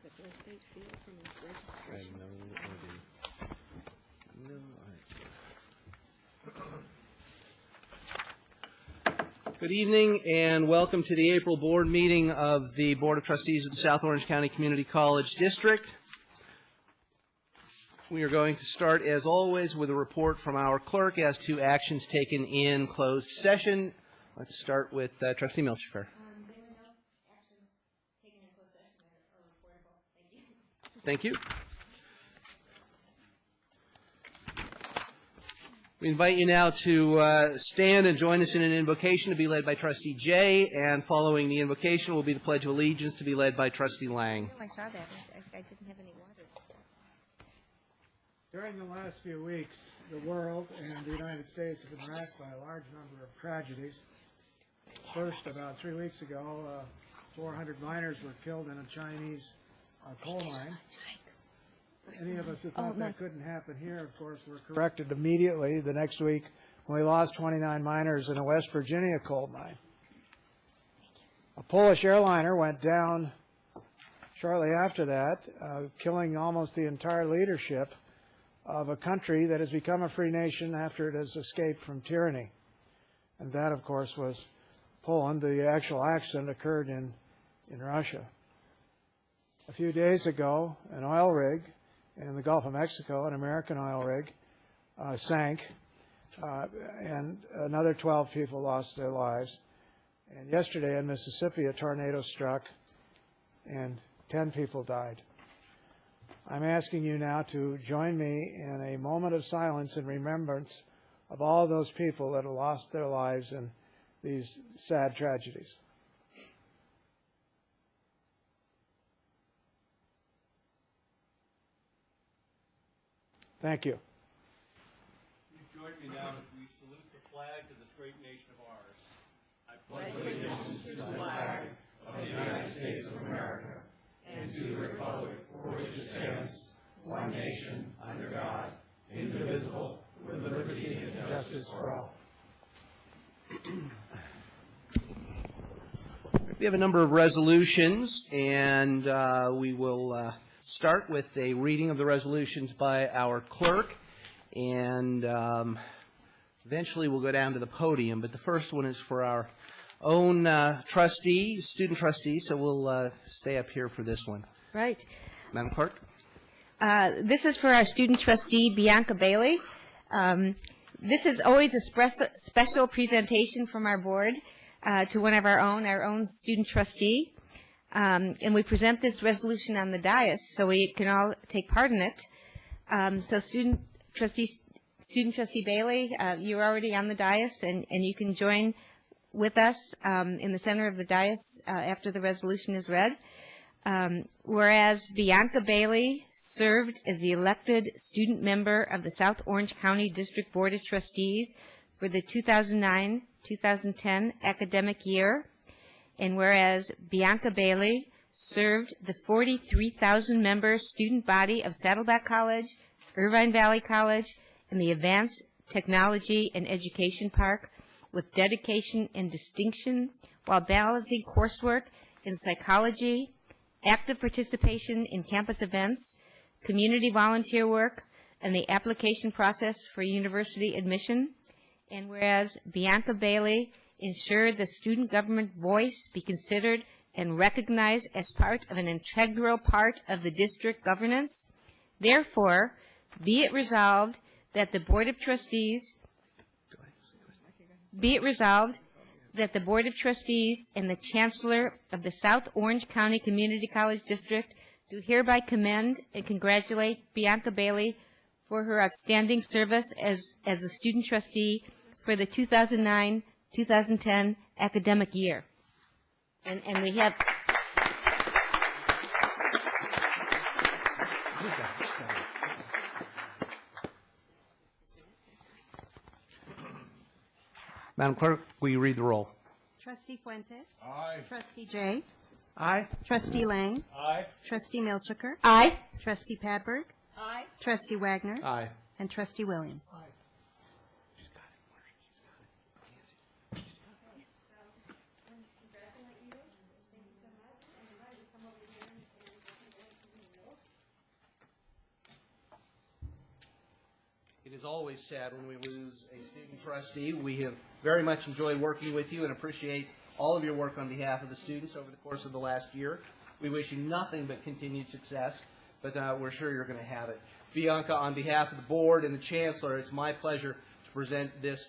the birth date field from his I registration. have no idea. Good evening and welcome to the April board meeting of the Board of Trustees of the South Orange County Community College District. We are going to start, as always, with a report from our clerk as to actions taken in closed session. Let's start with Trustee Milchiker. There were no actions taken in closed session that are reportable. Thank Thank you. you. We invite you now to stand and join us in an invocation to be led by Trustee Jay, and following the invocation will be the Pledge of Allegiance to be led by Trustee Lang. I saw that. I didn't have any water. During the last few weeks, the world and the United States have been racked by a large number of tragedies. First, about 3 weeks ago, 400 miners were killed in a Chinese coal mine. Any of us who thought that couldn't happen here, of course, were corrected immediately the next week when we lost 29 miners in a West Virginia coal mine. A Polish airliner went down shortly after that, killing almost the entire leadership of a country that has become a free nation after it has escaped from tyranny. And that, of course, was Poland. The actual accident occurred in Russia. A few days ago, an oil rig in the Gulf of Mexico, an American oil rig, sank, and another 12 people lost their lives. And yesterday in Mississippi, a tornado struck, and 10 people died. I'm asking you now to join me in a moment of silence in remembrance of all those people that have lost their lives in these sad tragedies. Thank you. You join me now as we salute the flag to this great nation of ours. I pledge allegiance to the flag of the United States of America and to the republic for which it stands, one nation, under God, indivisible, with liberty and justice for all. We have a number of resolutions, and we will start with a reading of the resolutions by our clerk, and eventually we'll go down to the podium. But the first one is for our own trustee, student trustee, so we'll stay up here for this one. Right. Madam Clerk? This is for our student trustee, Bianca Bayley. This is always a special presentation from our board to one of our own student trustee. And we present this resolution on the dais so we can all take part in it. So student trustee Bayley, you're already on the dais, and you can join with us in the center of the dais after the resolution is read. Whereas Bianca Bayley served as the elected student member of the South Orange County District Board of Trustees for the 2009-2010 academic year, and whereas Bianca Bayley served the 43,000-member student body of Saddleback College, Irvine Valley College, and the Advanced Technology and Education Park with dedication and distinction while balancing coursework in psychology, active participation in campus events, community volunteer work, and the application process for university admission. And whereas Bianca Bayley ensured the student government voice be considered and recognized as part of an integral part of the district governance, therefore, be it resolved that the Board of Trustees and the Chancellor of the South Orange County Community College District do hereby commend and congratulate Bianca Bayley for her outstanding service as the student trustee for the 2009-2010 academic year. And we have... Madam Clerk, will you read the roll? Trustee Fuentes. Aye. Trustee Jay. Aye. Trustee Lang. Aye. Trustee Milchiker. Aye. Trustee Padberg. Aye. Trustee Wagner. Aye. And Trustee Williams. Aye. is always sad when we lose a student trustee. We have very much enjoyed working with you and appreciate all of your work on behalf of the students over the course of the last year. We wish you nothing but continued success, but we're sure you're going to have it. Bianca, on behalf of the board and the Chancellor, it's my pleasure to present this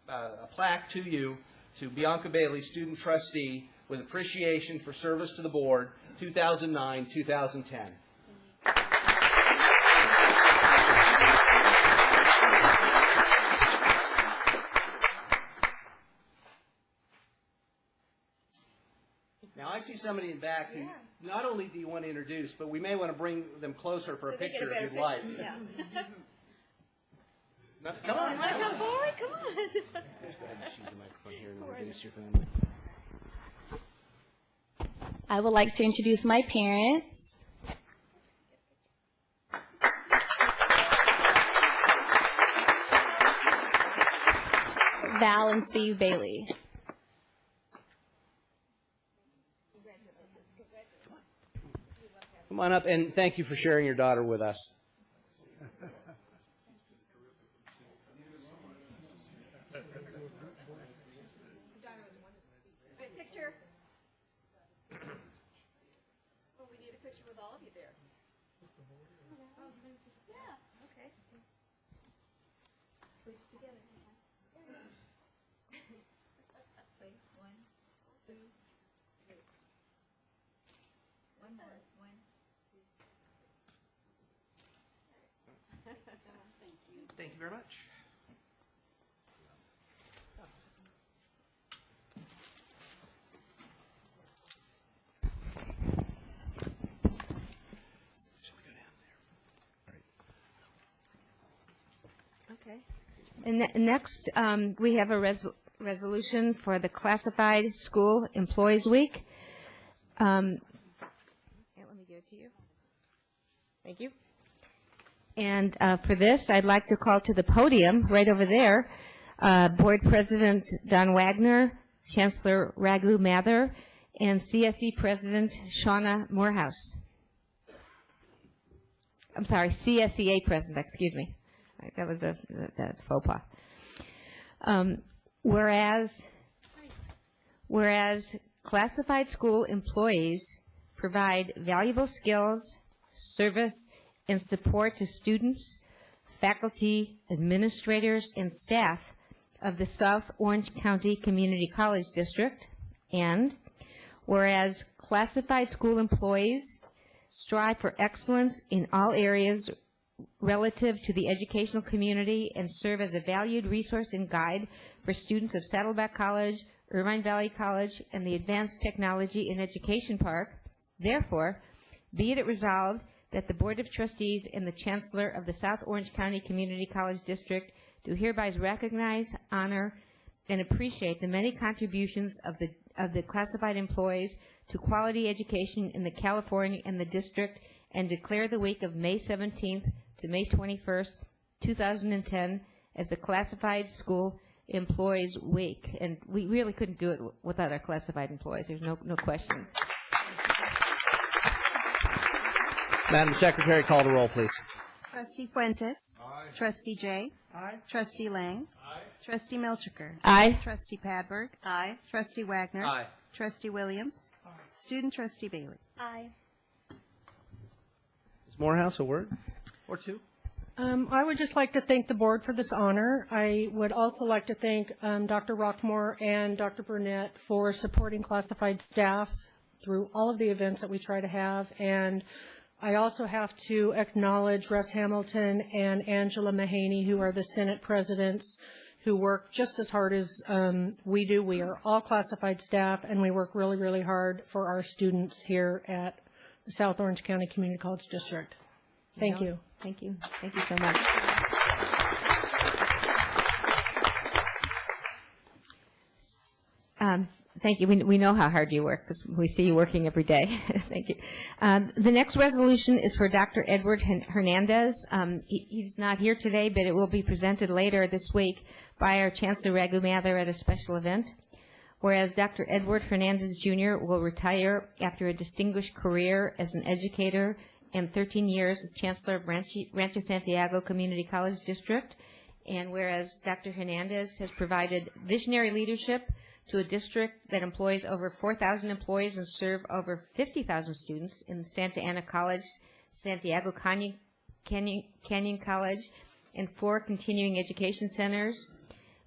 a plaque to you, to Bianca Bayley, student trustee, with appreciation for service to the board, 2009-2010. Now, I see somebody in back who not only do you want to introduce, but we may want to bring them closer for a picture if you'd like. Yeah. No, come on. You want to come forward? Come on. Let's go ahead and use the microphone here and introduce your family. I would like to introduce my parents. Val and Steve Bayley. Come on up, and thank you for sharing your daughter with us. Picture. Oh, we need a picture with all of you there. Yeah, okay. Switch together. Wait, 1, 2, 3. One more. 1, 2. Thank you. Thank you very much. Okay. And next, we have a resolution for the Classified School Employees Week. Let me give it to you. Thank you. And for this, I'd like to call to the podium, right over there, Board President Don Wagner, Chancellor Raghu Mather, and CSE President Shauna Morehouse. I'm sorry, CSEA President, excuse me. That was a faux pas. Whereas classified school employees provide valuable skills, service, and support to students, faculty, administrators, and staff of the South Orange County Community College District, and whereas classified school employees strive for excellence in all areas relative to the educational community and serve as a valued resource and guide for students of Saddleback College, Irvine Valley College, and the Advanced Technology and Education Park. Therefore, be it resolved that the Board of Trustees and the Chancellor of the South Orange County Community College District do hereby recognize, honor, and appreciate the many contributions of the classified employees to quality education in the California and the district, and declare the week of May 17th to May 21st, 2010 as the Classified School Employees Week. And we really couldn't do it without our classified employees. There's no question. Madam Secretary, call the roll, please. Trustee Fuentes. Aye. Trustee Jay. Aye. Trustee Lang. Aye. Trustee Milchiker. Aye. Trustee Padberg. Aye. Trustee Wagner. Aye. Trustee Williams. Aye. Student Trustee Bailey. Aye. Ms. Morehouse, a word or two? I would just like to thank the board for this honor. I would also like to thank Dr. Rockmore and Dr. Burnett for supporting classified staff through all of the events that we try to have. And I also have to acknowledge Russ Hamilton and Angela Mahaney, who are the Senate presidents, who work just as hard as we do. We are all classified staff, and we work really, really hard for our students here at the South Orange County Community College District. Thank you. Thank you. Thank you so much. Thank you. We know how hard you work because we see you working every day. Thank you. The next resolution is for Dr. Edward Hernandez. He's not here today, but it will be presented later this week by our Chancellor Raghu Mather at a special event. Whereas Dr. Edward Hernandez, Jr. will retire after a distinguished career as an educator and 13 years as Chancellor of Rancho Santiago Community College District. And whereas Dr. Hernandez has provided visionary leadership to a district that employs over 4,000 employees and serve over 50,000 students in Santa Ana College, Santiago Canyon College, and 4 continuing education centers.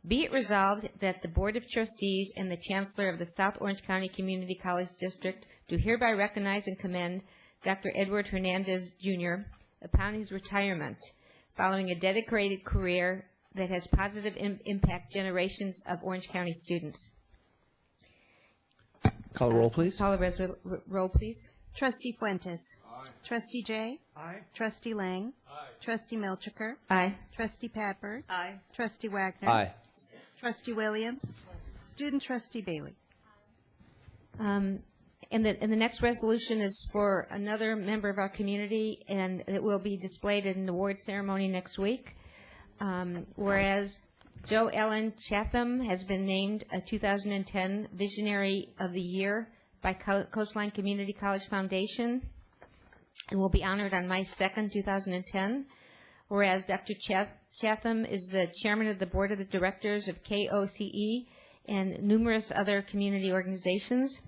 Be it resolved that the Board of Trustees and the Chancellor of the South Orange County Community College District do hereby recognize and commend Dr. Edward Hernandez, Jr. upon his retirement, following a dedicated career that has positive impact generations of Orange County students. Call the roll, please. Call the roll, please. Trustee Fuentes. Aye. Trustee Jay. Aye. Trustee Lang. Aye. Trustee Milchiker. Aye. Trustee Padberg. Aye. Trustee Wagner. Aye. Trustee Williams. Student Trustee Bailey. And the next resolution is for another member of our community, and it will be displayed in the award ceremony next week. Whereas Jo Ellen Chatham has been named a 2010 Visionary of the Year by Coastline Community College Foundation and will be honored on May 2nd, 2010. Whereas Dr. Chatham is the chairman of the board of the directors of KOCE and numerous other community organizations.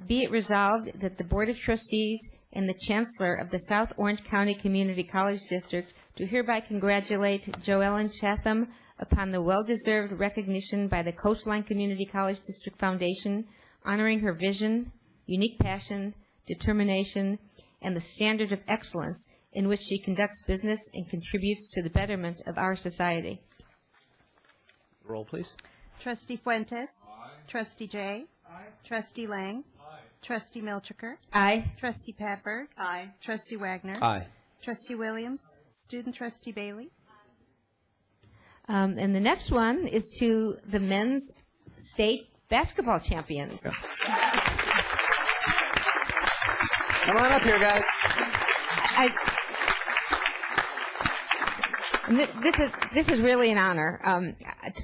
Be it resolved that the Board of Trustees and the Chancellor of the South Orange County Community College District do hereby congratulate Jo Ellen Chatham upon the well-deserved recognition by the Coastline Community College District Foundation, honoring her vision, unique passion, determination, and the standard of excellence in which she conducts business and contributes to the betterment of our society. Roll, please. Trustee Fuentes. Aye. Trustee Jay. Aye. Trustee Lang. Aye. Trustee Milchiker. Aye. Trustee Padberg. Aye. Trustee Wagner. Aye. Trustee Williams. Student Trustee Bailey. And the next one is to the men's state basketball champions. Come on up here, guys. And this is really an honor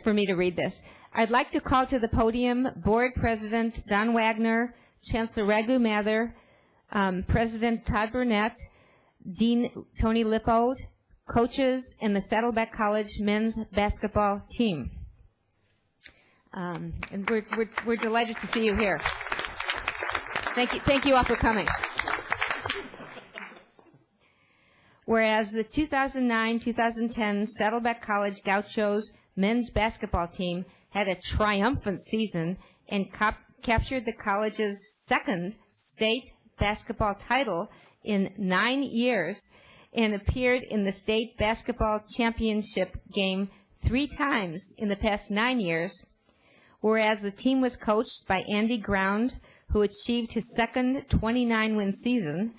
for me to read this. I'd like to call to the podium Board President Don Wagner, Chancellor Raghu Mather, President Todd Burnett, Dean Tony Lippold, coaches, and the Saddleback College men's basketball team. And we're delighted to see you here. Thank you all for coming. Whereas the 2009-2010 Saddleback College Gauchos men's basketball team had a triumphant season and captured the college's second state basketball title in 9 years and appeared in the state basketball championship game 3 times in the past 9 years. Whereas the team was coached by Andy Ground, who achieved his second 29-win season,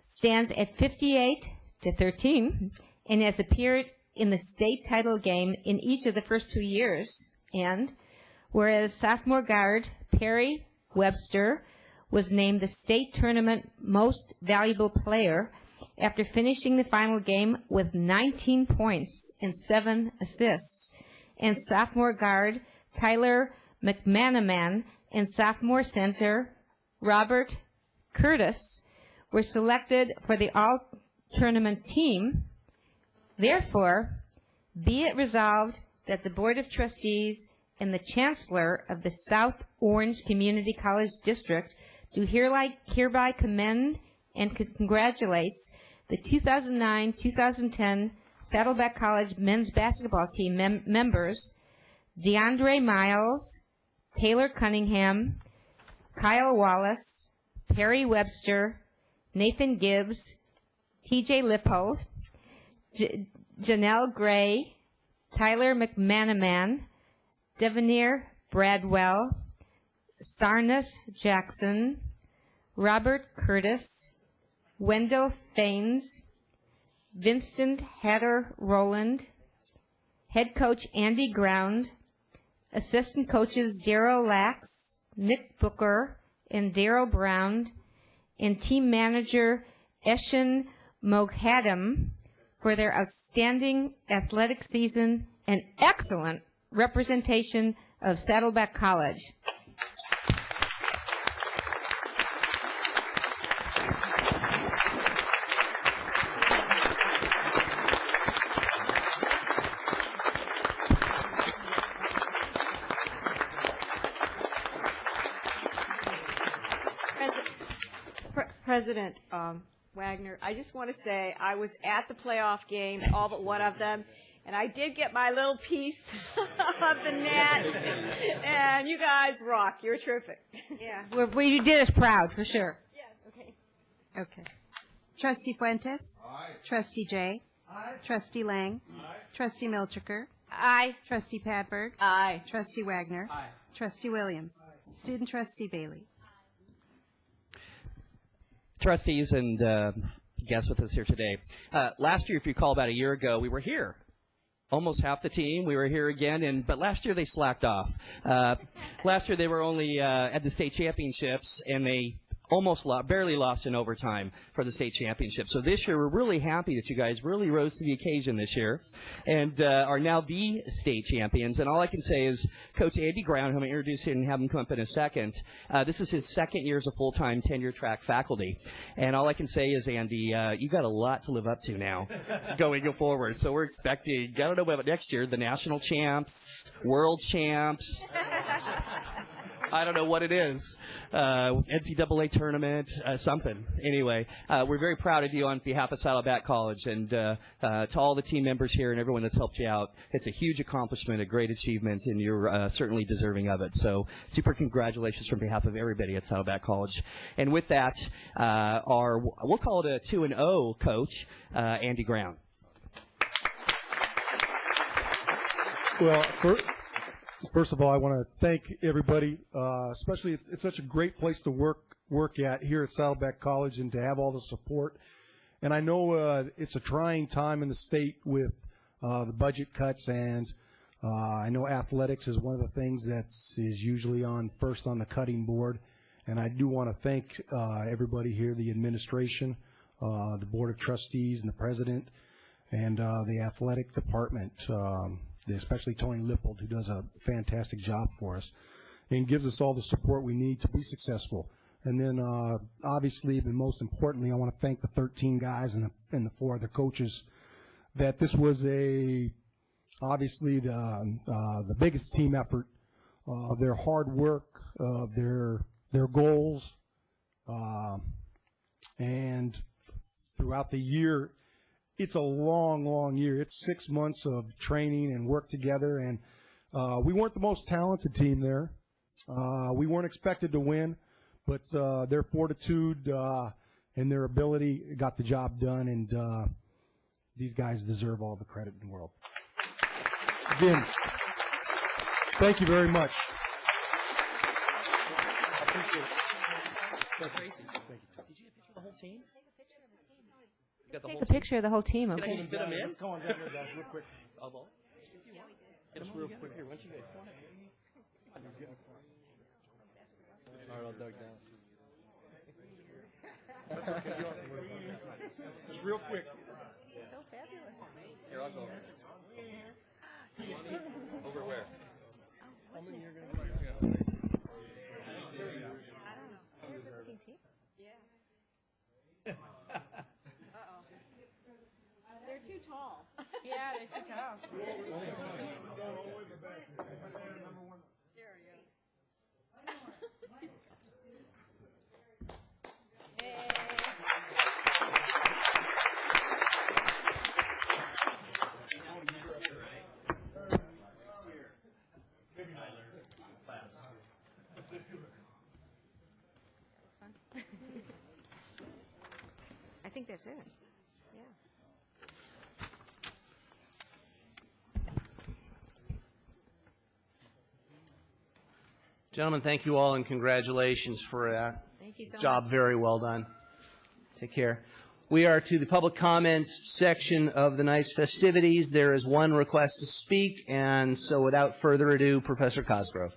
stands at 58-13, and has appeared in the state title game in each of the first 2 years. And whereas sophomore guard Perry Webster was named the state tournament most valuable player after finishing the final game with 19 points and 7 assists. And sophomore guard Tyler McManaman and sophomore center Robert Curtis were selected for the all-tournament team. Therefore, be it resolved that the Board of Trustees and the Chancellor of the South Orange Community College District do hereby commend and congratulates the 2009-2010 Saddleback College men's basketball team members DeAndre Miles, Taylor Cunningham, Kyle Wallace, Perry Webster, Nathan Gibbs, TJ Lippold, Janelle Gray, Tyler McManaman, Devanir Bradwell, Sarnas Jackson, Robert Curtis, Wendell Faines, Vincent Hatter Rowland, head coach Andy Ground, assistant coaches Daryl Lax, Nick Booker, and Daryl Brown, and team manager Eshin Moghadam for their outstanding athletic season and excellent representation of Saddleback College. President Wagner, I just want to say I was at the playoff games, all but one of them, and I did get my little piece of the net, and you guys rock. You're terrific. Yeah, we did us proud, for sure. Yes. Okay. Okay. Trustee Fuentes? Aye. Trustee Jay? Aye. Trustee Lang? Aye. Trustee Milchiker? Aye. Trustee Padberg? Aye. Trustee Wagner? Aye. Trustee Williams? Aye. Student Trustee Bayley? Trustees and guests with us here today. Last year, if you recall, about a year ago, we were here. Almost half the team. We were here again, but last year they slacked off. Last year they were only at the state championships, and they barely lost in overtime for the state championship. So this year, we're really happy that you guys really rose to the occasion this year and are now the state champions. And all I can say is Coach Andy Brown, who I'm going to introduce you and have him come up in a second, this is his second year as a full-time tenure track faculty. And all I can say is, Andy, you got a lot to live up to now going forward. So we're expecting, I don't know about next year, the national champs, world champs. I don't know what it is. NCAA tournament, something. Anyway, we're very proud of you on behalf of Saddleback College, and to all the team members here and everyone that's helped you out, it's a huge accomplishment, a great achievement, and you're certainly deserving of it. So super congratulations from behalf of everybody at Saddleback College. And with that, we'll call it a 2-0 coach, Andy Brown. Well, first of all, I want to thank everybody, especially it's such a great place to work at here at Saddleback College and to have all the support. And I know it's a trying time in the state with the budget cuts, and I know athletics is one of the things that is usually first on the cutting board. And I do want to thank everybody here, the administration, the Board of Trustees, and the president, and the athletic department, especially Tony Lippold, who does a fantastic job for us and gives us all the support we need to be successful. And then, obviously, but most importantly, I want to thank the 13 guys and the 4 other coaches. That this was obviously the biggest team effort of their hard work, of their goals, and throughout the year. It's a long, long year. It's 6 months of training and work together, and we weren't the most talented team there. We weren't expected to win, but their fortitude and their ability got the job done, and these guys deserve all the credit in the world. Again, thank you very much. Did you get a picture of the whole team? Take a picture of the whole team, Can I okay? just fit them in? Let's go on down here, guys, real quick. Just real quick here. Why don't you guys? All right, I'll duck down. That's okay. You don't have to worry about that. Just real quick. So fabulous. Here, I'll go. Over where? How many are going to be? They're too tall. Yeah, they're too tall. I think that's it. Yeah. Gentlemen, thank you all and congratulations for that. Thank you so Job much. very well done. Take care. We are to the public comments section of the night's festivities. There is one request to speak, and so without further ado, Professor Cosgrove.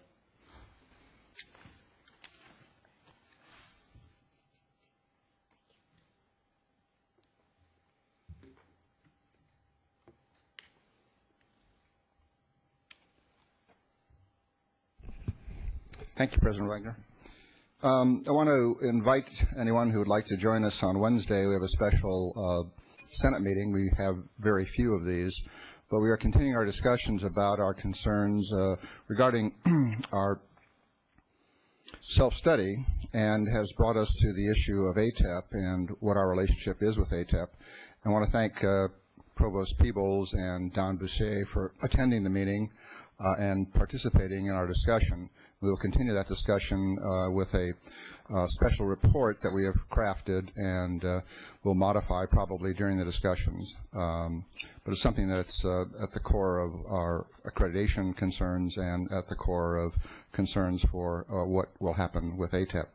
Thank you, President Wagner. I want to invite anyone who would like to join us on Wednesday. We have a special Senate meeting. We have very few of these, but we are continuing our discussions about our concerns regarding our self-study and has brought us to the issue of ATEP and what our relationship is with ATEP. I want to thank Provost Peebles and Don Boucher for attending the meeting and participating in our discussion. We will continue that discussion with a special report that we have crafted and will modify probably during the discussions. But it's something that's at the core of our accreditation concerns and at the core of concerns for what will happen with ATEP.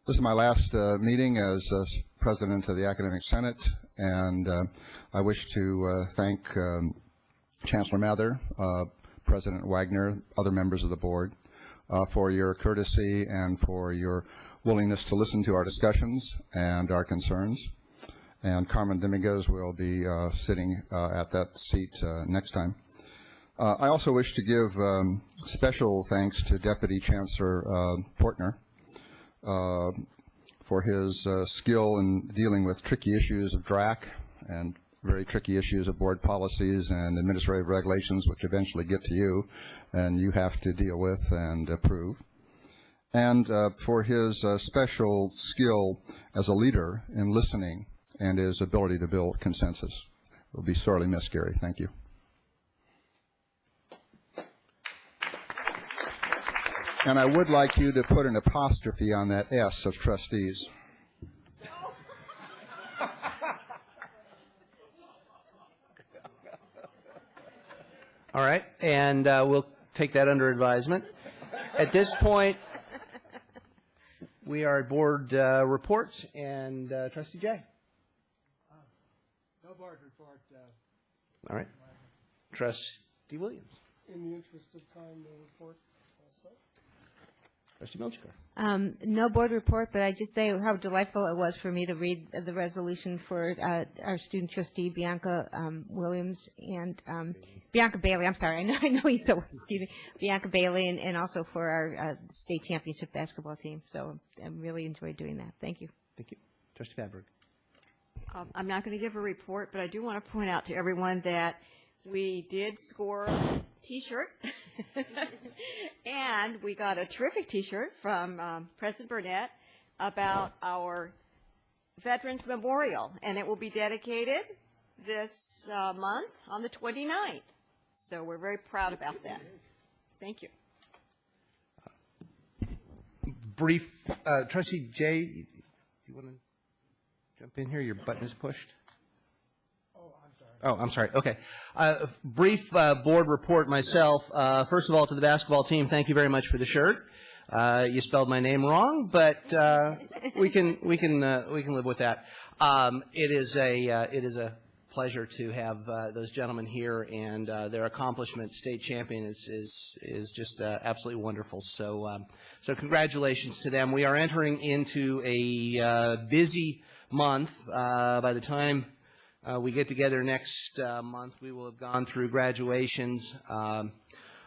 This is my last meeting as President of the Academic Senate, and I wish to thank Chancellor Mather, President Wagner, other members of the board, for your courtesy and for your willingness to listen to our discussions and our concerns. And Carmen Dominguez will be sitting at that seat next time. I also wish to give special thanks to Deputy Chancellor Portner for his skill in dealing with tricky issues of DRAC and very tricky issues of board policies and administrative regulations, which eventually get to you and you have to deal with and approve. And for his special skill as a leader in listening and his ability to build consensus. It will be sorely missed, Gary. Thank you. And I would like you to put an apostrophe on that S of trustees. All right, and we'll take that under advisement. At this point, we are at board reports, and Trustee Jay. No board report. All right. Trustee Williams. In the interest of time, no report also. Trustee Milchker. No board report, but I just say how delightful it was for me to read the resolution for our student trustee, Bianca Williams, and Bianca Bayley. I'm sorry, I know he's so, excuse me, Bianca Bayley, and also for our state championship basketball team. So I really enjoyed doing that. Thank you. Thank you. Trustee Fadberg. I'm not going to give a report, but I do want to point out to everyone that we did score a T-shirt, and we got a terrific T-shirt from President Burnett about our Veterans Memorial, and it will be dedicated this month on the 29th. So we're very proud about that. Thank you. Brief, Trustee Jay, do you want to jump in here? Your button is pushed. Oh, I'm sorry. Okay. Brief board report myself. First of all, to the basketball team, thank you very much for the shirt. You spelled my name wrong, but we can live with that. It is a pleasure to have those gentlemen here, and their accomplishment, state champion, is just absolutely wonderful. So congratulations to them. We are entering into a busy month. By the time we get together next month, we will have gone through graduations,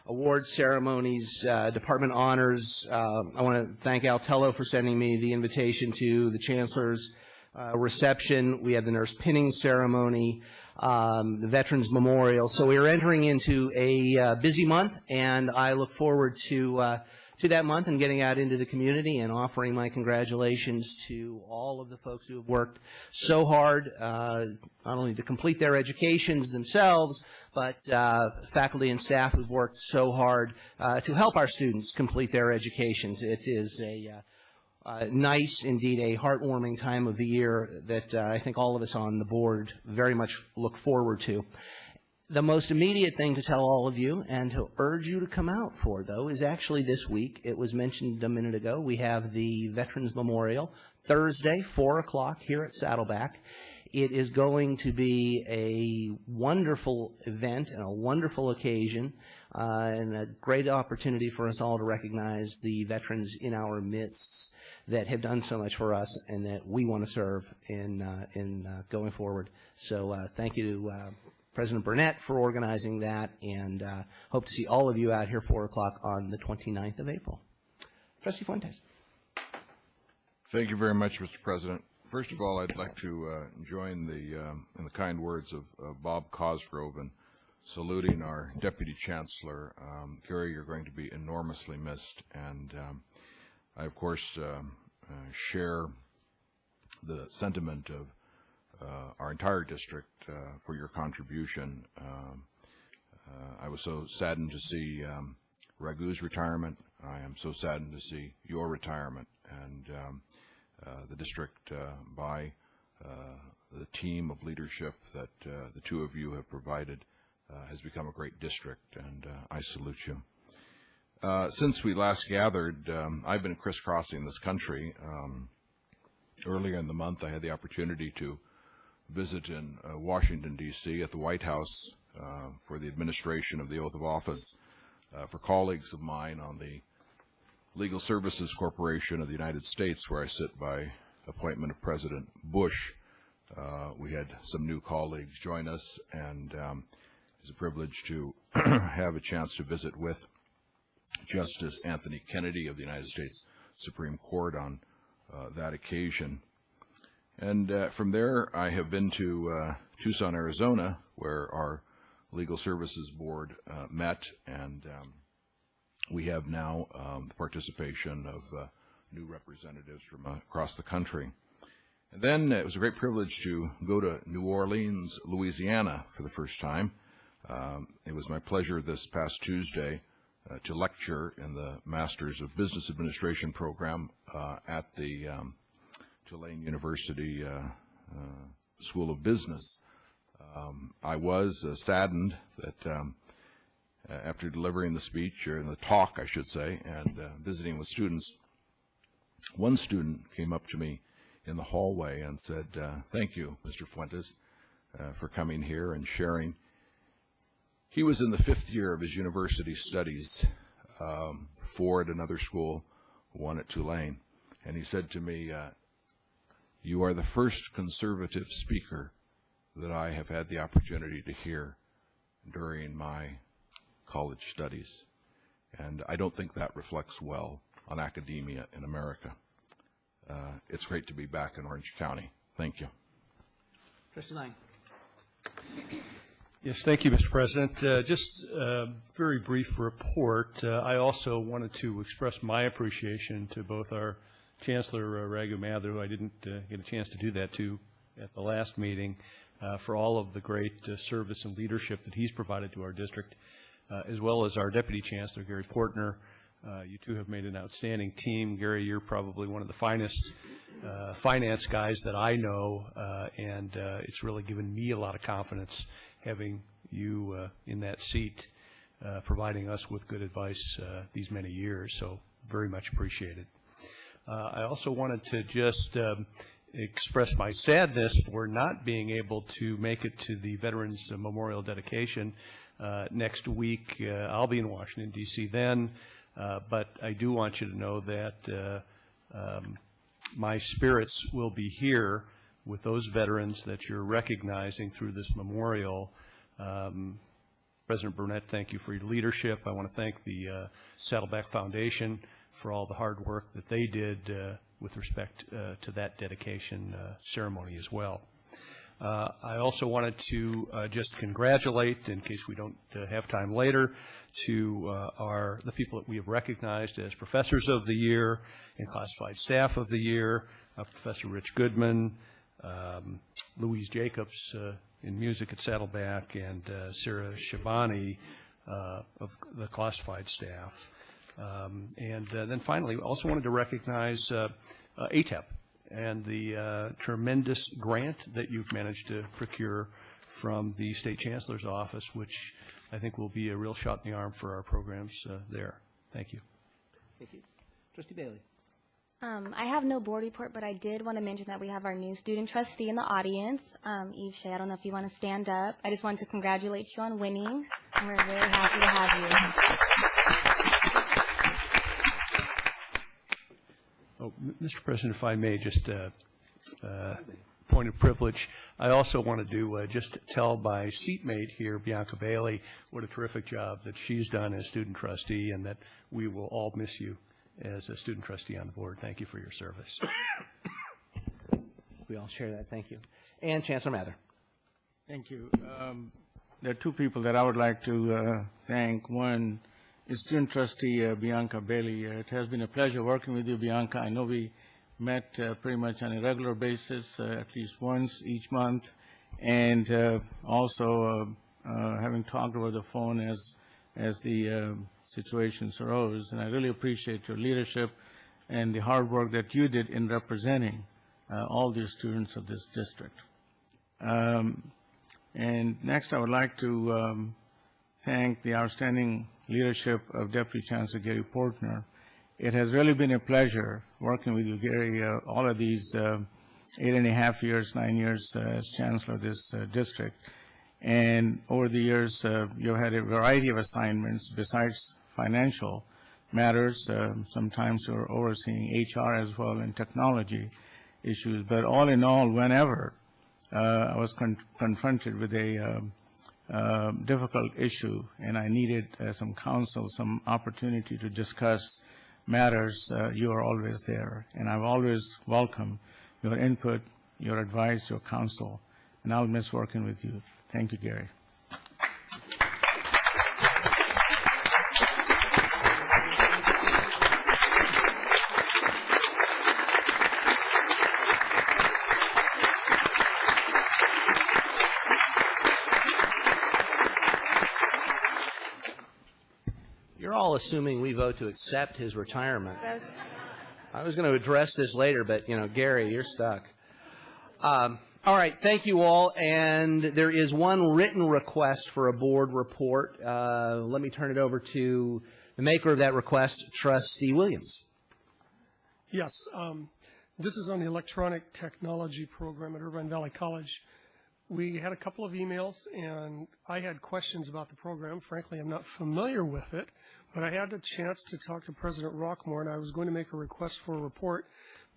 award ceremonies, department honors. I want to thank Al Tello for sending me the invitation to the Chancellor's reception. We have the nurse pinning ceremony, the Veterans Memorial. So we are entering into a busy month, and I look forward to that month and getting out into the community and offering my congratulations to all of the folks who have worked so hard, not only to complete their educations themselves, but faculty and staff who've worked so hard to help our students complete their educations. It is a nice, indeed a heartwarming time of the year that I think all of us on the board very much look forward to. The most immediate thing to tell all of you and to urge you to come out for, though, is actually this week. It was mentioned a minute ago. We have the Veterans Memorial, Thursday, 4 o'clock here at Saddleback. It is going to be a wonderful event and a wonderful occasion and a great opportunity for us all to recognize the veterans in our midst that have done so much for us and that we want to serve in going forward. So thank you to President Burnett for organizing that, and hope to see all of you out here 4 o'clock on the 29th of April. Trustee Fuentes. Thank you very much, Mr. President. First of all, I'd like to join in the kind words of Bob Cosgrove in saluting our Deputy Chancellor. Gary, you're going to be enormously missed, and I, of course, share the sentiment of our entire district for your contribution. I was so saddened to see Ragu's retirement. I am so saddened to see your retirement, and the district, by the team of leadership that the two of you have provided, has become a great district, and I salute you. Since we last gathered, I've been crisscrossing this country. Earlier in the month, I had the opportunity to visit in Washington, D.C. at the White House for the administration of the oath of office for colleagues of mine on the Legal Services Corporation of the United States, where I sit by appointment of President Bush. We had some new colleagues join us, and it's a privilege to have a chance to visit with Justice Anthony Kennedy of the United States Supreme Court on that occasion. And from there, I have been to Tucson, Arizona, where our Legal Services Board met, and we have now the participation of new representatives from across the country. And then it was a great privilege to go to New Orleans, Louisiana for the first time. It was my pleasure this past Tuesday to lecture in the Masters of Business Administration program at the Tulane University School of Business. I was saddened that after delivering the speech, or the talk, I should say, and visiting with students, one student came up to me in the hallway and said, "Thank you, Mr. Fuentes, for coming here and sharing." He was in the 5th year of his university studies, 4 at another school, 1 at Tulane. And he said to me, "You are the first conservative speaker that I have had the opportunity to hear during my college studies." And I don't think that reflects well on academia in America. It's great to be back in Orange County. Thank you. Trustee Lang. Yes, thank you, Mr. President. Just a very brief report. I also wanted to express my appreciation to both our Chancellor Raghu Mathur, who I didn't get a chance to do that to at the last meeting, for all of the great service and leadership that he's provided to our district, as well as our Deputy Chancellor, Gary Portner. You two have made an outstanding team. Gary, you're probably one of the finest finance guys that I know, and it's really given me a lot of confidence having you in that seat, providing us with good advice these many years, so very much appreciated. I also wanted to just express my sadness for not being able to make it to the Veterans Memorial dedication next week. I'll be in Washington, D.C. then, but I do want you to know that my spirits will be here with those veterans that you're recognizing through this memorial. President Burnett, thank you for your leadership. I want to thank the Saddleback Foundation for all the hard work that they did with respect to that dedication ceremony as well. I also wanted to just congratulate, in case we don't have time later, to the people that we have recognized as Professors of the Year and Classified Staff of the Year, Professor Rich Goodman, Louise Jacobs in music at Saddleback, and Sarah Shabani of the classified staff. And then finally, also wanted to recognize ATEP and the tremendous grant that you've managed to procure from the State Chancellor's office, which I think will be a real shot in the arm for our programs there. Thank you. Thank you. Trustee Bayley. I have no board report, but I did want to mention that we have our new student trustee in the audience, Eve Shea. I don't know if you want to stand up. I just wanted to congratulate you on winning, and we're very happy to have you. Oh, Mr. President, if I may, just point of privilege, I also wanted to just tell my seatmate here, Bianca Bayley, what a terrific job that she's done as student trustee, and that we will all miss you as a student trustee on the board. Thank you for your service. We all share that. Thank you. And Chancellor Mather. Thank you. There are two people that I would like to thank. One student trustee Bianca Bayley. It has been a pleasure working with you, Bianca. I know we met pretty much on a regular basis, at least once each month, and also having talked over the phone as the situations arose. And I really appreciate your leadership and the hard work that you did in representing all the students of this district. And next, I would like to thank the outstanding leadership of Deputy Chancellor Gary Portner. It has really been a pleasure working with you, Gary, all of these 8.5 years, 9 years as Chancellor of this district. And over the years, you've had a variety of assignments besides financial matters. Sometimes you're overseeing HR as well and technology issues. But all in all, whenever I was confronted with a difficult issue and I needed some counsel, some opportunity to discuss matters, you are always there. And I've always welcomed your input, your advice, your counsel, and I'll miss working with you. Thank you, Gary. You're all assuming we vote to accept his retirement. I was going to address this later, but, you know, Gary, you're stuck. All right, thank you all, and there is one written request for a board report. Let me turn it over to the maker of that request, Trustee Williams. Yes, this is on the electronic technology program at Irvine Valley College. We had a couple of emails, and I had questions about the program. Frankly, I'm not familiar with it, but I had a chance to talk to President Rockmore, and I was going to make a request for a report,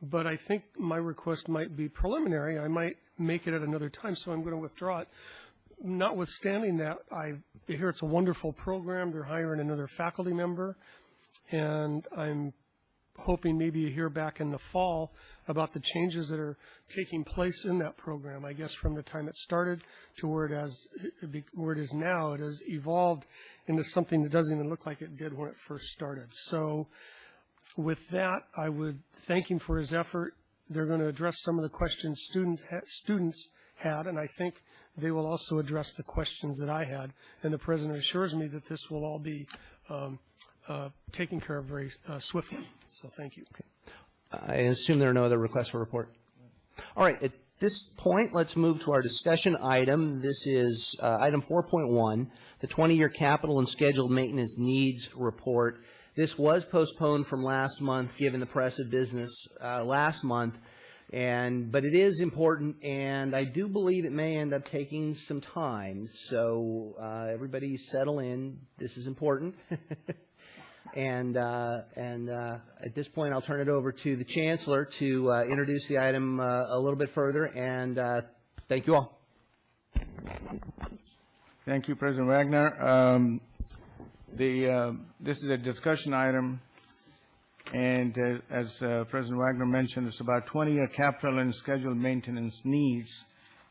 but I think my request might be preliminary. I might make it at another time, so I'm going to withdraw it. Notwithstanding that, I hear it's a wonderful program. They're hiring another faculty member, and I'm hoping maybe you hear back in the fall about the changes that are taking place in that program. I guess from the time it started to where it is now, it has evolved into something that doesn't even look like it did when it first started. So with that, I would thank him for his effort. They're going to address some of the questions students had, and I think they will also address the questions that I had. And the President assures me that this will all be taken care of very swiftly. So thank you. I assume there are no other requests for report. All right, at this point, let's move to our discussion item. This is item 4.1, the 20-year capital and scheduled maintenance needs report. This was postponed from last month, given the press of business last month, but it is important, and I do believe it may end up taking some time. So everybody settle in. This is important. And at this point, I'll turn it over to the Chancellor to introduce the item a little bit further, and thank you all. Thank you, President Wagner. This is a discussion item, and as President Wagner mentioned, it's about 20-year capital and scheduled maintenance needs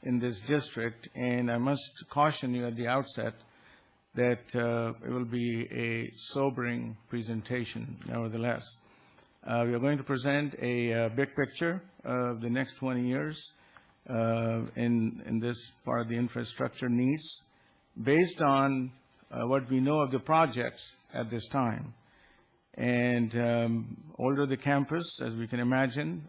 in this district, and I must caution you at the outset that it will be a sobering presentation, nevertheless. We are going to present a big picture of the next 20 years in this part of the infrastructure needs, based on what we know of the projects at this time. And older the campus, as we can imagine,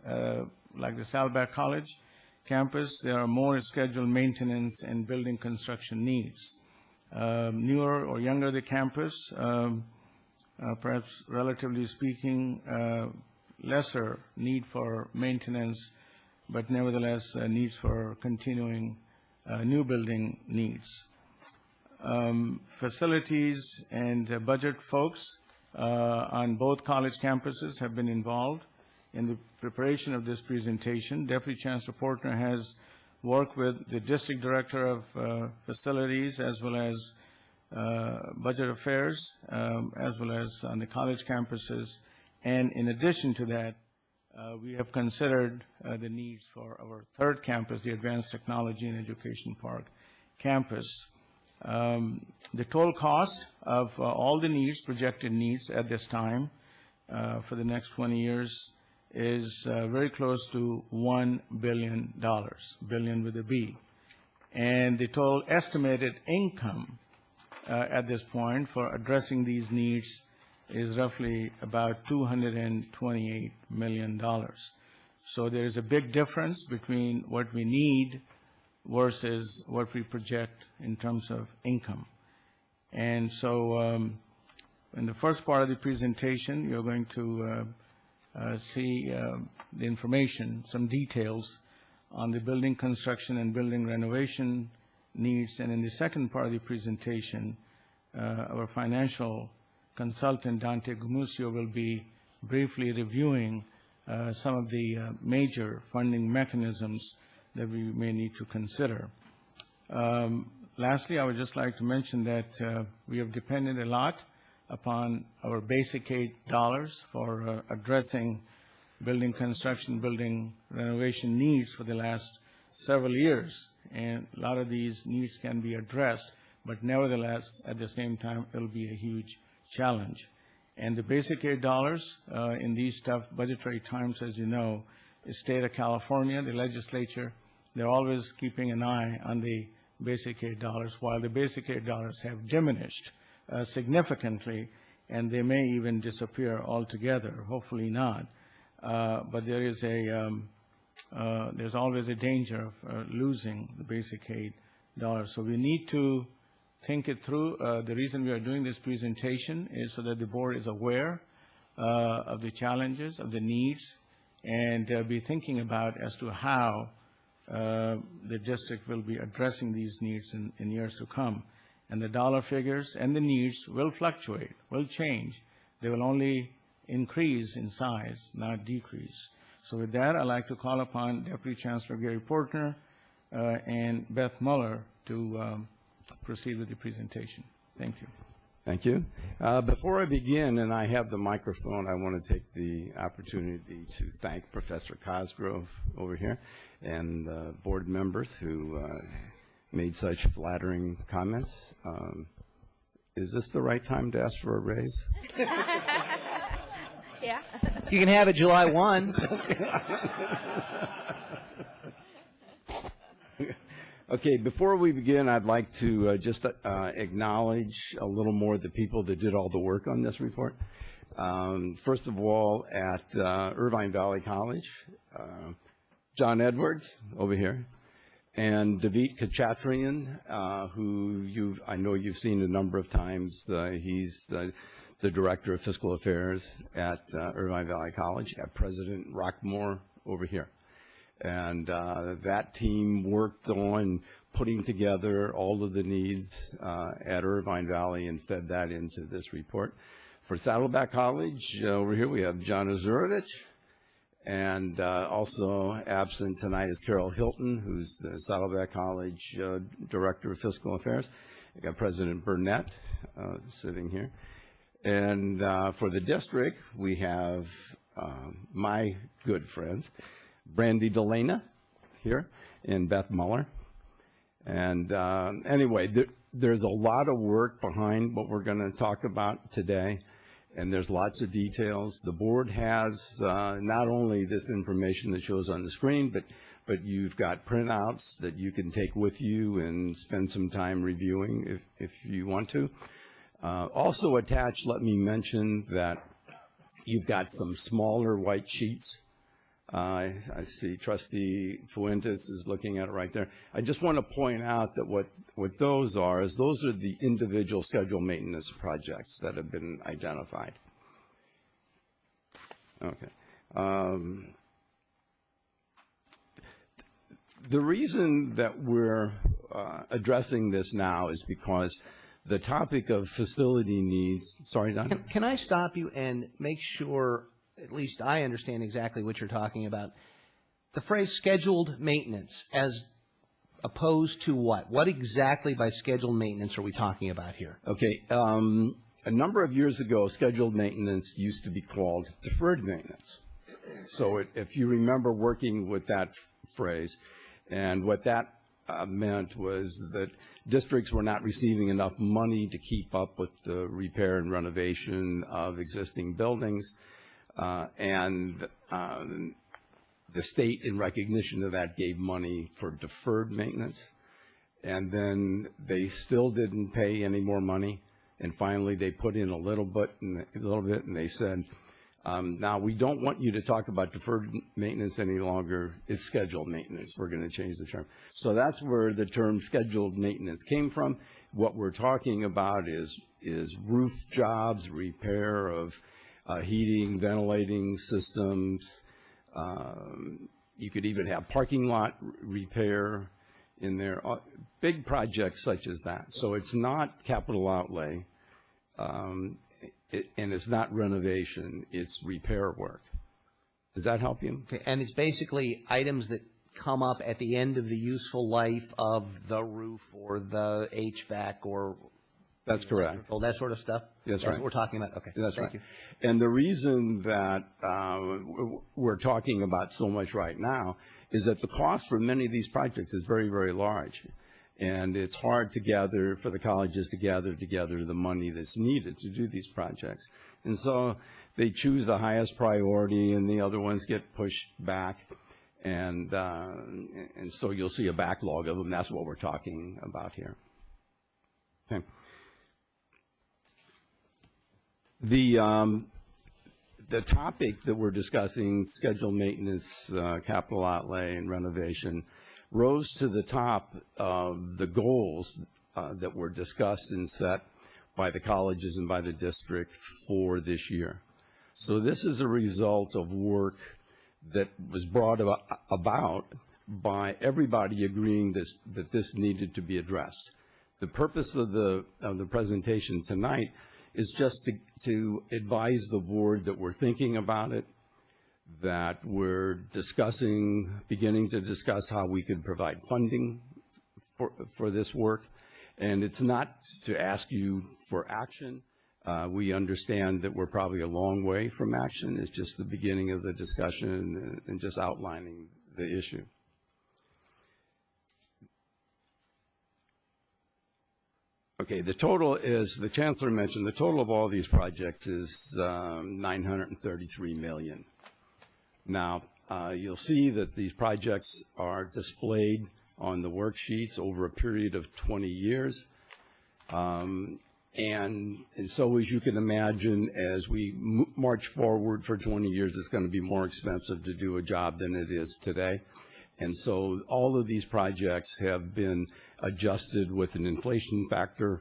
like the Saddleback College campus, there are more scheduled maintenance and building construction needs. Newer or younger the campus, perhaps relatively speaking, lesser need for maintenance, but nevertheless needs for continuing new building needs. Facilities and budget folks on both college campuses have been involved in the preparation of this presentation. Deputy Chancellor Portner has worked with the District Director of Facilities as well as Budget Affairs, as well as on the college campuses. And in addition to that, we have considered the needs for our third campus, the Advanced Technology and Education Park campus. The total cost of all the needs, projected needs at this time for the next 20 years is very close to $1 billion, billion with a B. And the total estimated income at this point for addressing these needs is roughly about $228 million. So there is a big difference between what we need versus what we project in terms of income. And so in the first part of the presentation, you're going to see the information, some details on the building construction and building renovation needs. And in the second part of the presentation, our financial consultant, Dante Gumucio, will be briefly reviewing some of the major funding mechanisms that we may need to consider. Lastly, I would just like to mention that we have depended a lot upon our basic aid dollars for addressing building construction, building renovation needs for the last several years. And a lot of these needs can be addressed, but nevertheless, at the same time, it'll be a huge challenge. And the basic aid dollars in these tough budgetary times, as you know, the state of California, the legislature, they're always keeping an eye on the basic aid dollars, while the basic aid dollars have diminished significantly, and they may even disappear altogether, hopefully not. But there is there's always a danger of losing the basic aid dollars. So we need to think it through. The reason we are doing this presentation is so that the board is aware of the challenges, of the needs, and be thinking about as to how the district will be addressing these needs in years to come. And the dollar figures and the needs will fluctuate, will change. They will only increase in size, not decrease. So with that, I'd like to call upon Deputy Chancellor Gary Portner and Beth Muller to proceed with the presentation. Thank you. Thank you. Before I begin, and I have the microphone, I want to take the opportunity to thank Professor Cosgrove over here and the board members who made such flattering comments. Is this the right time to ask for a raise? Yeah. You can have it July 1. Okay, before we begin, I'd like to just acknowledge a little more the people that did all the work on this report. First of all, at Irvine Valley College, John Edwards over here, and David Kachatrian, who I know you've seen a number of times. He's the Director of Fiscal Affairs at Irvine Valley College, at President Rockmore over here. And that team worked on putting together all of the needs at Irvine Valley and fed that into this report. For Saddleback College, over here we have John Azurovich, and also absent tonight is Carol Hilton, who's the Saddleback College Director of Fiscal Affairs. I got President Burnett sitting here. And for the district, we have my good friends, Brandy Delana here, and Beth Muller. And anyway, there's a lot of work behind what we're going to talk about today, and there's lots of details. The board has not only this information that shows on the screen, but you've got printouts that you can take with you and spend some time reviewing if you want to. Also attached, let me mention that you've got some smaller white sheets. I see Trustee Fuentes is looking at it right there. I just want to point out that what those are is those are the individual schedule maintenance projects that have been identified. Okay. The reason that we're addressing this now is because the topic of facility needs, sorry, Don? Can I stop you and make sure at least I understand exactly what you're talking about? The phrase scheduled maintenance as opposed to what? What exactly by scheduled maintenance are we talking about here? Okay. A number of years ago, scheduled maintenance used to be called deferred maintenance. So if you remember working with that phrase, and what that meant was that districts were not receiving enough money to keep up with the repair and renovation of existing buildings, and the state, in recognition of that, gave money for deferred maintenance, and then they still didn't pay any more money, and finally they put in a little bit, and they said, now we don't want you to talk about deferred maintenance any longer. It's scheduled maintenance. We're going to change the term. So that's where the term scheduled maintenance came from. What we're talking about is roof jobs, repair of heating, ventilating systems. You could even have parking lot repair in there, big projects such as that. So it's not capital outlay, and it's not renovation, it's repair work. Does that help you? Okay, and it's basically items that come up at the end of the useful life of the roof or the HVAC or... That's correct. All that sort of stuff? That's right. What we're talking about? Okay, That's thank right. you. And the reason that we're talking about so much right now is that the cost for many of these projects is very, very large. And it's hard to gather, for the colleges to gather together the money that's needed to do these projects. And so they choose the highest priority and the other ones get pushed back. And so you'll see a backlog of them. That's what we're talking about here. Okay. The topic that we're discussing, scheduled maintenance, capital outlay, and renovation, rose to the top of the goals that were discussed and set by the colleges and by the district for this year. So this is a result of work that was brought about by everybody agreeing that this needed to be addressed. The purpose of the presentation tonight is just to advise the board that we're thinking about it, that we're beginning to discuss how we could provide funding for this work. And it's not to ask you for action. We understand that we're probably a long way from action. It's just the beginning of the discussion and just outlining the issue. Okay, the total is, the Chancellor mentioned, the total of all these projects is $933 million. Now, you'll see that these projects are displayed on the worksheets over a period of 20 years. And so, as you can imagine, as we march forward for 20 years, it's going to be more expensive to do a job than it is today. And so all of these projects have been adjusted with an inflation factor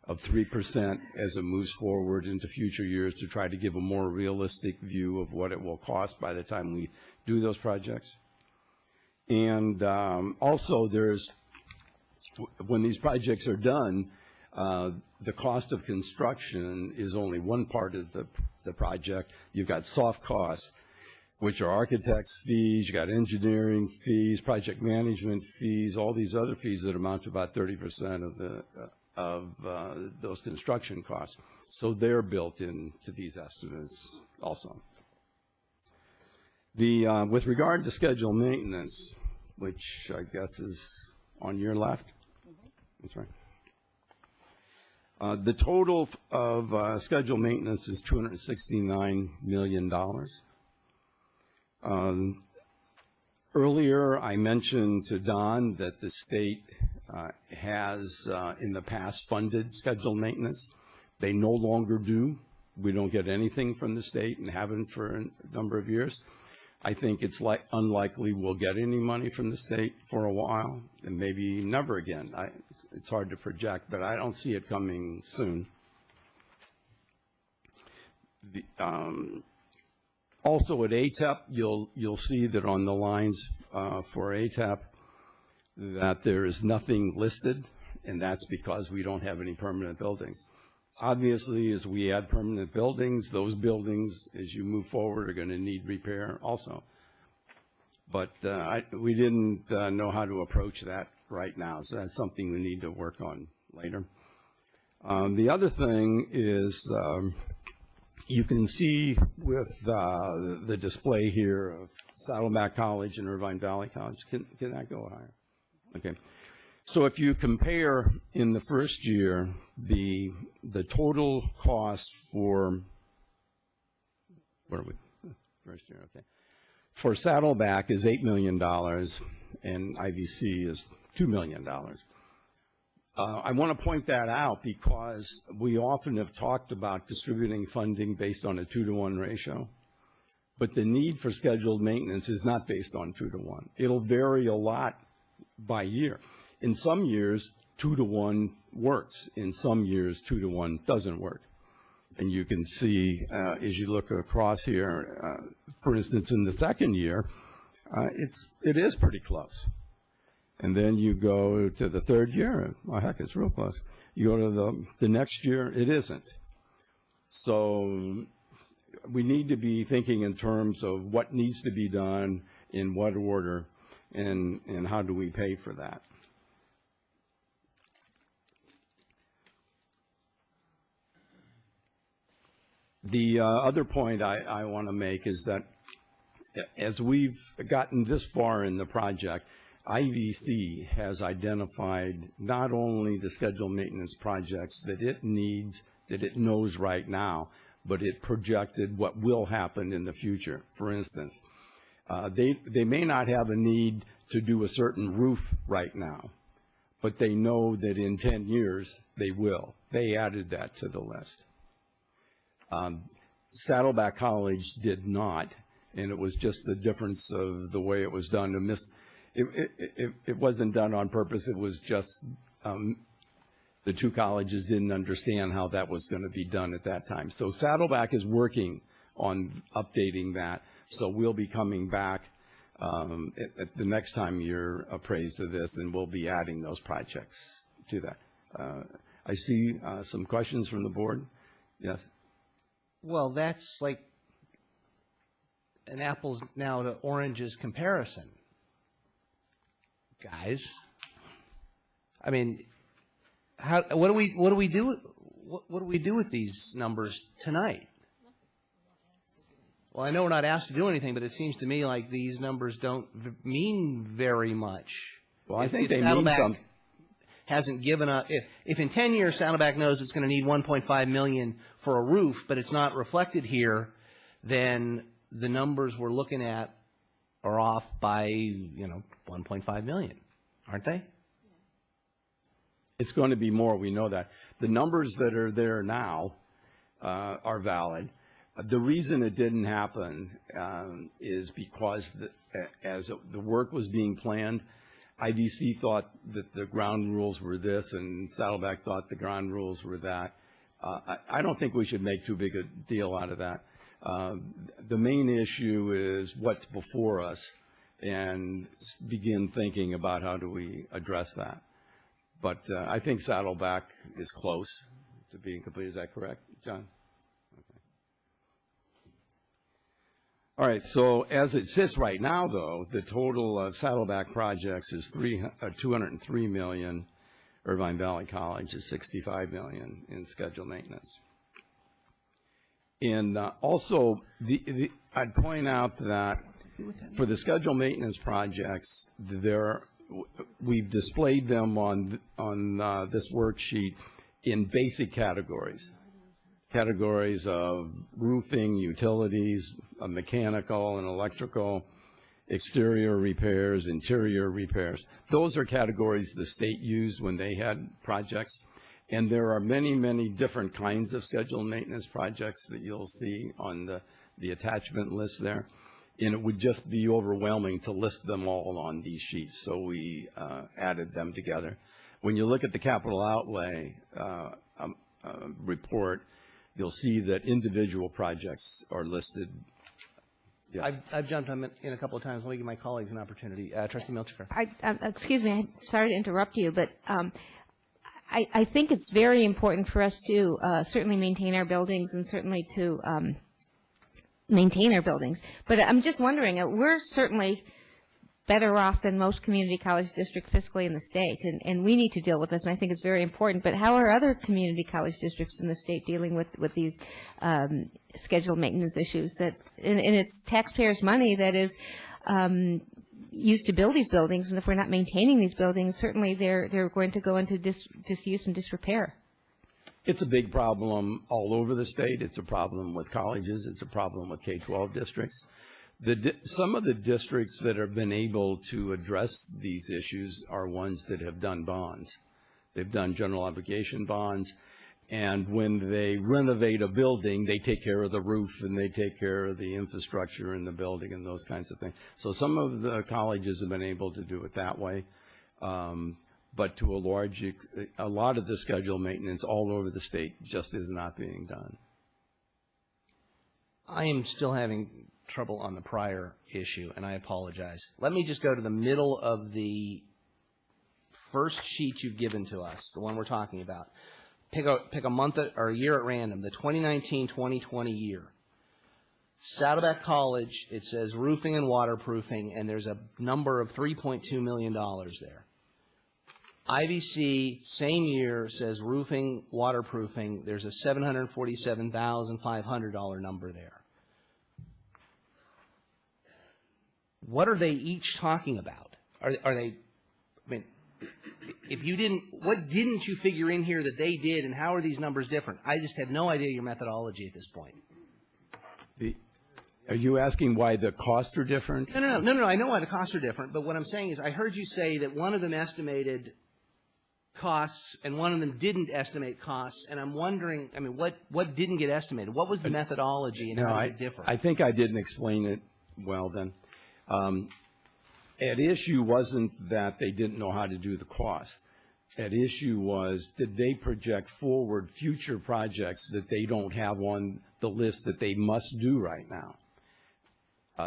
of 3% as it moves forward into future years to try to give a more realistic view of what it will cost by the time we do those projects. And also when these projects are done, the cost of construction is only one part of the project. You've got soft costs, which are architects' fees, you got engineering fees, project management fees, all these other fees that amount to about 30% of those construction costs. So they're built into these estimates also. With regard to scheduled maintenance, which I guess is on your left. That's right. The total of scheduled maintenance is $269 million. Earlier, I mentioned to Don that the state has in the past funded scheduled maintenance. They no longer do. We don't get anything from the state and haven't for a number of years. I think it's unlikely we'll get any money from the state for a while, and maybe never again. It's hard to project, but I don't see it coming soon. Also at ATEP, you'll see that on the lines for ATEP that there is nothing listed, and that's because we don't have any permanent buildings. Obviously, as we add permanent buildings, those buildings, as you move forward, are going to need repair also. But we didn't know how to approach that right now, so that's something we need to work on later. The other thing is you can see with the display here of Saddleback College and Irvine Valley College. Can that go higher? Okay. So if you compare in the first year, the total cost for, where are we? First year, okay. For Saddleback is $8 million and IVC is $2 million. I want to point that out because we often have talked about distributing funding based on a 2-to-1 ratio, but the need for scheduled maintenance is not based on 2-to-1. It'll vary a lot by year. In some years, 2-to-1 works. In some years, 2-to-1 doesn't work. And you can see as you look across here, for instance, in the second year, it is pretty close. And then you go to the third year, well, heck, it's real close. You go to the next year, it isn't. So we need to be thinking in terms of what needs to be done, in what order, and how do we pay for that. The other point I want to make is that as we've gotten this far in the project, IVC has identified not only the scheduled maintenance projects that it needs, that it knows right now, but it projected what will happen in the future. For instance, they may not have a need to do a certain roof right now, but they know that in 10 years they will. They added that to the list. Saddleback College did not, and it was just the difference of the way it was done. It wasn't done on purpose. It was just the two colleges didn't understand how that was going to be done at that time. So Saddleback is working on updating that. So we'll be coming back at the next time you're appraised of this, and we'll be adding those projects to that. I see some questions from the board. Yes. Well, that's like an apples now to oranges comparison, guys. I mean, what do we do with these numbers tonight? Well, I know we're not asked to do anything, but it seems to me like these numbers don't mean very much. Well, I think they mean something. Hasn't given a, if in 10 years Saddleback knows it's going to need $1.5 million for a roof, but it's not reflected here, then the numbers we're looking at are off by, $1.5 million, aren't they? It's going to be more, we know that. The numbers that are there now are valid. The reason it didn't happen is because as the work was being planned, IVC thought that the ground rules were this, and Saddleback thought the ground rules were that. I don't think we should make too big a deal out of that. The main issue is what's before us, and begin thinking about how do we address that. But I think Saddleback is close to being complete. Is that correct, John? All right, so as it sits right now, though, the total of Saddleback projects is $203 million. Irvine Valley College is $65 million in scheduled maintenance. And also, I'd point out that for the scheduled maintenance projects, we've displayed them on this worksheet in basic categories. Categories of roofing, utilities, mechanical and electrical, exterior repairs, interior repairs. Those are categories the state used when they had projects. And there are many, many different kinds of scheduled maintenance projects that you'll see on the attachment list there. And it would just be overwhelming to list them all on these sheets, so we added them together. When you look at the capital outlay report, you'll see that individual projects are listed. Yes. I've jumped in a couple of times. Let me give my colleagues an opportunity. Trustee Milchiker. Excuse me, I'm sorry to interrupt you, but I think it's very important for us to certainly maintain our buildings and certainly to maintain our buildings. But I'm just wondering, we're certainly better off than most community college districts fiscally in the state, and we need to deal with this, and I think it's very important. But how are other community college districts in the state dealing with these scheduled maintenance issues? And it's taxpayers' money that is, used to build these buildings, and if we're not maintaining these buildings, certainly they're going to go into disuse and disrepair. It's a big problem all over the state. It's a problem with colleges. It's a problem with K-12 districts. Some of the districts that have been able to address these issues are ones that have done bonds. They've done general obligation bonds, and when they renovate a building, they take care of the roof and they take care of the infrastructure in the building and those kinds of things. So some of the colleges have been able to do it that way, but to a lot of the scheduled maintenance all over the state just is not being done. I am still having trouble on the prior issue, and I apologize. Let me just go to the middle of the first sheet you've given to us, the one we're talking about. Pick a month or a year at random, the 2019-2020 year. Saddleback College, it says roofing and waterproofing, and there's a number of $3.2 million there. IVC, same year, says roofing, waterproofing, there's a $747,500 number there. What are they each talking about? Are they, I mean, if you didn't, what didn't you figure in here that they did, and how are these numbers different? I just have no idea your methodology at this point. Are you asking why the costs are different? No. I know why the costs are different, but what I'm saying is I heard you say that one of them estimated costs and one of them didn't estimate costs, and I'm wondering, I mean, what didn't get estimated? What was the methodology, and how does it differ? I think I didn't explain it well then. At issue wasn't that they didn't know how to do the cost. At issue was, did they project forward future projects that they don't have on the list that they must do right now?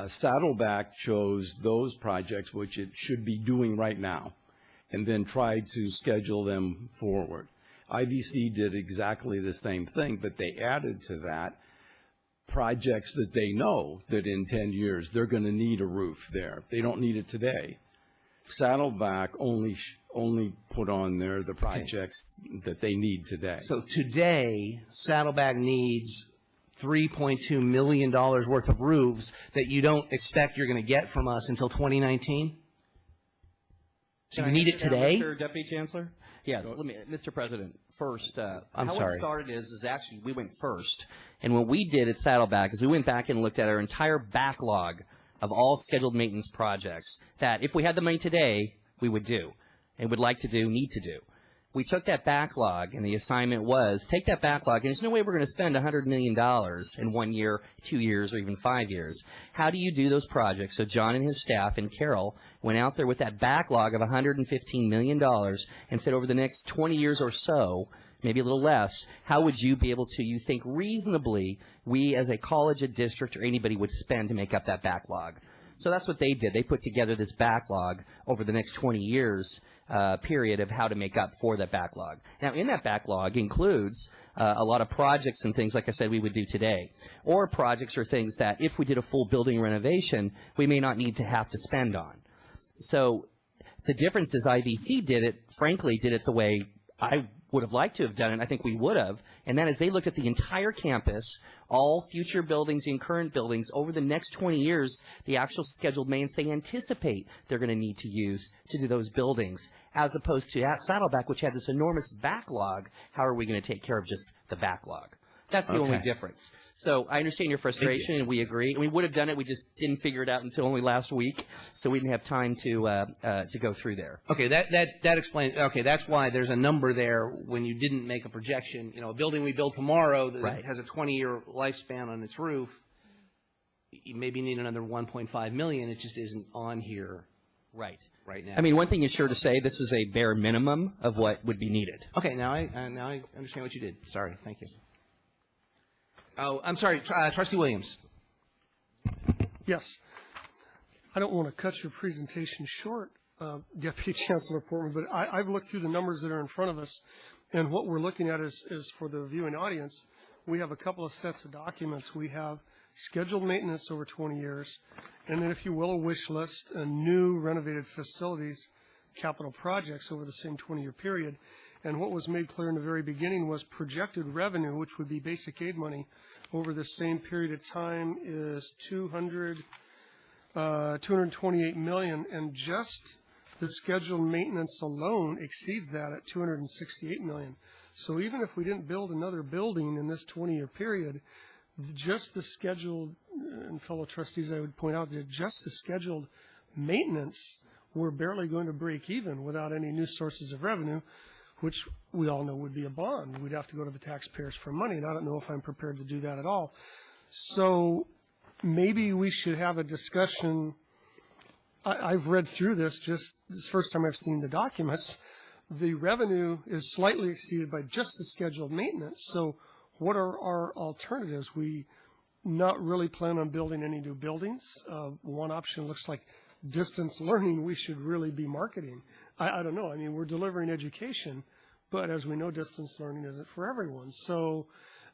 Saddleback chose those projects which it should be doing right now, and then tried to schedule them forward. IVC did exactly the same thing, but they added to that projects that they know that in 10 years they're going to need a roof there. They don't need it today. Saddleback only put on there the projects that they need today. So today, Saddleback needs $3.2 million worth of roofs that you don't expect you're going to get from us until 2019? So you need it today? Mr. Deputy Chancellor? Yes, Mr. President, first, I'm how sorry. it started is actually we went first. And what we did at Saddleback is we went back and looked at our entire backlog of all scheduled maintenance projects that if we had the money today, we would do and would like to do, need to do. We took that backlog, and the assignment was take that backlog, and there's no way we're going to spend $100 million in 1 year, 2 years, or even 5 years. How do you do those projects? So John and his staff and Carol went out there with that backlog of $115 million and said over the next 20 years or so, maybe a little less, how would you be able to, you think reasonably, we as a college, a district, or anybody would spend to make up that backlog? So that's what they did. They put together this backlog over the next 20 years period of how to make up for that backlog. Now, in that backlog includes a lot of projects and things, like I said, we would do today. Or projects or things that if we did a full building renovation, we may not need to have to spend on. So the difference is IVC did it, frankly, did it the way I would have liked to have done it. I think we would have. And that is they looked at the entire campus, all future buildings and current buildings over the next 20 years, the actual scheduled maintenance they anticipate they're going to need to use to do those buildings, as opposed to at Saddleback, which had this enormous backlog. How are we going to take care of just the backlog? That's the only difference. So I understand your frustration, and we agree. And we would have done it. We just didn't figure it out until only last week, so we didn't have time to go through there. Okay, that explains. Okay, that's why there's a number there when you didn't make a projection. You know, a building we build tomorrow that has a 20-year lifespan on its roof, you maybe need another 1.5 million. It just isn't on here. Right now. I mean, one thing is sure to say, this is a bare minimum of what would be needed. Okay, now I understand what you did. Sorry, thank you. Oh, I'm sorry, Trustee Williams. Yes. I don't want to cut your presentation short, Deputy Chancellor Portman, but I've looked through the numbers that are in front of us, and what we're looking at is for the viewing audience, we have a couple of sets of documents. We have scheduled maintenance over 20 years, and then, if you will, a wish list, new renovated facilities, capital projects over the same 20-year period. And what was made clear in the very beginning was projected revenue, which would be basic aid money, over the same period of time is $228 million, and just the scheduled maintenance alone exceeds that at $268 million. So even if we didn't build another building in this 20-year period, just the scheduled, and fellow trustees, I would point out that just the scheduled maintenance, we're barely going to break even without any new sources of revenue, which we all know would be a bond. We'd have to go to the taxpayers for money, and I don't know if I'm prepared to do that at all. So maybe we should have a discussion. I've read through this, just this first time I've seen the documents. The revenue is slightly exceeded by just the scheduled maintenance. So what are our alternatives? We not really plan on building any new buildings. One option looks like distance learning we should really be marketing. I don't know. I mean, we're delivering education, but as we know, distance learning isn't for everyone. So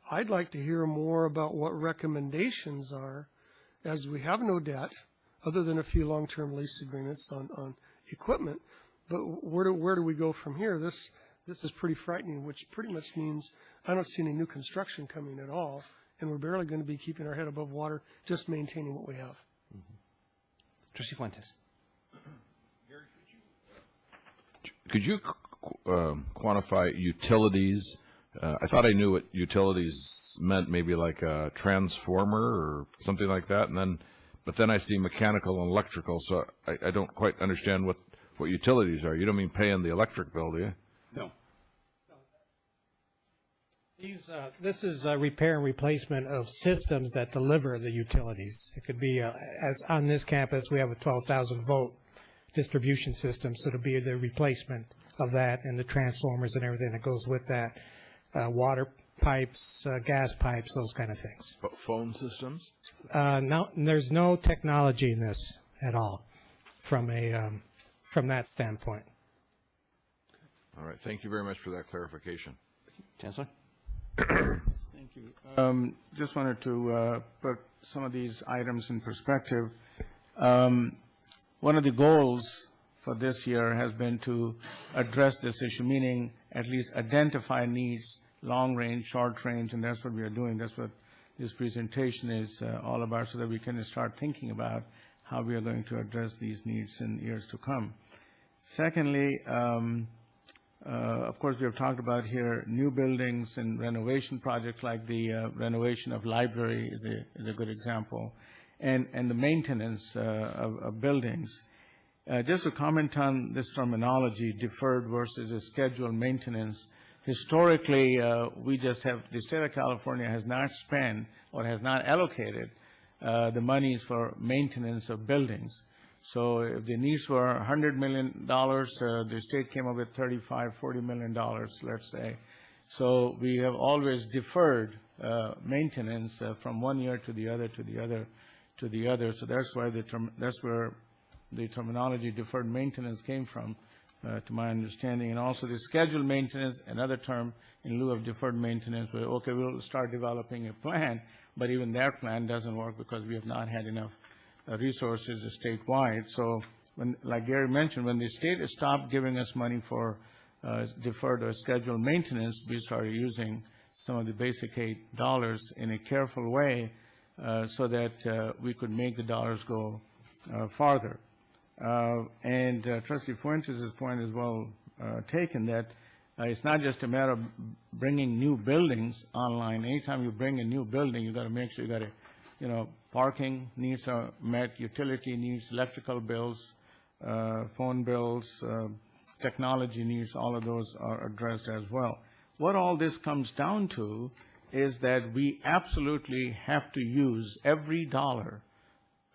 I'd like to hear more about what recommendations are, as we have no debt, other than a few long-term lease agreements on equipment. But where do we go from here? This is pretty frightening, which pretty much means I don't see any new construction coming at all, and we're barely going to be keeping our head above water, just maintaining what we have. Trustee Fuentes. Could you quantify utilities? I thought I knew what utilities meant, maybe like a transformer or something like that, but then I see mechanical and electrical, so I don't quite understand what utilities are. You don't mean paying the electric bill, do you? No. This is a repair and replacement of systems that deliver the utilities. It could be, as on this campus, we have a 12,000-volt distribution system, so it'll be the replacement of that and the transformers and everything that goes with that, water pipes, gas pipes, those kind of things. But phone systems? No, there's no technology in this at all from that standpoint. All right. Thank you very much for that clarification. Chancellor? Thank you. Just wanted to put some of these items in perspective. One of the goals for this year has been to address this issue, meaning at least identify needs, long range, short range, and that's what we are doing. That's what this presentation is all about, so that we can start thinking about how we are going to address these needs in years to come. Secondly, of course, we have talked about here new buildings and renovation projects, like the renovation of library is a good example, and the maintenance of buildings. Just to comment on this terminology, deferred versus a scheduled maintenance, historically, we just have, the state of California has not spent or has not allocated the monies for maintenance of buildings. So if the needs were $100 million, the state came up with $35–40 million, let's say. So we have always deferred maintenance from one year to the other, to the other, to the other. So that's why that's where the terminology deferred maintenance came from, to my understanding. And also the scheduled maintenance, another term in lieu of deferred maintenance, where, okay, we'll start developing a plan, but even that plan doesn't work because we have not had enough resources statewide. So when, like Gary mentioned, when the state stopped giving us money for deferred or scheduled maintenance, we started using some of the basic aid dollars in a careful way so that we could make the dollars go farther. And Trustee Fuentes' point is well taken, that it's not just a matter of bringing new buildings online. Anytime you bring a new building, you got to make sure you got to, parking needs are met, utility needs, electrical bills, phone bills, technology needs, all of those are addressed as well. What all this comes down to is that we absolutely have to use every dollar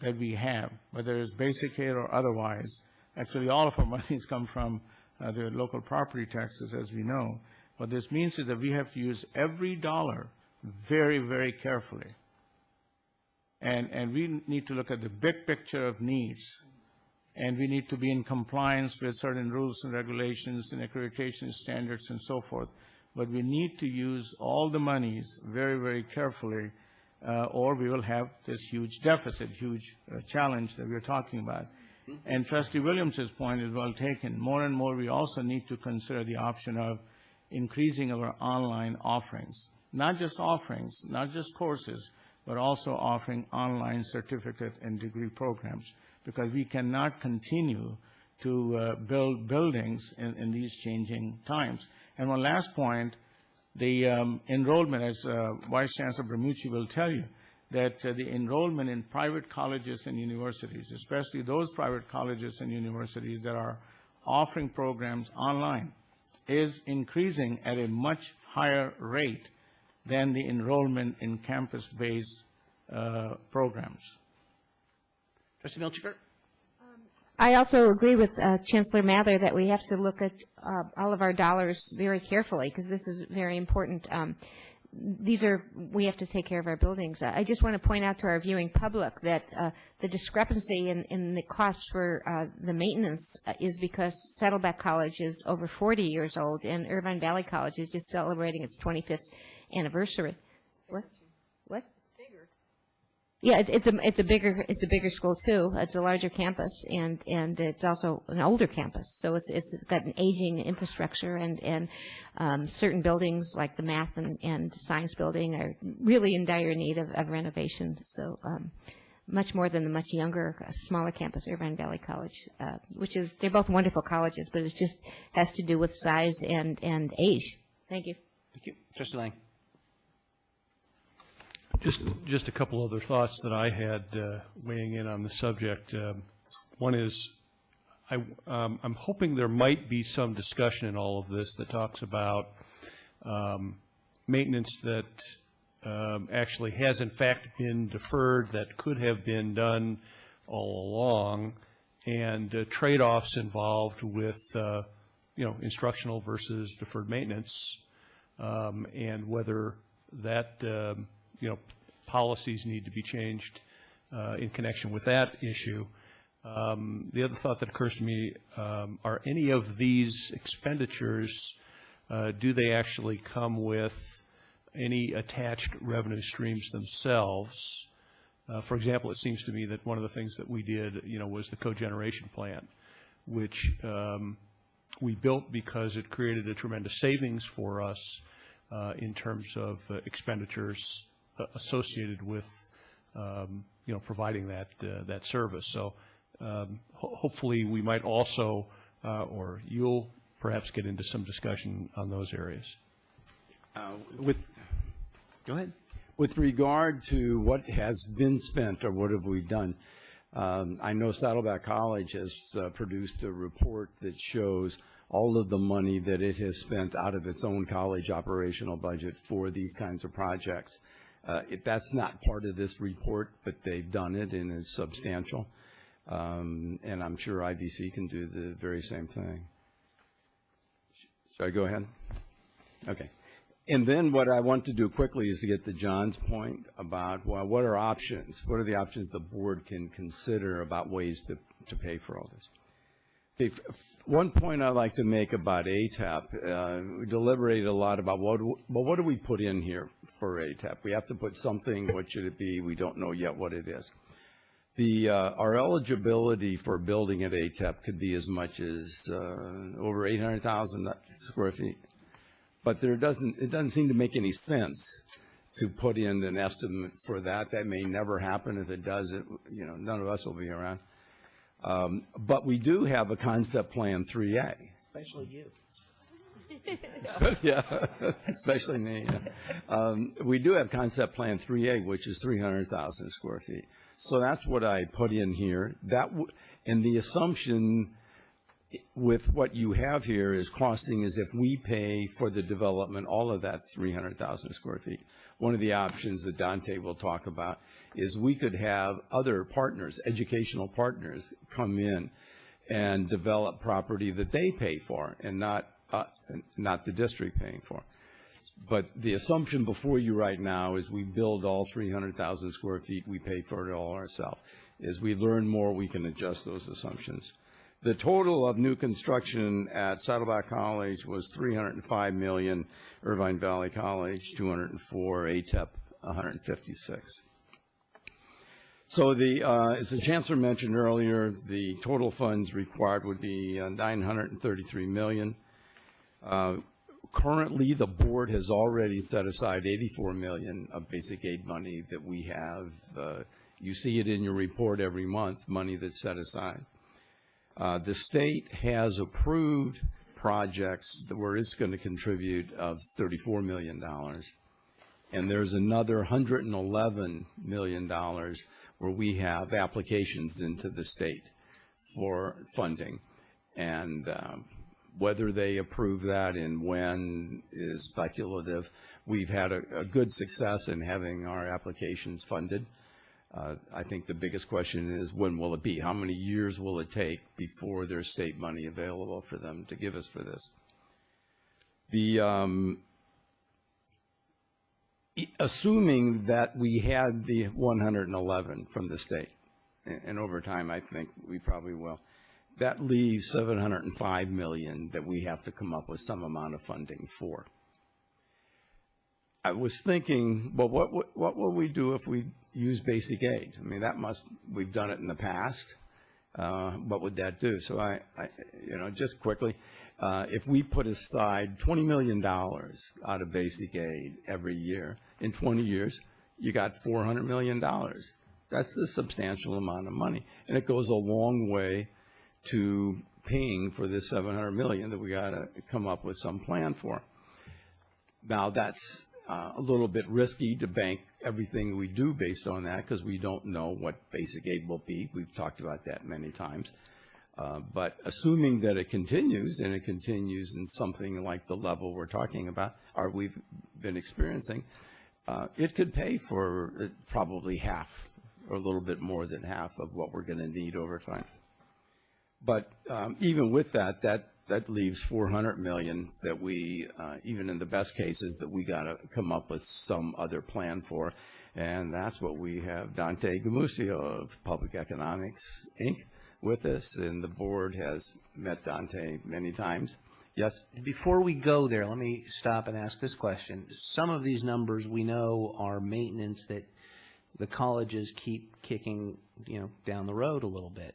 that we have, whether it's basic aid or otherwise. Actually, all of our monies come from the local property taxes, as we know. What this means is that we have to use every dollar very, very carefully. And we need to look at the big picture of needs. And we need to be in compliance with certain rules and regulations and accreditation standards and so forth. But we need to use all the monies very, very carefully, or we will have this huge deficit, huge challenge that we're talking about. And Trustee Williams' point is well taken. More and more, we also need to consider the option of increasing our online offerings. Not just offerings, not just courses, but also offering online certificate and degree programs, because we cannot continue to build buildings in these changing times. And one last point, the enrollment, as Vice Chancellor Bermucci will tell you, that the enrollment in private colleges and universities, especially those private colleges and universities that are offering programs online, is increasing at a much higher rate than the enrollment in campus-based programs. Trustee Milchiker? I also agree with Chancellor Mather that we have to look at all of our dollars very carefully, because this is very important. We have to take care of our buildings. I just want to point out to our viewing public that the discrepancy in the costs for the maintenance is because Saddleback College is over 40 years old and Irvine Valley College is just celebrating its 25th anniversary. What? Yeah, it's a bigger school too. It's a larger campus, and it's also an older campus. So it's got an aging infrastructure, and certain buildings like the math and science building are really in dire need of renovation. So much more than the much younger, smaller campus, Irvine Valley College, they're both wonderful colleges, but it just has to do with size and age. Thank you. Thank you. Trustee Lang. Just a couple other thoughts that I had weighing in on the subject. One is I'm hoping there might be some discussion in all of this that talks about maintenance that actually has in fact been deferred, that could have been done all along, and trade-offs involved with instructional versus deferred maintenance, and whether that policies need to be changed in connection with that issue. The other thought that occurs to me, are any of these expenditures, do they actually come with any attached revenue streams themselves? For example, it seems to me that one of the things that we did, was the cogeneration plant, which we built because it created a tremendous savings for us in terms of expenditures associated with providing that service. So hopefully we might also, or you'll perhaps get into some discussion on those areas. Go ahead. With regard to what has been spent or what have we done, I know Saddleback College has produced a report that shows all of the money that it has spent out of its own college operational budget for these kinds of projects. That's not part of this report, but they've done it and it's substantial. And I'm sure IVC can do the very same thing. Should I go ahead? Okay. And then what I want to do quickly is to get to John's point about, well, what are options? What are the options the board can consider about ways to pay for all this? Okay, one point I'd like to make about ATAP, we deliberated a lot about what do we put in here for ATAP? We have to put something. What should it be? We don't know yet what it is. Our eligibility for building at ATAP could be as much as over 800,000 square feet. But it doesn't seem to make any sense to put in an estimate for that. That may never happen. If it does, none of us will be around. But we do have a concept plan 3A. Especially you. Yeah, especially me. Yeah. We do have concept plan 3A, which is 300,000 square feet. So that's what I put in here. And the assumption with what you have here is costing as if we pay for the development all of that 300,000 square feet. One of the options that Dante will talk about is we could have other partners, educational partners, come in and develop property that they pay for and not the district paying for. But the assumption before you right now is we build all 300,000 square feet, we pay for it all ourselves. As we learn more, we can adjust those assumptions. The total of new construction at Saddleback College was $305 million, Irvine Valley College, $204, ATEP, $156. So as the Chancellor mentioned earlier, the total funds required would be $933 million. Currently, the board has already set aside $84 million of basic aid money that we have. You see it in your report every month, money that's set aside. The state has approved projects where it's going to contribute of $34 million. And there's another $111 million where we have applications into the state for funding. And whether they approve that and when is speculative. We've had a good success in having our applications funded. I think the biggest question is, when will it be? How many years will it take before there's state money available for them to give us for this? Assuming that we had the 111 from the state, and over time I think we probably will, that leaves $705 million that we have to come up with some amount of funding for. I was thinking, well, what will we do if we use basic aid? I mean, we've done it in the past. What would that do? So I just quickly, if we put aside $20 million out of basic aid every year, in 20 years, you got $400 million. That's a substantial amount of money. And it goes a long way to paying for this $700 million that we got to come up with some plan for. Now, that's a little bit risky to bank everything we do based on that, because we don't know what basic aid will be. We've talked about that many times. But assuming that it continues, and it continues in something like the level we're talking about, or we've been experiencing, it could pay for probably half, or a little bit more than half of what we're going to need over time. But even with that leaves $400 million that we, even in the best cases, that we got to come up with some other plan for. And that's what we have Dante Gamusio of Public Economics, Inc. with us, and the board has met Dante many times. Yes? Before we go there, let me stop and ask this question. Some of these numbers we know are maintenance that the colleges keep kicking, down the road a little bit.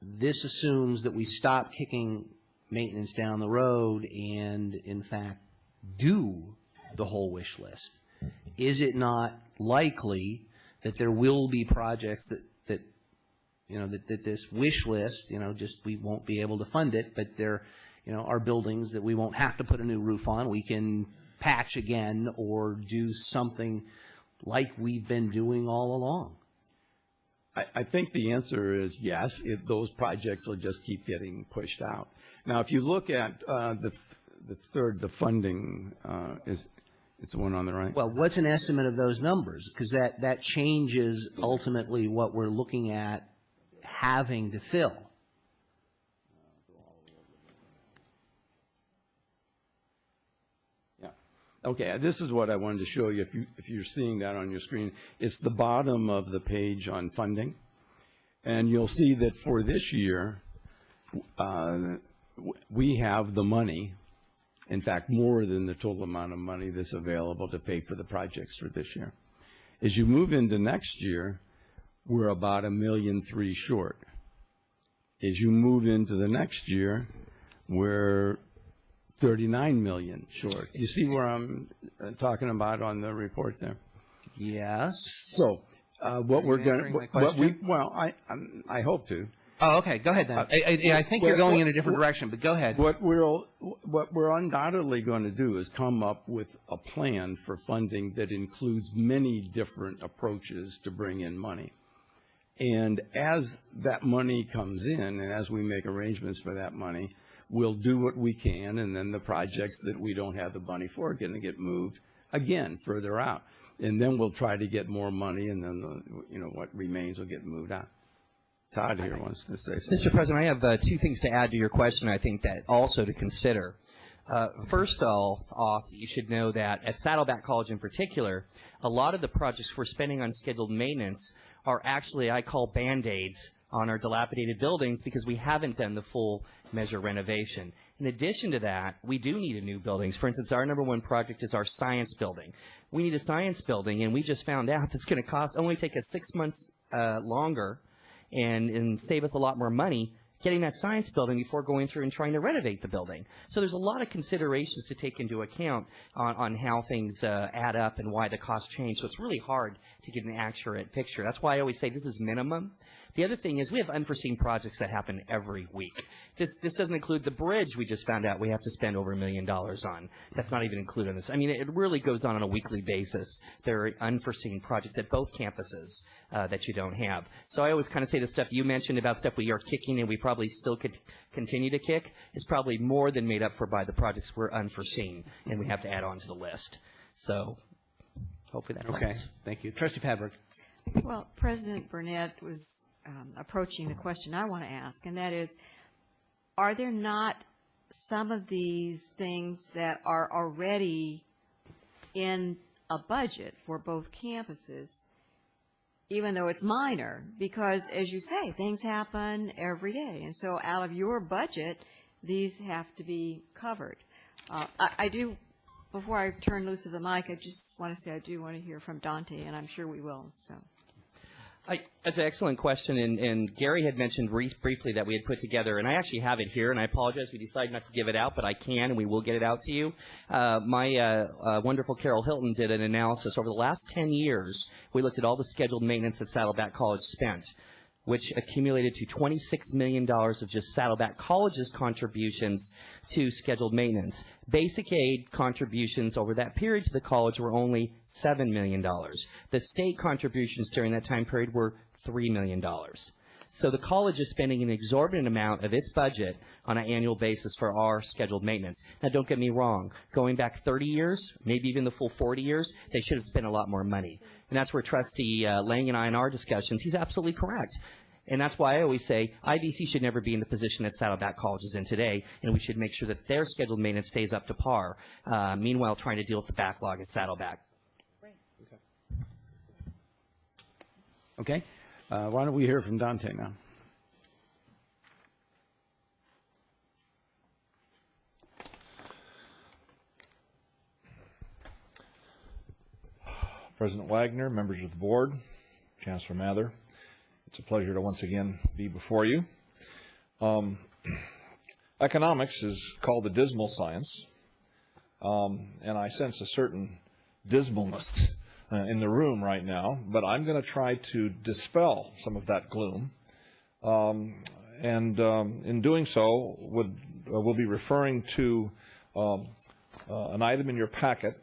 This assumes that we stop kicking maintenance down the road and, in fact, do the whole wish list. Is it not likely that there will be projects that this wish list, just we won't be able to fund it, but there, are buildings that we won't have to put a new roof on. We can patch again or do something like we've been doing all along. I think the answer is yes. Those projects will just keep getting pushed out. Now, if you look at the funding, it's the one on the right. Well, what's an estimate of those numbers? Because that changes ultimately what we're looking at having to fill. Okay, this is what I wanted to show you. If you're seeing that on your screen, it's the bottom of the page on funding, and you'll see that for this year, we have the money. In fact, more than the total amount of money that's available to pay for the projects for this year. As you move into next year, we're about $1.3 million short. As you move into the next year, we're $39 million short. You see where I'm talking about on the report there? Yes. So what we're going to, I hope to. Oh, okay. Go ahead then. I think you're going in a different direction, but go ahead. What we're undoubtedly going to do is come up with a plan for funding that includes many different approaches to bring in money. And as that money comes in, and as we make arrangements for that money, we'll do what we can, and then the projects that we don't have the money for are going to get moved again further out. And then we'll try to get more money, and then what remains will get moved out. Todd here wants to say something. Mr. President, I have two things to add to your question, I think, that also to consider. First off, you should know that at Saddleback College in particular, a lot of the projects we're spending on scheduled maintenance are actually, I call, Band-Aids on our dilapidated buildings because we haven't done the full measure renovation. In addition to that, we do need new buildings. For instance, our number one project is our science building. We need a science building, and we just found out it's going to only take us 6 months longer and save us a lot more money getting that science building before going through and trying to renovate the building. So there's a lot of considerations to take into account on how things add up and why the costs change. So it's really hard to get an accurate picture. That's why I always say this is minimum. The other thing is we have unforeseen projects that happen every week. This doesn't include the bridge we just found out we have to spend over $1 million on. That's not even included in this. I mean, it really goes on a weekly basis. There are unforeseen projects at both campuses that you don't have. So I always kind of say the stuff you mentioned about stuff we are kicking and we probably still could continue to kick is probably more than made up for by the projects we're unforeseen and we have to add on to the list. So hopefully that helps. Okay, thank you. Trustee Padberg. Well, President Burnett was approaching the question I want to ask, and that is, are there not some of these things that are already in a budget for both campuses, even though it's minor? Because, as you say, things happen every day, and so out of your budget, these have to be covered. I do, before I turn loose of the mic, I just want to say I do want to hear from Dante, and I'm sure we will. So. That's an excellent question, and Gary had mentioned briefly that we had put together, and I actually have it here, and I apologize, we decided not to give it out, but I can, and we will get it out to you. My wonderful Carol Hilton did an analysis. Over the last 10 years, we looked at all the scheduled maintenance that Saddleback College spent, which accumulated to $26 million of just Saddleback College's contributions to scheduled maintenance. Basic aid contributions over that period to the college were only $7 million. The state contributions during that time period were $3 million. So the college is spending an exorbitant amount of its budget on an annual basis for our scheduled maintenance. Now, don't get me wrong. Going back 30 years, maybe even the full 40 years, they should have spent a lot more money. And that's where Trustee Lang and I in our discussions, he's absolutely correct. And that's why I always say IVC should never be in the position that Saddleback College is in today, and we should make sure that their scheduled maintenance stays up to par, meanwhile trying to deal with the backlog at Saddleback. Okay. Why don't we hear from Dante now? President Wagner, members of the board, Chancellor Mather, it's a pleasure to once again be before you. Economics is called the dismal science, and I sense a certain dismalness in the room right now, but I'm going to try to dispel some of that gloom, and in doing so, we'll be referring to an item in your packet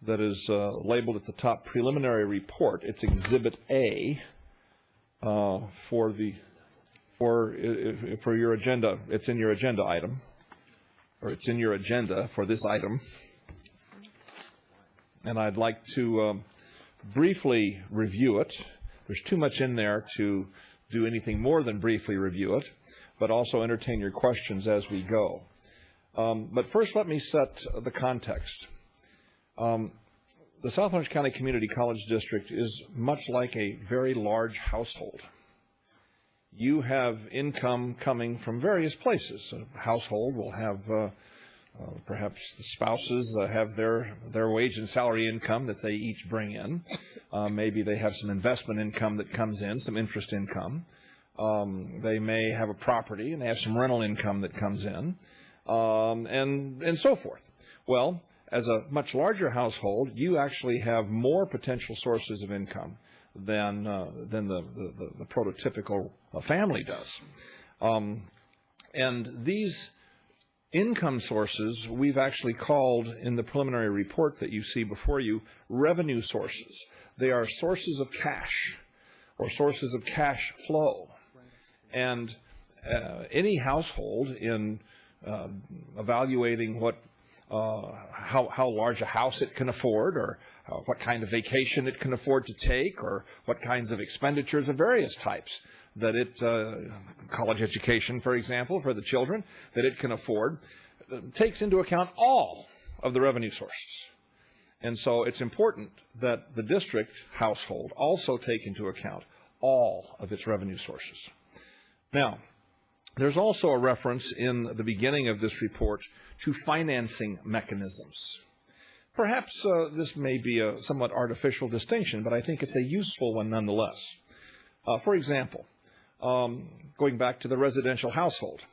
that is labeled at the top, preliminary report. It's Exhibit A for your agenda. It's in your agenda item, or it's in your agenda for this item. And I'd like to briefly review it. There's too much in there to do anything more than briefly review it, but also entertain your questions as we go. But first, let me set the context. The South Orange County Community College District is much like a very large household. You have income coming from various places. A household will have perhaps the spouses have their wage and salary income that they each bring in. Maybe they have some investment income that comes in, some interest income. They may have a property and they have some rental income that comes in, and so forth. Well, as a much larger household, you actually have more potential sources of income than the prototypical family does. And these income sources we've actually called in the preliminary report that you see before you revenue sources. They are sources of cash or sources of cash flow. And any household in evaluating how large a house it can afford, or what kind of vacation it can afford to take, or what kinds of expenditures of various types that it, college education, for example, for the children, that it can afford, takes into account all of the revenue sources. And so it's important that the district household also take into account all of its revenue sources. Now, there's also a reference in the beginning of this report to financing mechanisms. Perhaps this may be a somewhat artificial distinction, but I think it's a useful one nonetheless. For example, going back to the residential household.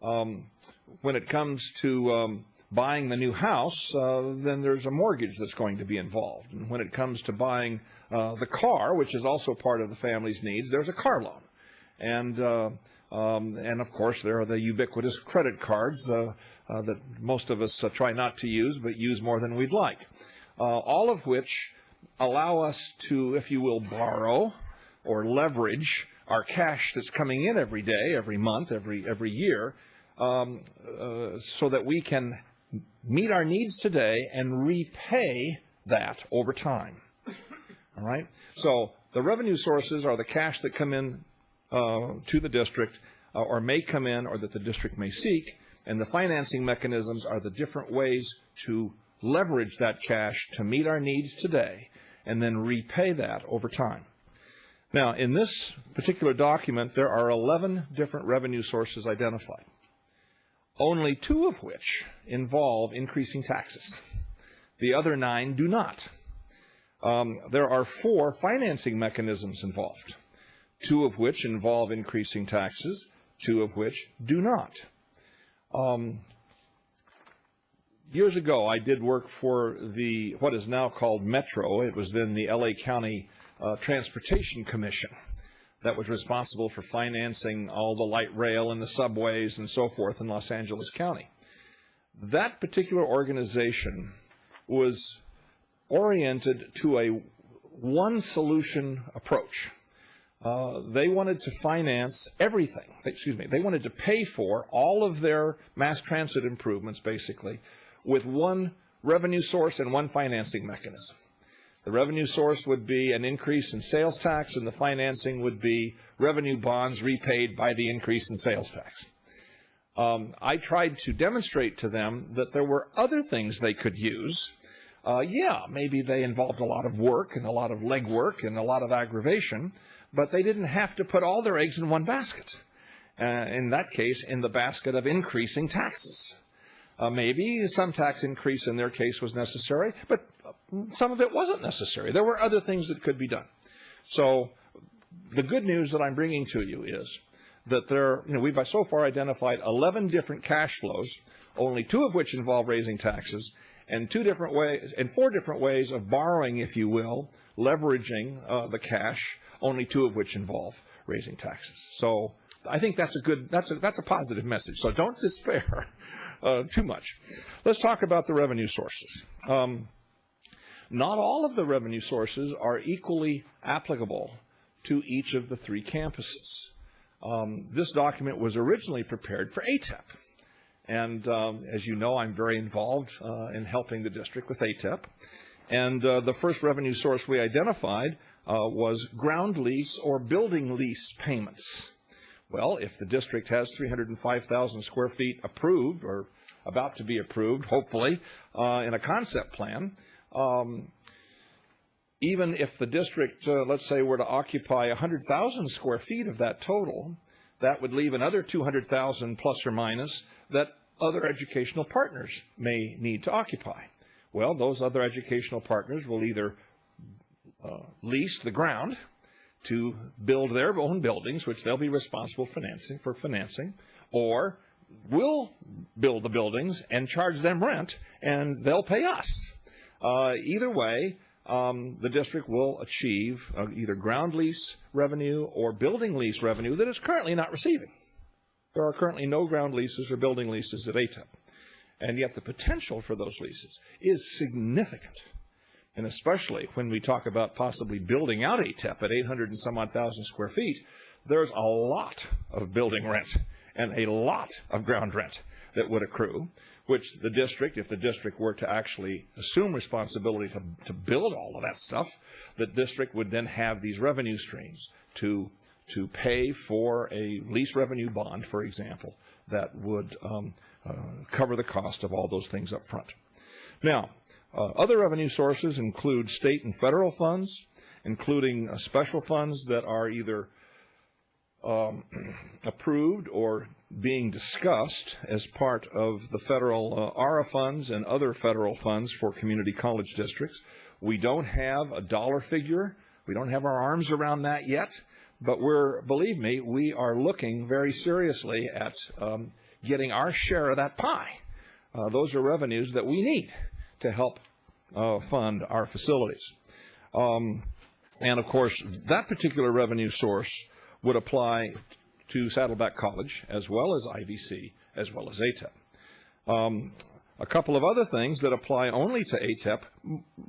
When it comes to buying the new house, then there's a mortgage that's going to be involved. And when it comes to buying the car, which is also part of the family's needs, there's a car loan. And of course, there are the ubiquitous credit cards that most of us try not to use, but use more than we'd like. All of which allow us to, if you will, borrow or leverage our cash that's coming in every day, every month, every year, so that we can meet our needs today and repay that over time. All right? So the revenue sources are the cash that come in to the district or may come in or that the district may seek, and the financing mechanisms are the different ways to leverage that cash to meet our needs today and then repay that over time. Now, in this particular document, there are 11 different revenue sources identified, only 2 of which involve increasing taxes. The other 9 do not. There are 4 financing mechanisms involved, 2 of which involve increasing taxes, 2 of which do not. Years ago, I did work for what is now called Metro. It was then the LA County Transportation Commission that was responsible for financing all the light rail and the subways and so forth in Los Angeles County. That particular organization was oriented to a one-solution approach. They wanted to finance everything. They wanted to pay for all of their mass transit improvements, basically, with one revenue source and one financing mechanism. The revenue source would be an increase in sales tax, and the financing would be revenue bonds repaid by the increase in sales tax. I tried to demonstrate to them that there were other things they could use. Maybe they involved a lot of work and a lot of legwork and a lot of aggravation, but they didn't have to put all their eggs in one basket. In that case, in the basket of increasing taxes. Maybe some tax increase in their case was necessary, but some of it wasn't necessary. There were other things that could be done. So the good news that I'm bringing to you is that we've so far identified 11 different cash flows, only 2 of which involve raising taxes, and 4 different ways of borrowing, if you will, leveraging the cash, only 2 of which involve raising taxes. So I think that's a positive message. So don't despair too much. Let's talk about the revenue sources. Not all of the revenue sources are equally applicable to each of the 3 campuses. This document was originally prepared for ATEP. And as you know, I'm very involved in helping the district with ATEP. And the first revenue source we identified was ground lease or building lease payments. Well, if the district has 305,000 square feet approved or about to be approved, hopefully, in a concept plan, even if the district, let's say, were to occupy 100,000 square feet of that total, that would leave another 200,000 plus or minus that other educational partners may need to occupy. Well, those other educational partners will either lease the ground to build their own buildings, which they'll be responsible for financing, or we'll build the buildings and charge them rent, and they'll pay us. Either way, the district will achieve either ground lease revenue or building lease revenue that it's currently not receiving. There are currently no ground leases or building leases at ATEP, and yet the potential for those leases is significant. And especially when we talk about possibly building out ATEP at 800 and some odd thousand square feet, there's a lot of building rent and a lot of ground rent that would accrue, which the district, if the district were to actually assume responsibility to build all of that stuff, the district would then have these revenue streams to pay for a lease revenue bond, for example, that would cover the cost of all those things up front. Now, other revenue sources include state and federal funds, including special funds that are either approved or being discussed as part of the federal ARA funds and other federal funds for community college districts. We don't have a dollar figure. We don't have our arms around that yet, But believe me, we are looking very seriously at getting our share of that pie. Those are revenues that we need to help fund our facilities. And of course, that particular revenue source would apply to Saddleback College as well as IVC as well as ATEP. A couple of other things that apply only to ATEP,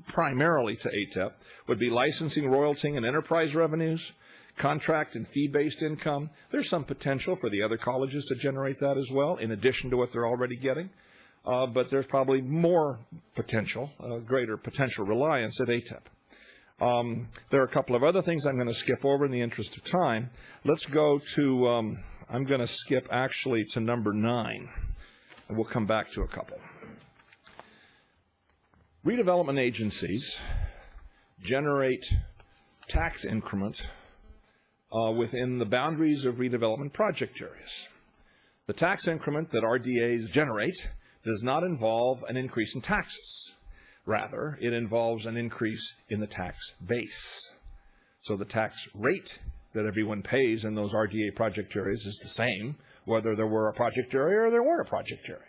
primarily to ATEP, would be licensing, royalty, and enterprise revenues, contract and fee-based income. There's some potential for the other colleges to generate that as well, in addition to what they're already getting. But there's probably more potential, greater potential reliance at ATEP. There are a couple of other things I'm going to skip over in the interest of time. Let's go to, I'm going to skip actually to number 9, and we'll come back to a couple. Redevelopment agencies generate tax increment within the boundaries of redevelopment project areas. The tax increment that RDAs generate does not involve an increase in taxes. Rather, it involves an increase in the tax base. So the tax rate that everyone pays in those RDA project areas is the same, whether there were a project area or there weren't a project area.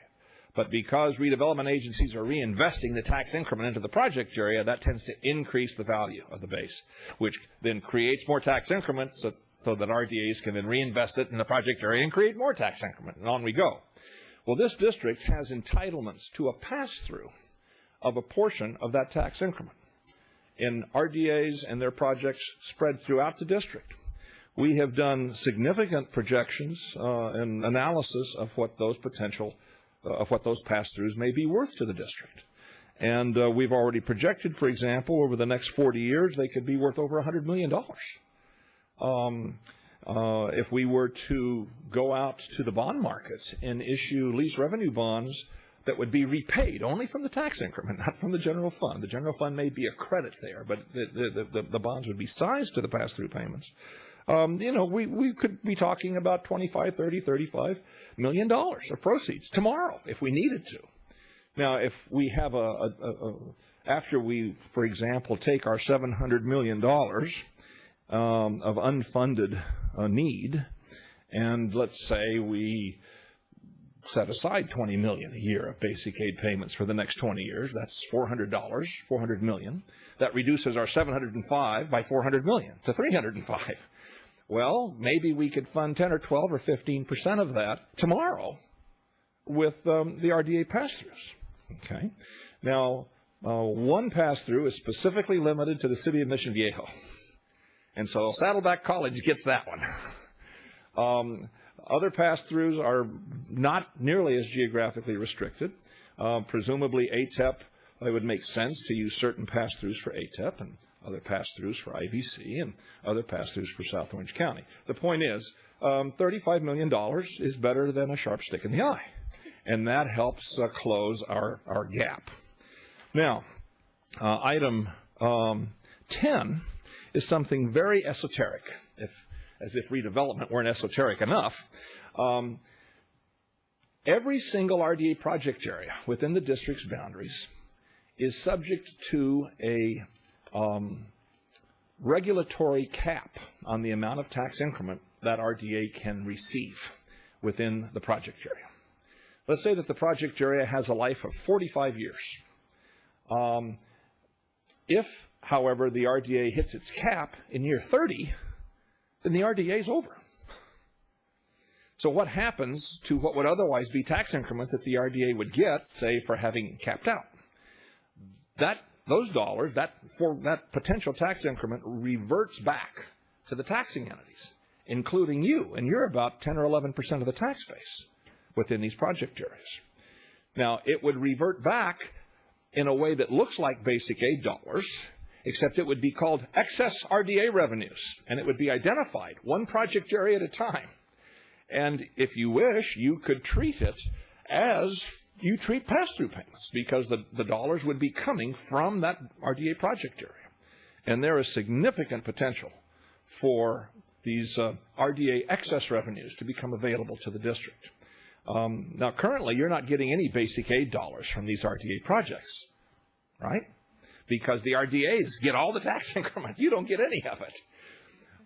But because redevelopment agencies are reinvesting the tax increment into the project area, that tends to increase the value of the base, which then creates more tax increment so that RDAs can then reinvest it in the project area and create more tax increment, and on we go. Well, this district has entitlements to a pass-through of a portion of that tax increment in RDAs and their projects spread throughout the district. We have done significant projections and analysis of what those pass-throughs may be worth to the district. And we've already projected, for example, over the next 40 years, they could be worth over $100 million. If we were to go out to the bond markets and issue lease revenue bonds that would be repaid only from the tax increment, not from the general fund. The general fund may be a credit there, but the bonds would be sized to the pass-through payments. We could be talking about $25, $30, $35 million of proceeds tomorrow if we needed to. Now, if we have after we, for example, take our $700 million of unfunded need, and let's say we set aside $20 million a year of basic aid payments for the next 20 years. That's $400 million. That reduces our 705 by 400 million to 305. Well, maybe we could fund 10 or 12 or 15% of that tomorrow with the RDA pass-throughs. Okay. Now, one pass-through is specifically limited to the city of Mission Viejo. And so Saddleback College gets that one. Other pass-throughs are not nearly as geographically restricted. Presumably ATEP, it would make sense to use certain pass-throughs for ATEP and other pass-throughs for IVC and other pass-throughs for South Orange County. The point is, $35 million is better than a sharp stick in the eye, and that helps close our gap. Now, item 10 is something very esoteric, as if redevelopment weren't esoteric enough. Every single RDA project area within the district's boundaries is subject to a regulatory cap on the amount of tax increment that RDA can receive within the project area. Let's say that the project area has a life of 45 years. If, however, the RDA hits its cap in year 30, then the RDA is over. So what happens to what would otherwise be tax increment that the RDA would get, say, for having capped out? Those dollars, that potential tax increment reverts back to the taxing entities, including you, and you're about 10 or 11% of the tax base within these project areas. Now, it would revert back in a way that looks like basic aid dollars, except it would be called excess RDA revenues, and it would be identified one project area at a time. And if you wish, you could treat it as you treat pass-through payments, because the dollars would be coming from that RDA project area. And there is significant potential for these RDA excess revenues to become available to the district. Now, currently, you're not getting any basic aid dollars from these RDA projects, right? Because the RDAs get all the tax increment. You don't get any of it.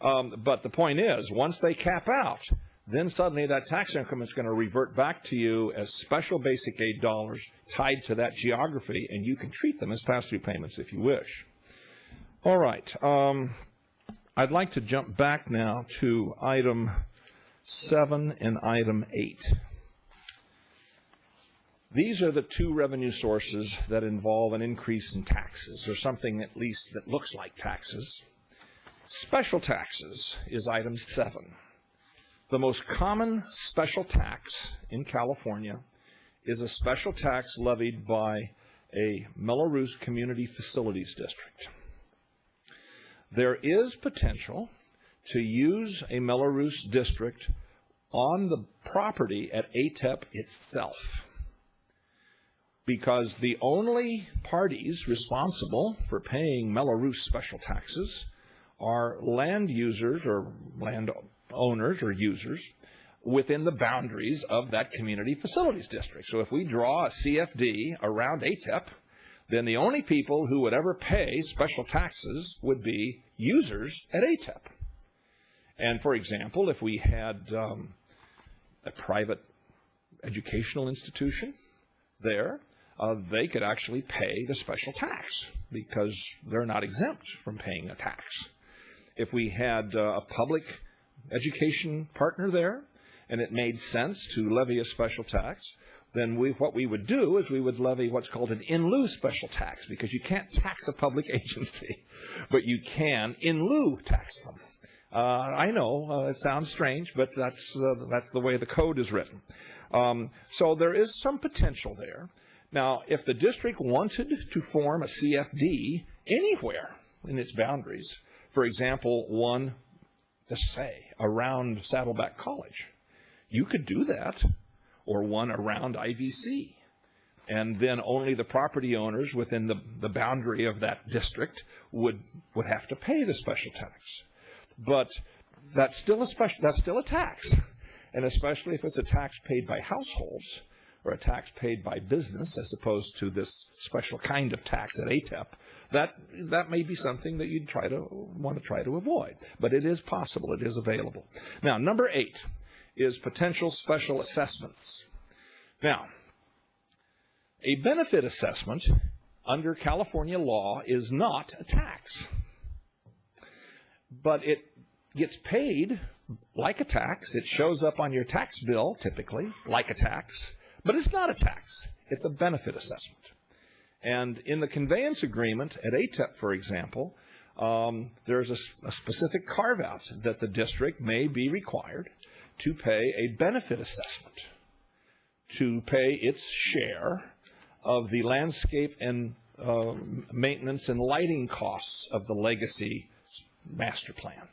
But the point is, once they cap out, then suddenly that tax income is going to revert back to you as special basic aid dollars tied to that geography, and you can treat them as pass-through payments if you wish. All right. I'd like to jump back now to item 7 and item 8. These are the two revenue sources that involve an increase in taxes, or something at least that looks like taxes. Special taxes is item 7. The most common special tax in California is a special tax levied by a Mello-Roos Community Facilities District. There is potential to use a Mello-Roos district on the property at ATEP itself, because the only parties responsible for paying Mello-Roos special taxes are land users or land owners or users within the boundaries of that community facilities district. So if we draw a CFD around ATEP, then the only people who would ever pay special taxes would be users at ATEP. And for example, if we had a private educational institution there, they could actually pay the special tax because they're not exempt from paying a tax. If we had a public education partner there, and it made sense to levy a special tax, then what we would do is we would levy what's called an in lieu special tax, because you can't tax a public agency, but you can in lieu tax them. I know it sounds strange, but that's the way the code is written. So there is some potential there. Now, if the district wanted to form a CFD anywhere in its boundaries, for example, one, let's say, around Saddleback College, you could do that, or one around IVC. And then only the property owners within the boundary of that district would have to pay the special tax. But that's still a tax. And especially if it's a tax paid by households or a tax paid by business as opposed to this special kind of tax at ATEP, that may be something that you'd want to try to avoid. But it is possible. It is available. Now, number 8 is potential special assessments. Now, a benefit assessment under California law is not a tax, but it gets paid like a tax. It shows up on your tax bill, typically, like a tax, but it's not a tax. It's a benefit assessment. And in the conveyance agreement at ATEP, for example, there's a specific carve-out that the district may be required to pay a benefit assessment, to pay its share of the landscape and maintenance and lighting costs of the legacy master plan.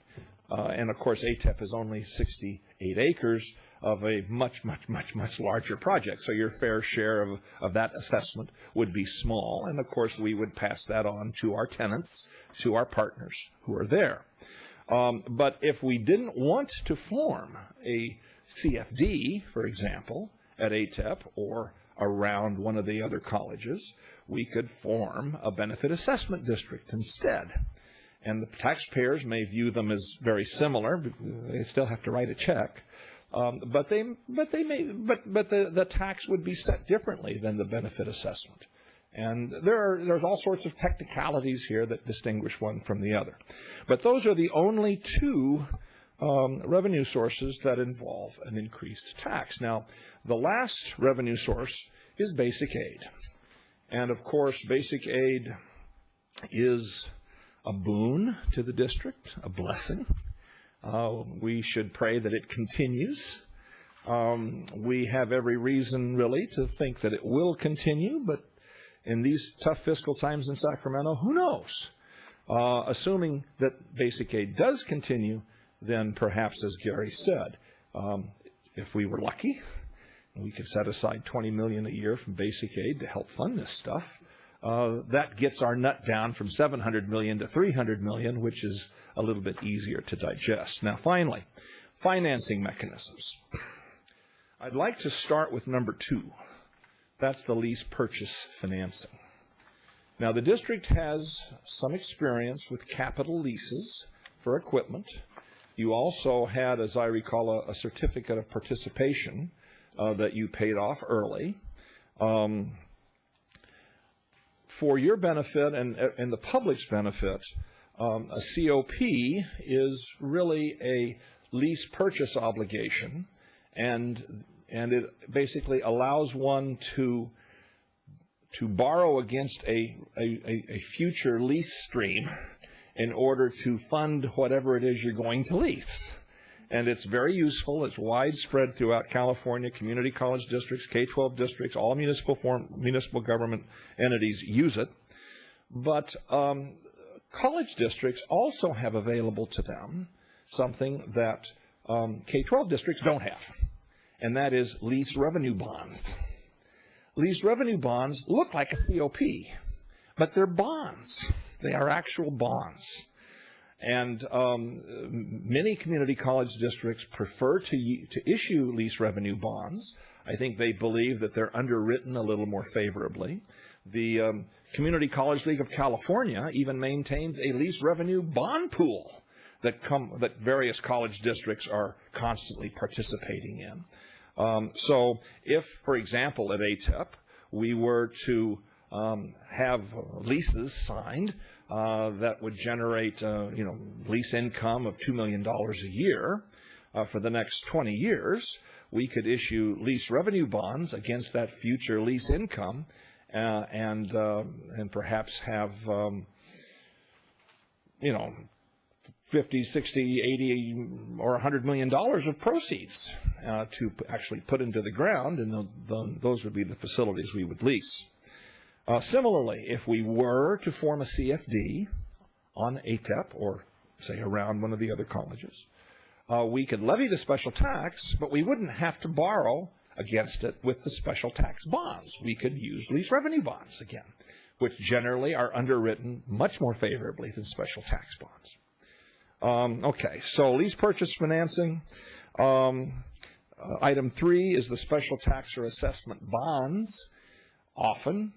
And of course, ATEP is only 68 acres of a much, much, much, much larger project. So your fair share of that assessment would be small. And of course, we would pass that on to our tenants, to our partners who are there. But if we didn't want to form a CFD, for example, at ATEP or around one of the other colleges, we could form a benefit assessment district instead. And the taxpayers may view them as very similar. They still have to write a check. But the tax would be set differently than the benefit assessment. And there's all sorts of technicalities here that distinguish one from the other. But those are the only two revenue sources that involve an increased tax. Now, the last revenue source is basic aid. And of course, basic aid is a boon to the district, a blessing. We should pray that it continues. We have every reason, really, to think that it will continue, but in these tough fiscal times in Sacramento, who knows? Assuming that basic aid does continue, then perhaps, as Gary said, if we were lucky, we could set aside $20 million a year from basic aid to help fund this stuff. That gets our nut down from $700 million to $300 million, which is a little bit easier to digest. Now, finally, financing mechanisms. I'd like to start with number 2. That's the lease purchase financing. Now, the district has some experience with capital leases for equipment, You also had, as I recall, a certificate of participation that you paid off early. For your benefit and the public's benefit, a COP is really a lease purchase obligation, and it basically allows one to borrow against a future lease stream in order to fund whatever it is you're going to lease. And it's very useful. It's widespread throughout California. Community college districts, K-12 districts, all municipal government entities use it. But college districts also have available to them something that K-12 districts don't have, and that is lease revenue bonds. Lease revenue bonds look like a COP, but they're bonds. They are actual bonds. And many community college districts prefer to issue lease revenue bonds. I think they believe that they're underwritten a little more favorably. The Community College League of California even maintains a lease revenue bond pool that various college districts are constantly participating in. So if, for example, at ATEP, we were to have leases signed that would generate, lease income of $2 million a year for the next 20 years, we could issue lease revenue bonds against that future lease income, and perhaps have, 50, 60, 80, or $100 million of proceeds to actually put into the ground, and those would be the facilities we would lease. Similarly, if we were to form a CFD on ATEP, or say around one of the other colleges, we could levy the special tax, but we wouldn't have to borrow against it with the special tax bonds. We could use lease revenue bonds again, which generally are underwritten much more favorably than special tax bonds. Okay, so lease purchase financing. Item 3 is the special tax or assessment bonds. Often,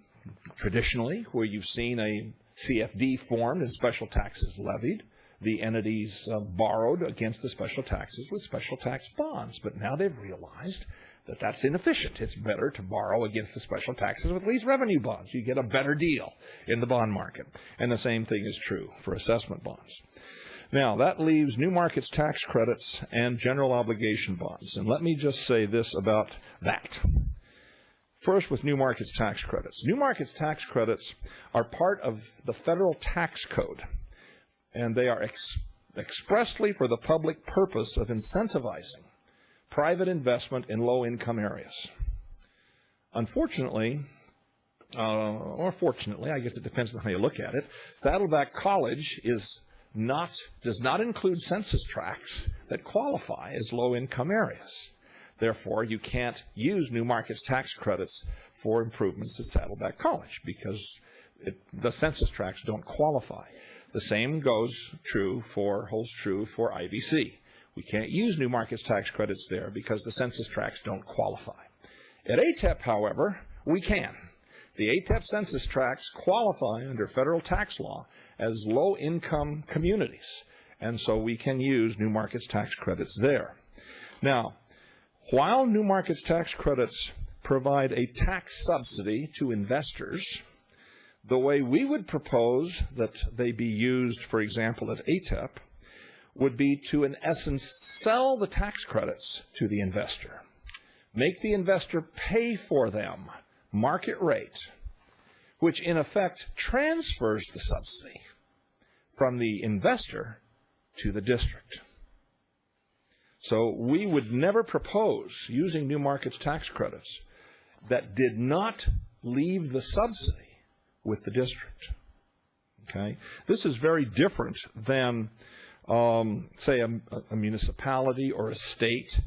traditionally, where you've seen a CFD formed and special taxes levied, the entities borrowed against the special taxes with special tax bonds. But now they've realized that that's inefficient. It's better to borrow against the special taxes with lease revenue bonds. You get a better deal in the bond market. And the same thing is true for assessment bonds. Now, that leaves new markets tax credits and general obligation bonds. And let me just say this about that. First, with new markets tax credits. New markets tax credits are part of the federal tax code, and they are expressly for the public purpose of incentivizing private investment in low-income areas. Unfortunately, or fortunately, I guess it depends on how you look at it, Saddleback College does not include census tracts that qualify as low-income areas. Therefore, you can't use new markets tax credits for improvements at Saddleback College because the census tracts don't qualify. The same holds true for IVC. We can't use new markets tax credits there because the census tracts don't qualify. At ATEP, however, we can. The ATEP census tracts qualify under federal tax law as low-income communities, and so we can use new markets tax credits there. Now, while new markets tax credits provide a tax subsidy to investors, the way we would propose that they be used, for example, at ATEP, would be to, in essence, sell the tax credits to the investor. Make the investor pay for them, market rate, which in effect transfers the subsidy from the investor to the district. So we would never propose using new markets tax credits that did not leave the subsidy with the district. Okay? This is very different than, say, a municipality or a state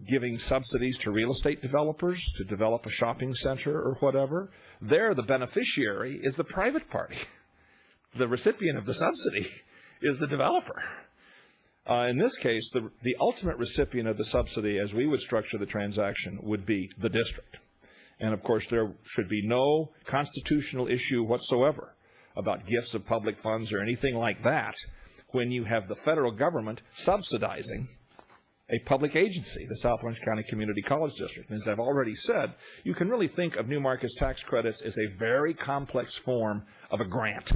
giving subsidies to real estate developers to develop a shopping center or whatever. There, the beneficiary is the private party. The recipient of the subsidy is the developer. In this case, the ultimate recipient of the subsidy, as we would structure the transaction, would be the district. And, of course, there should be no constitutional issue whatsoever about gifts of public funds or anything like that when you have the federal government subsidizing a public agency, the South Orange County Community College District. And as I've already said, you can really think of New Markets tax credits as a very complex form of a grant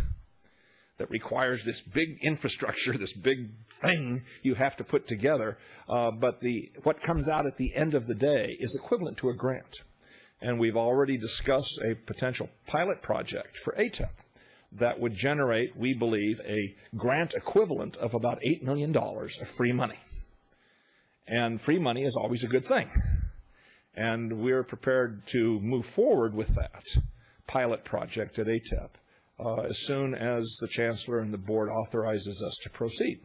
that requires this big infrastructure, this big thing you have to put together. But what comes out at the end of the day is equivalent to a grant. And we've already discussed a potential pilot project for ATEP that would generate, we believe, a grant equivalent of about $8 million of free money. And free money is always a good thing. And we're prepared to move forward with that pilot project at ATEP as soon as the Chancellor and the Board authorizes us to proceed.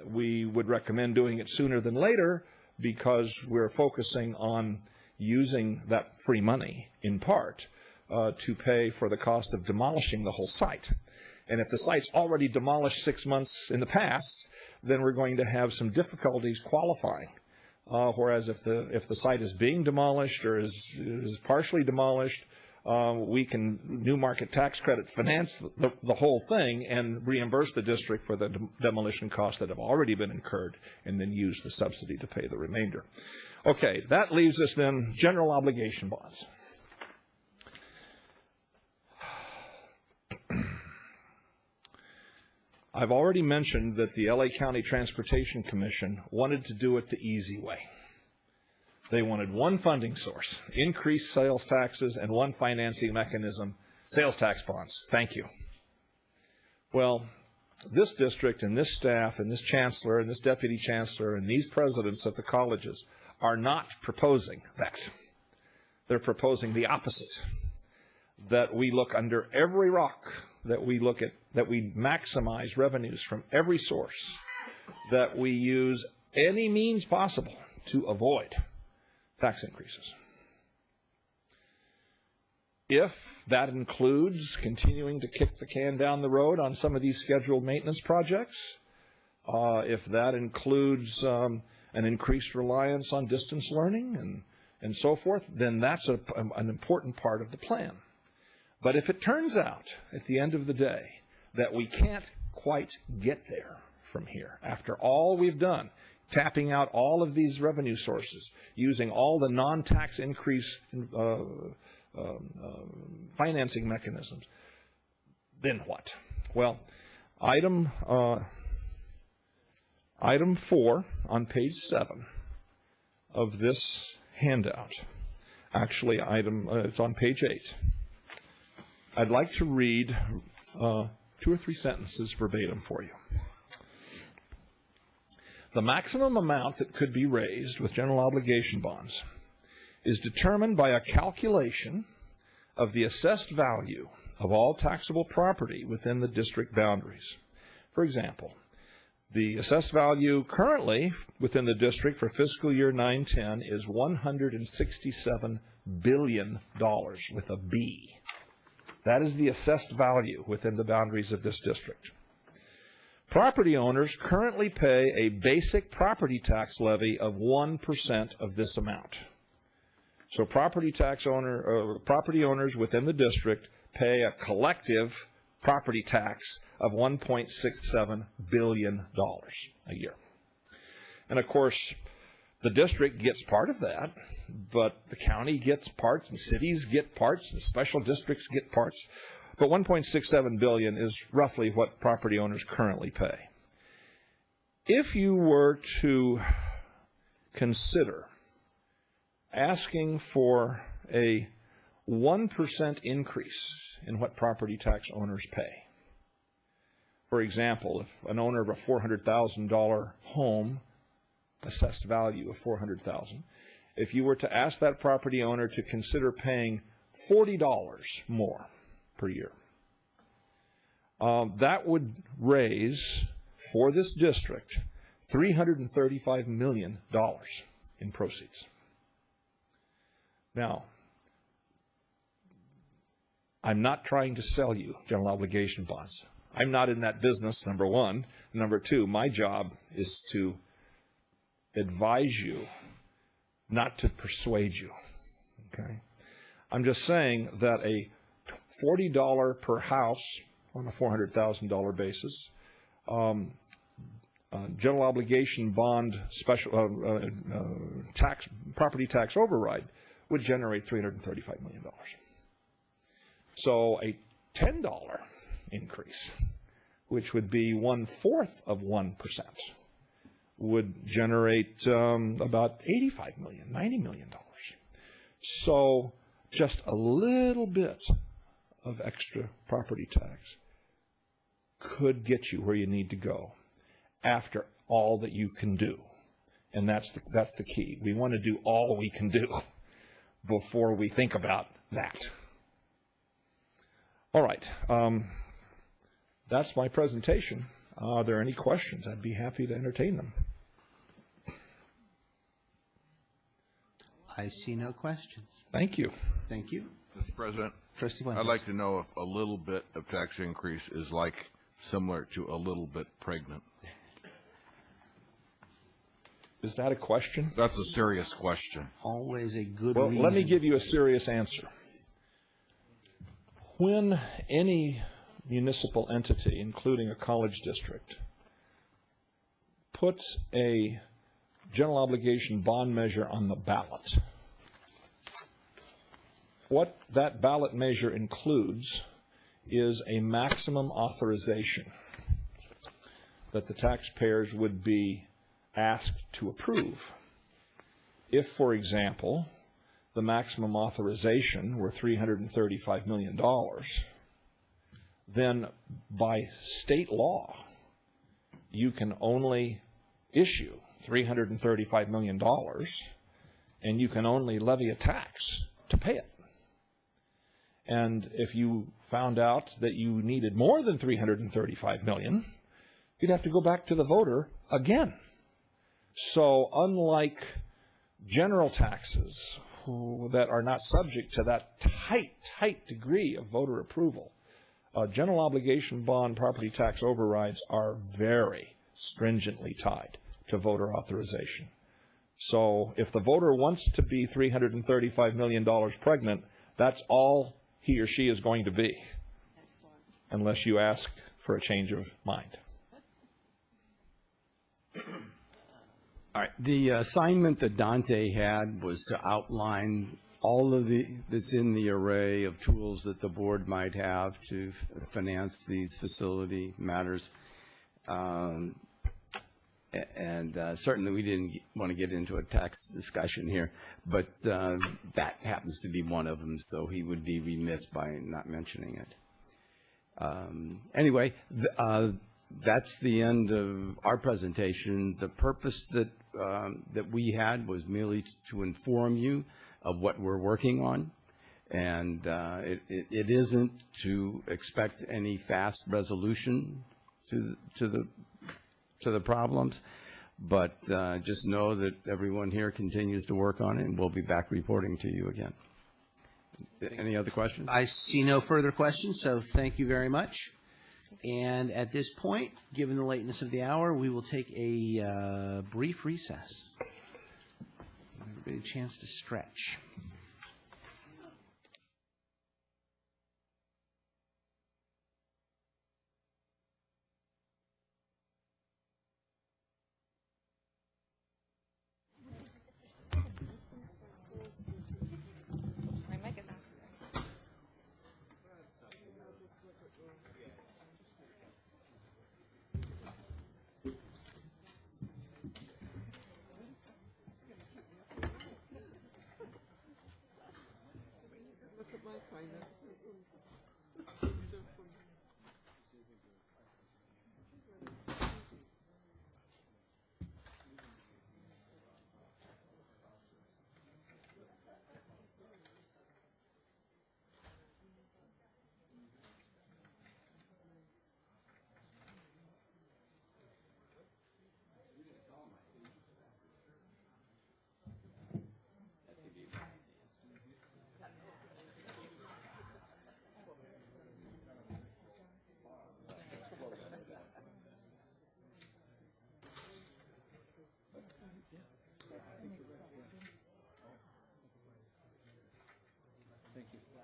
We would recommend doing it sooner than later because we're focusing on using that free money, in part, to pay for the cost of demolishing the whole site. And if the site's already demolished 6 months in the past, then we're going to have some difficulties qualifying. Whereas if the site is being demolished or is partially demolished, we can New Market tax credit finance the whole thing and reimburse the district for the demolition costs that have already been incurred, and then use the subsidy to pay the remainder. Okay, that leaves us then general obligation bonds. I've already mentioned that the LA County Transportation Commission wanted to do it the easy way. They wanted one funding source, increased sales taxes, and one financing mechanism, sales tax bonds. Thank you. Well, this district and this staff and this chancellor and this deputy chancellor and these presidents of the colleges are not proposing that. They're proposing the opposite, that we look under every rock, that we look at, that we maximize revenues from every source, that we use any means possible to avoid tax increases. If that includes continuing to kick the can down the road on some of these scheduled maintenance projects, if that includes an increased reliance on distance learning and so forth, then that's an important part of the plan. But if it turns out at the end of the day that we can't quite get there from here, after all we've done, tapping out all of these revenue sources, using all the non-tax increase financing mechanisms, then what? Well, item 4 on page 7 of this handout, actually it's on page 8. I'd like to read 2 or 3 sentences verbatim for you. The maximum amount that could be raised with general obligation bonds is determined by a calculation of the assessed value of all taxable property within the district boundaries. For example, the assessed value currently within the district for fiscal year 9-10 is $167 billion with a B. That is the assessed value within the boundaries of this district. Property owners currently pay a basic property tax levy of 1% of this amount. So property owners within the district pay a collective property tax of $1.67 billion a year. And of course, the district gets part of that, but the county gets parts, and cities get parts, and special districts get parts. But $1.67 billion is roughly what property owners currently pay. If you were to consider asking for a 1% increase in what property tax owners pay, for example, if an owner of a $400,000 home, assessed value of $400,000, if you were to ask that property owner to consider paying $40 more per year, that would raise for this district $335 million in proceeds. Now, I'm not trying to sell you general obligation bonds. I'm not in that business, number one. Number two, my job is to advise you, not to persuade you. Okay? I'm just saying that a $40 per house on a $400,000 basis general obligation bond special tax property tax override would generate $335 million. So a $10 increase, which would be 1/4 of 1%, would generate about $85 million, $90 million. So just a little bit of extra property tax could get you where you need to go after all that you can do. And that's the key. We want to do all we can do before we think about that. All right. That's my presentation. Are there any questions? I'd be happy to entertain them. I see no questions. Thank you. Thank you. Mr. President, Trustee Fuentes. I'd like to know if a little bit of tax increase is like similar to a little bit pregnant. Is that a question? That's a serious question. Always a good Well, reason. let me give you a serious answer. When any municipal entity, including a college district, puts a general obligation bond measure on the ballot, what that ballot measure includes is a maximum authorization that the taxpayers would be asked to approve. If, for example, the maximum authorization were $335 million, then by state law, you can only issue $335 million, and you can only levy a tax to pay it. And if you found out that you needed more than $335 million, you'd have to go back to the voter again. So unlike general taxes that are not subject to that tight degree of voter approval, general obligation bond property tax overrides are very stringently tied to voter authorization. So if the voter wants to be $335 million pregnant, that's all he or she is going to be, unless you ask for a change of mind. All right. The assignment that Dante had was to outline all of that's in the array of tools that the board might have to finance these facility matters. Certainly we didn't want to get into a tax discussion here, but that happens to be one of them, so he would be remiss by not mentioning it. Anyway, that's the end of our presentation. The purpose that we had was merely to inform you of what we're working on, and it isn't to expect any fast resolution to the problems, but just know that everyone here continues to work on it, and we'll be back reporting to you again. Any other questions? I see no further questions, so thank you very much. And at this point, given the lateness of the hour, we will take a brief recess. Give everybody a chance to stretch.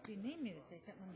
You need me to say something.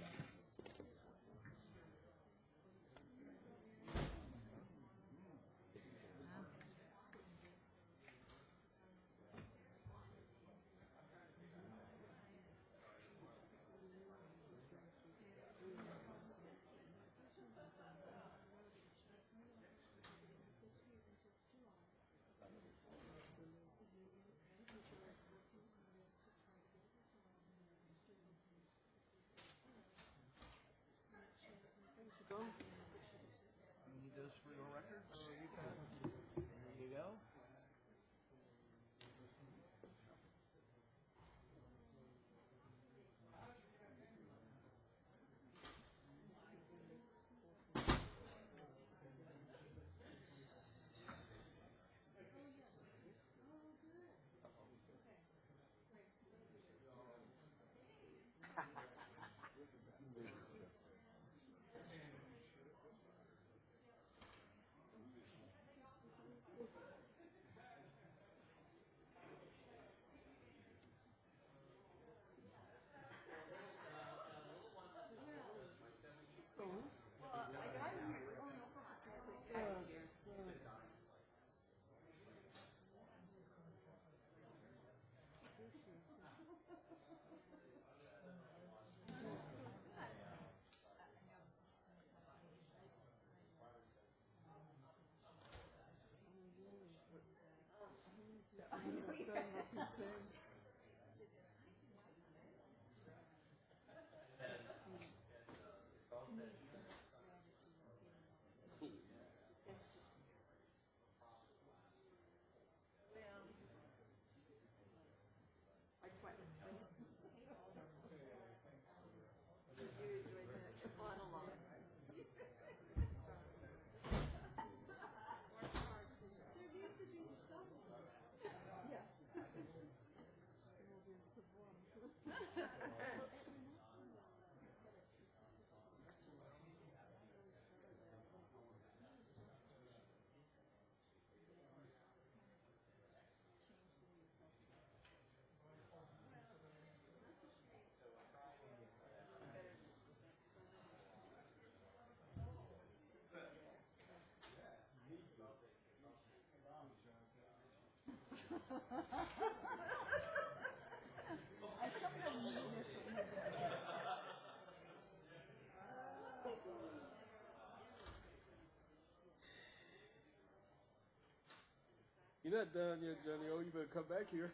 You're not done yet, Johnny. Oh, you better come back here.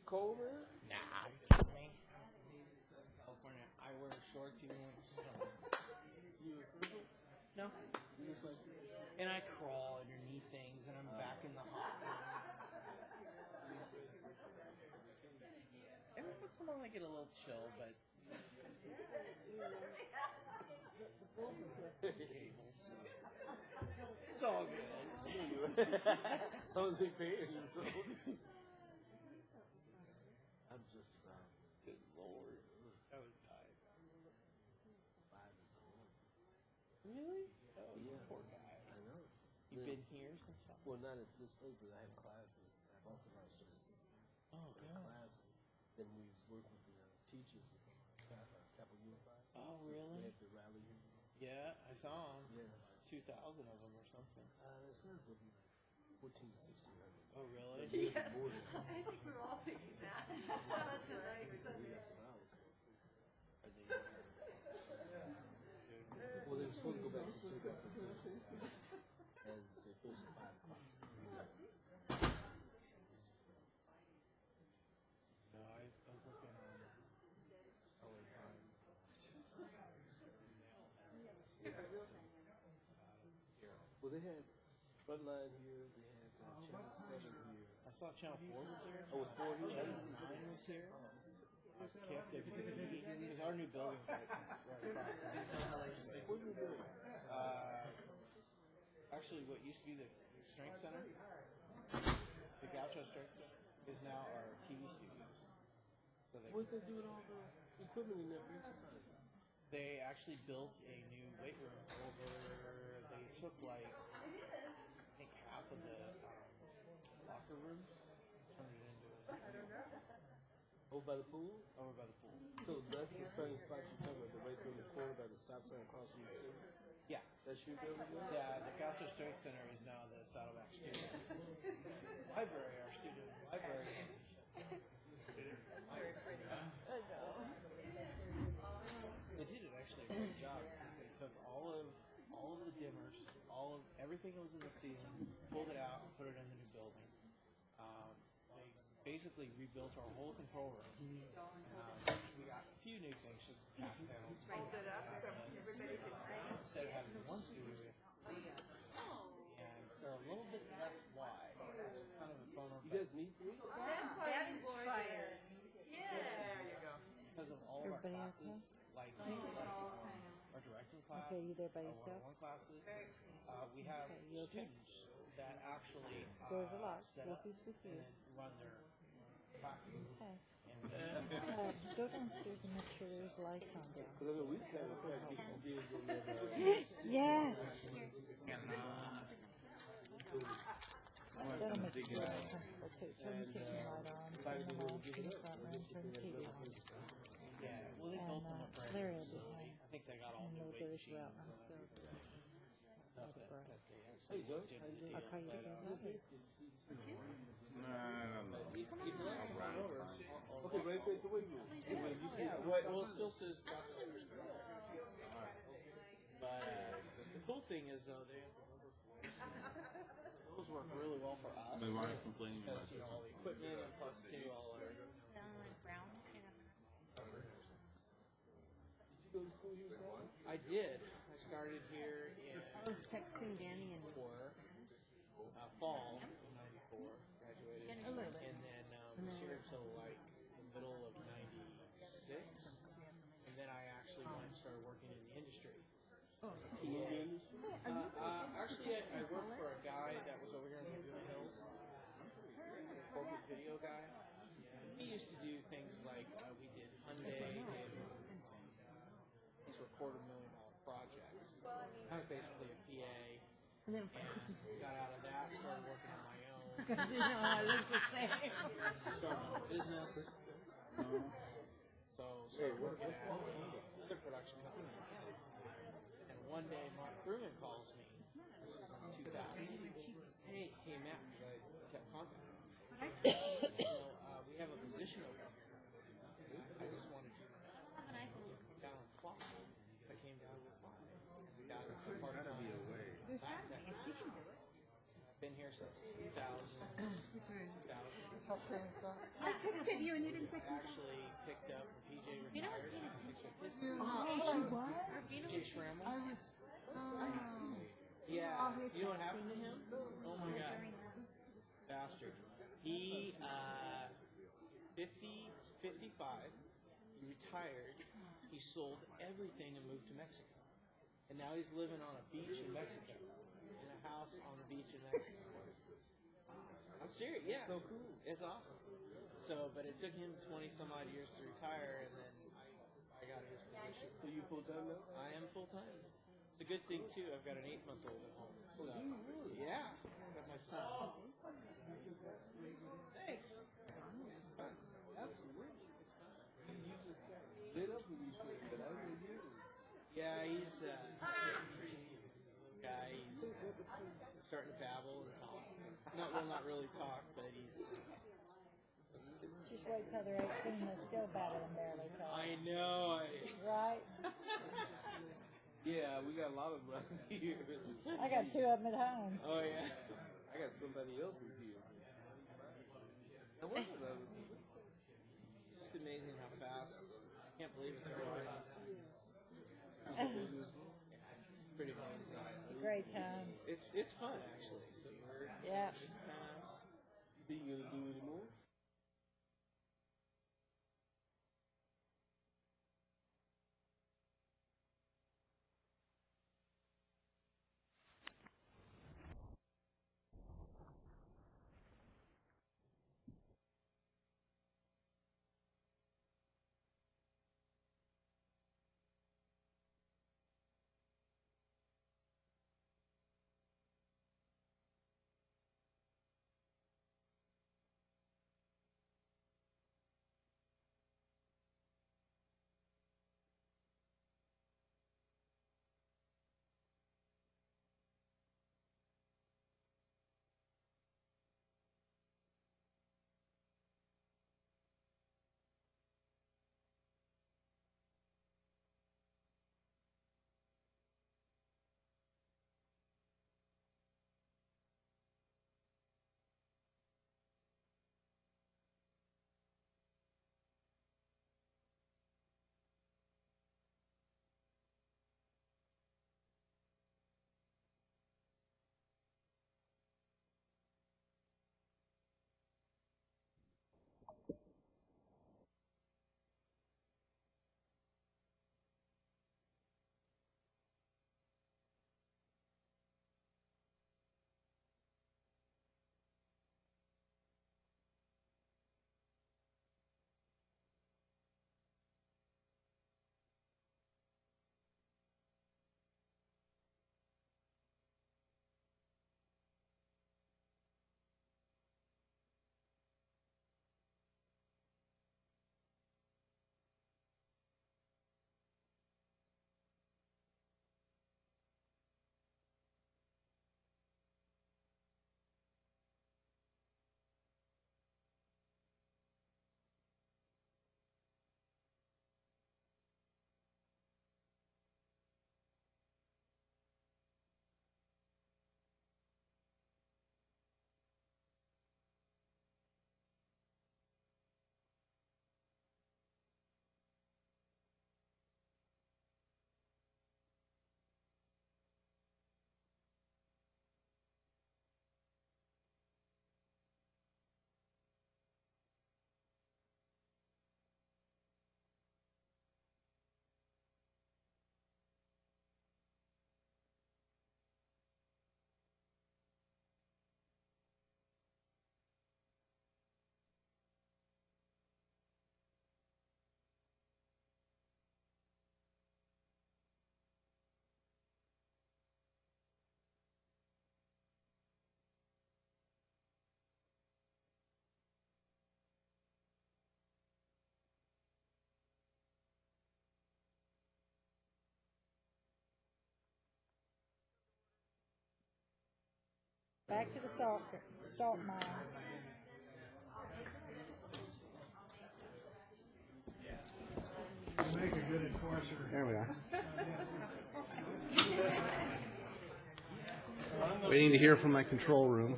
Cold, man? Nah, are you kidding me? California, I wear shorts even when it's snowing. You a surfer? No. You just like, And I crawl underneath things, and I'm back in the hot room. Every once in a while I get a little chill, but... It's all good. as long as they pay you, so. I'm just about. Good Lord. I was tired. 5 and so on. Really? Oh, Yeah. poor guy. I know. You've been here since 5? Well, not at this place, but I have classes. I have authorized services. Oh, God. Classes. Then we work with the teachers at Capital Unified. Oh, really? They have to rally here. Yeah, I saw him. Yeah. 2,000 of them or something. It says there'll be like 14 to 16. Oh, really? Yes, I think we're all thinking that. That's a nice Sunday. Well, they're supposed to go back to 2 o'clock. And they finish at 5 o'clock. No, I was looking on LA Times. Well, they had Frontline here, they had Channel 7 here. I saw Channel 4 was here. Oh, it's 4 here? Channel 9 was here. KFWB, because our new building right across the What are you doing? actually, what used to be the Strength Center, the Gaucho Strength Center, is now our TV studios. So What did they do with all the equipment in there for exercise? they actually built a new weight room over. They took like I think half of the locker rooms, turned it into Over by the pool? over by the pool. So that's the same spot you're talking about, the right from the corner by the stop sign across from the school? Yeah. That's your building? Yeah, the Gaucho Strength Center is now the Saddleback Student Library, our student library. They did it actually a great job because they took all of the dimmers, everything that was in the ceiling, pulled it out, and put it in the new building. They basically rebuilt our whole control room. We got a few new things, just half panels. Fold it up so everybody can see. Instead of having one studio, and they're a little bit less wide. It's kind of a bummer. You guys meet for me? That inspired. Yeah. There you go. Because of all of our classes, like things like our directing class, Okay, you there by our yourself? one-on-one classes, we have you okay? students that actually There's a lot. set We'll up be with you. and then run their practices. Okay. And we Go downstairs and make sure there's lights on down. Because I know we have a practice and deals with Yes. That'll make you feel comfortable too. Turn the kitchen light on, turn them off, in the front room, turn the TV on. yeah, well, they built them up Larry will right. be home. I think they got all And new the weight military's machines. out, I'm still. Hey, Joyce, how you doing? I'll call you soon. Okay, right there, the way you. Yeah, well, it still says. But the cool thing is, though, they have the number 4. Those work really well for us. My wife complaining about this. All the equipment and plus too, all our. Brown. Did you go to school here, Sam? I did. I started here in. I was texting Danny and Fall of '94, graduated, and then was here until like the middle of '96, and then I actually went and started working in the industry. Actually, I worked for a guy that was over here in the Woodland Hills, a corporate video guy. He used to do things like we did Hyundai, these were $250,000 projects. I was basically a PA. And got out of that, started working on my own. I didn't know I looked the same. Started my own business. So started working at another production company. And one day Mark Bruin calls me. This is in 2000. Hey Matt, because I kept contacting him. We have a position over here. I just wanted you to know. Down on clock. I came down with clock. Got a part-time. Been here since 2000. I texted you and you didn't text me. Actually picked up when PJ retired. PJ Schrammel. Yeah. You know what happened to him? Oh my God. Bastard. He 55. He retired. He sold everything and moved to Mexico. And now he's living on a beach in Mexico. In a house on the beach in Mexico. I'm serious, yeah. So cool. It's awesome. So, but it took him 20 some odd years to retire, and then I got his position. So you full time now? I am full time. It's a good thing too. I've got an 8-month-old at home. So, do you really? Yeah. I got my son. Thanks. It's fun. Absolutely. It's fun. You just got lit up when you said that. I didn't hear it. Yeah, he's guy. He's starting to babble and talk. Not really talk, but he's. Just wait till they're 18. They're still battling barely talk. I know. Right? Yeah, we got a lot of them here. I got 2 of them at home. Oh yeah. I got somebody else's here. I wonder those. It's just amazing how fast. I can't believe it's growing. Pretty amazing. It's a great time. It's fun actually. So we're just kind of. Think you're gonna do anymore? Back to the salt mines. Make a good enforcer. There we are. Waiting to hear from my control room.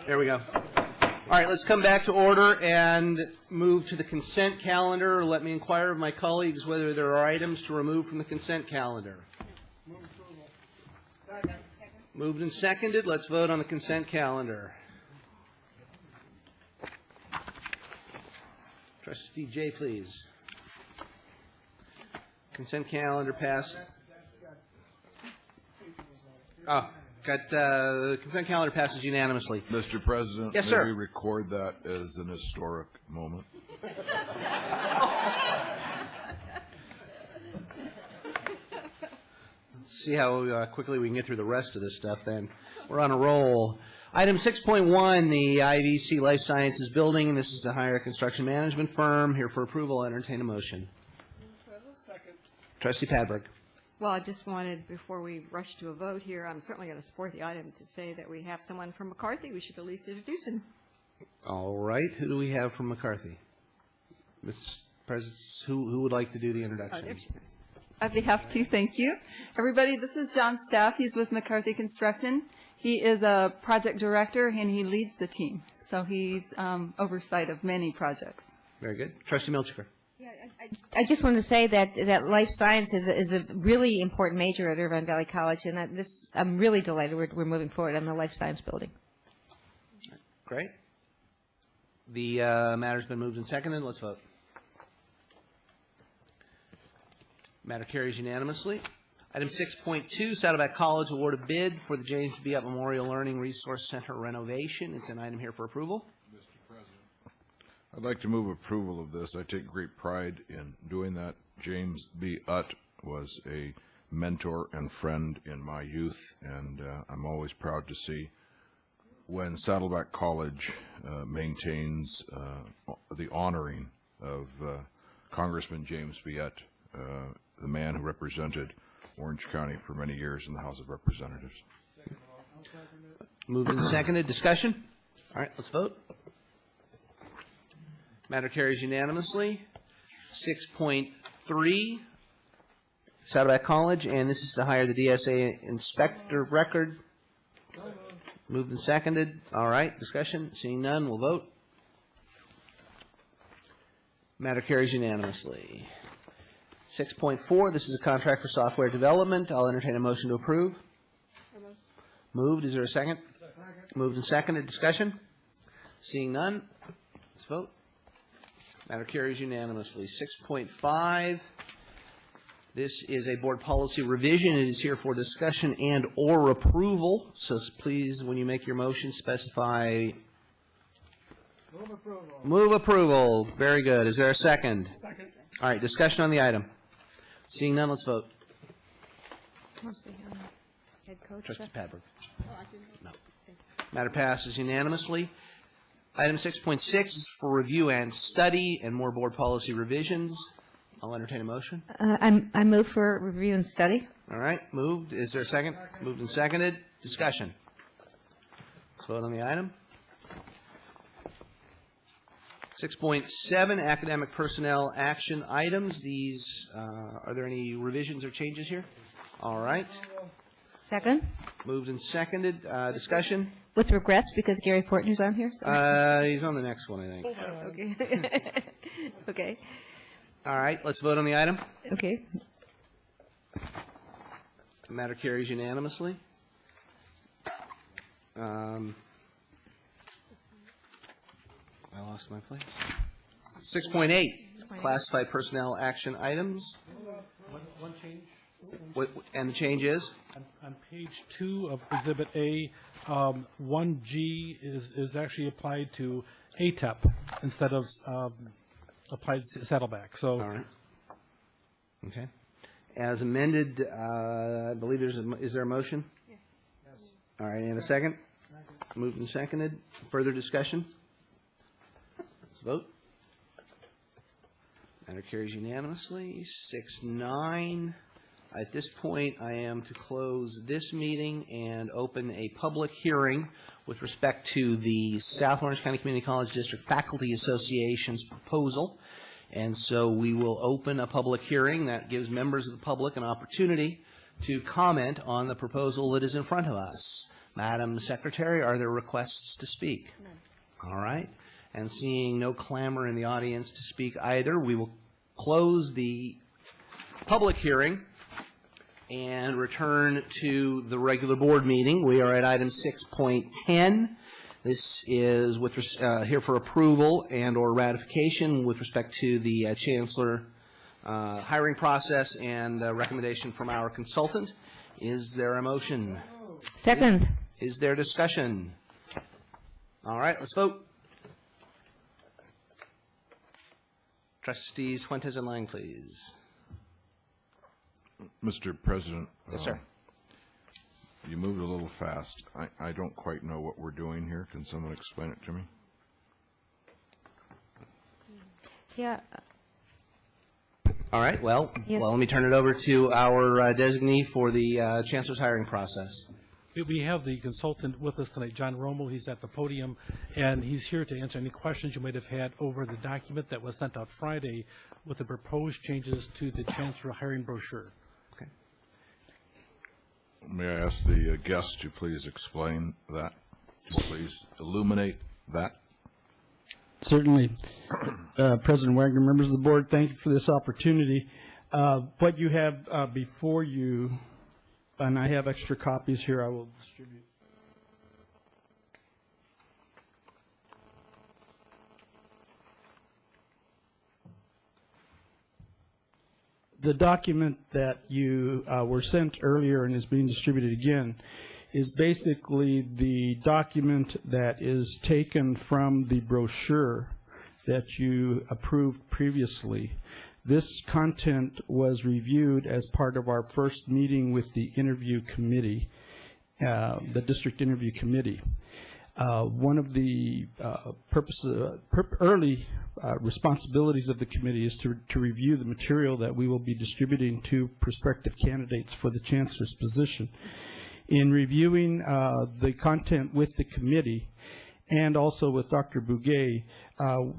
There we go. All right, let's come back to order and move to the consent calendar. Let me inquire of my colleagues whether there are items to remove from the consent calendar. Move approval. Second. Moved and seconded. Let's vote on the consent calendar. Trustee Jay, please. Consent calendar passed. Oh, consent calendar passes unanimously. Mr. President, yes, sir. may we record that as an historic moment? Let's see how quickly we can get through the rest of this stuff then. We're on a roll. Item 6.1, the IVC Life Sciences Building. This is to hire a construction management firm. Here for approval, I'll entertain a motion. Second. Trustee Padberg. Well, I just wanted, before we rush to a vote here, I'm certainly going to support the item to say that we have someone from McCarthy. We should at least introduce him. All right. Who do we have from McCarthy? Ms. President, who would like to do the introduction? I'd be happy to. Thank you. Everybody, this is John Staff. He's with McCarthy Construction. He is a project director, and he leads the team. So he's oversight of many projects. Very good. Trustee Milchiker. Yeah, I just wanted to say that life science is a really important major at Irvine Valley College, and I'm really delighted we're moving forward on the life science building. Great. The matter's been moved and seconded. Let's vote. Matter carries unanimously. Item 6.2, Saddleback College award a bid for the James B. Up Memorial Learning Resource Center renovation. It's an item here for approval. Mr. President, I'd like to move approval of this. I take great pride in doing that. James B. Utt was a mentor and friend in my youth, and I'm always proud to see when Saddleback College maintains the honoring of Congressman James B. Utt, the man who represented Orange County for many years in the House of Representatives. Moved and seconded. Discussion? All right, let's vote. Matter carries unanimously. 6.3, Saddleback College, and this is to hire the DSA Inspector of Record. Moved and seconded. All right, discussion? Seeing none, we'll vote. Matter carries unanimously. 6.4, this is a contract for software development. I'll entertain a motion to approve. Moved. Is there a second? Second. Moved and seconded. Discussion? Seeing none, let's vote. Matter carries unanimously. 6.5, this is a board policy revision. It is here for discussion and or approval. So please, when you make your motion, specify. Move approval. Move approval. Very good. Is there a second? Second. All right, discussion on the item. Seeing none, let's vote. Head coach. Trustee Padberg. No. Matter passes unanimously. Item 6.6 is for review and study and more board policy revisions. I'll entertain a motion. I move for review and study. All right, moved. Is there a second? Moved and seconded. Discussion. Let's vote on the item. 6.7, academic personnel action items. These, are there any revisions or changes here? All right. Second. Moved and seconded. Discussion. With regrets because Gary Portner's on here. He's on the next one, I think. Okay. Okay. All right, let's vote on the item. Okay. The matter carries unanimously. I lost my place. 6.8, classified personnel action items. One change. And the change is? On page 2 of Exhibit A, 1G is actually applied to ATEP instead of applied to Saddleback. So. All right. Okay. As amended, I believe is there a motion? Yes. All right, and a second? Moved and seconded. Further discussion? Let's vote. Matter carries unanimously. 6.9, At this point, I am to close this meeting and open a public hearing with respect to the South Orange County Community College District Faculty Association's proposal. And so we will open a public hearing that gives members of the public an opportunity to comment on the proposal that is in front of us. Madam Secretary, are there requests to speak? No. All right. And seeing no clamor in the audience to speak either, we will close the public hearing and return to the regular board meeting. We are at item 6.10. This is here for approval and or ratification with respect to the Chancellor hiring process and recommendation from our consultant. Is there a motion? Second. Is there discussion? All right, let's vote. Trustees Fuentes and Lang, please. Mr. President. Yes, sir. You moved a little fast. I don't quite know what we're doing here. Can someone explain it to me? Yeah. All right, well, Yes. let me turn it over to our designee for the Chancellor's hiring process. We have the consultant with us tonight, John Romo. He's at the podium, and he's here to answer any questions you might have had over the document that was sent out Friday with the proposed changes to the Chancellor hiring brochure. Okay. May I ask the guest to please explain that? Please illuminate that. Certainly. President Wagner, members of the board, thank you for this opportunity. What you have before you, and I have extra copies here I will distribute. The document that you were sent earlier and is being distributed again is basically the document that is taken from the brochure that you approved previously. This content was reviewed as part of our first meeting with the interview committee, the district interview committee. One of the early responsibilities of the committee is to review the material that we will be distributing to prospective candidates for the Chancellor's position. In reviewing the content with the committee and also with Dr. Bouguet,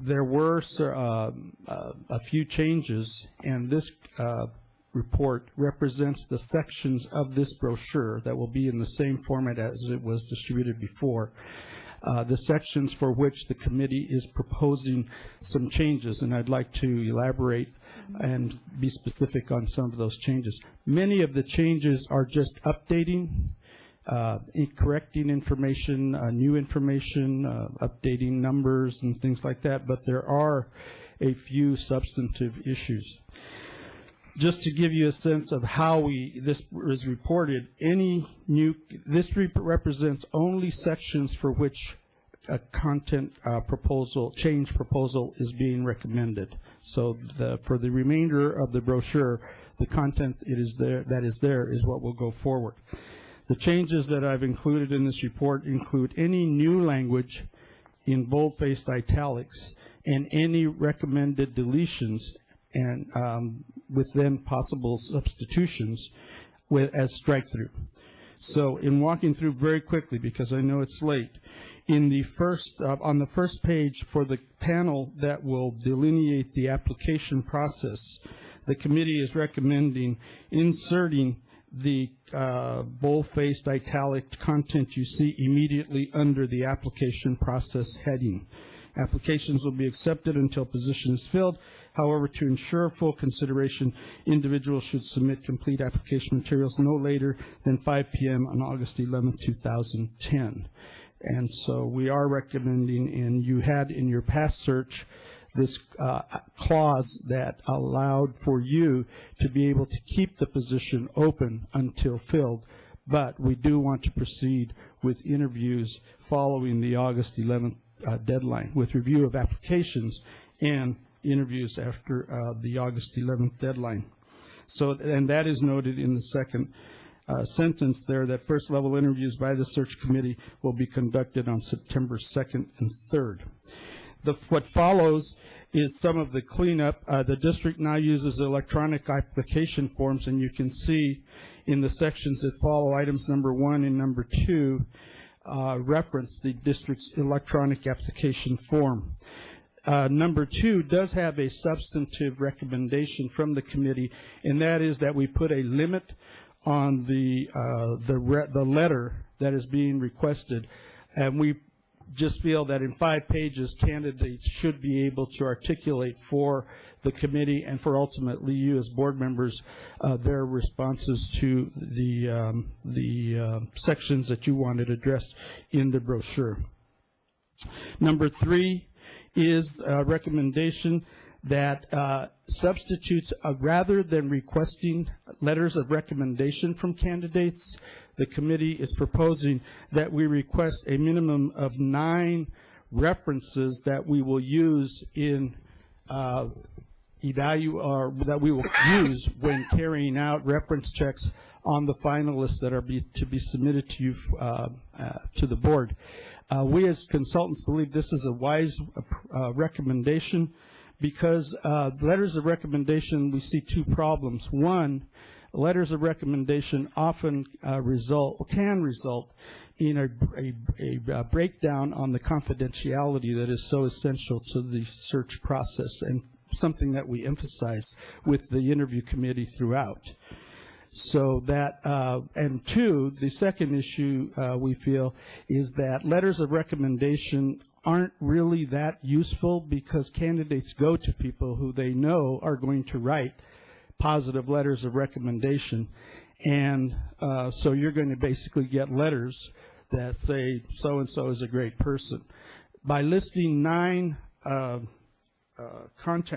there were a few changes, and this report represents the sections of this brochure that will be in the same format as it was distributed before. The sections for which the committee is proposing some changes, and I'd like to elaborate and be specific on some of those changes. Many of the changes are just updating, correcting information, new information, updating numbers and things like that, but there are a few substantive issues. Just to give you a sense of how this is reported, this represents only sections for which a content change proposal is being recommended. So for the remainder of the brochure, the content that is there is what will go forward. The changes that I've included in this report include any new language in bold-faced italics and any recommended deletions and with then possible substitutions as strike-through. So in walking through very quickly, because I know it's late, on the first page for the panel that will delineate the application process, the committee is recommending inserting the bold-faced italic content you see immediately under the application process heading. Applications will be accepted until position is filled. However, to ensure full consideration, individuals should submit complete application materials no later than 5 p.m. on August 11, 2010. And so we are recommending, and you had in your past search, this clause that allowed for you to be able to keep the position open until filled, but we do want to proceed with interviews following the August 11th deadline, with review of applications and interviews after the August 11th deadline. So, and that is noted in the second sentence there, that first level interviews by the search committee will be conducted on September 2nd and 3rd. What follows is some of the cleanup. The district now uses electronic application forms, and you can see in the sections that follow, items number 1 and number 2 reference the district's electronic application form. Number 2 does have a substantive recommendation from the committee, and that is that we put a limit on the letter that is being requested, and we just feel that in 5 pages, candidates should be able to articulate for the committee and for ultimately you as board members their responses to the sections that you wanted addressed in the brochure. Number 3 is a recommendation that substitutes, rather than requesting letters of recommendation from candidates, the committee is proposing that we request a minimum of 9 references that we will use in that we will use when carrying out reference checks on the finalists that are to be submitted to you to the board. We as consultants believe this is a wise recommendation, because letters of recommendation, we see 2 problems. One, letters of recommendation often can result in a breakdown on the confidentiality that is so essential to the search process, and something that we emphasize with the interview committee throughout. So that, and 2, the second issue we feel is that letters of recommendation aren't really that useful, because candidates go to people who they know are going to write positive letters of recommendation, and so you're going to basically get letters that say so-and-so is a great person. By listing 9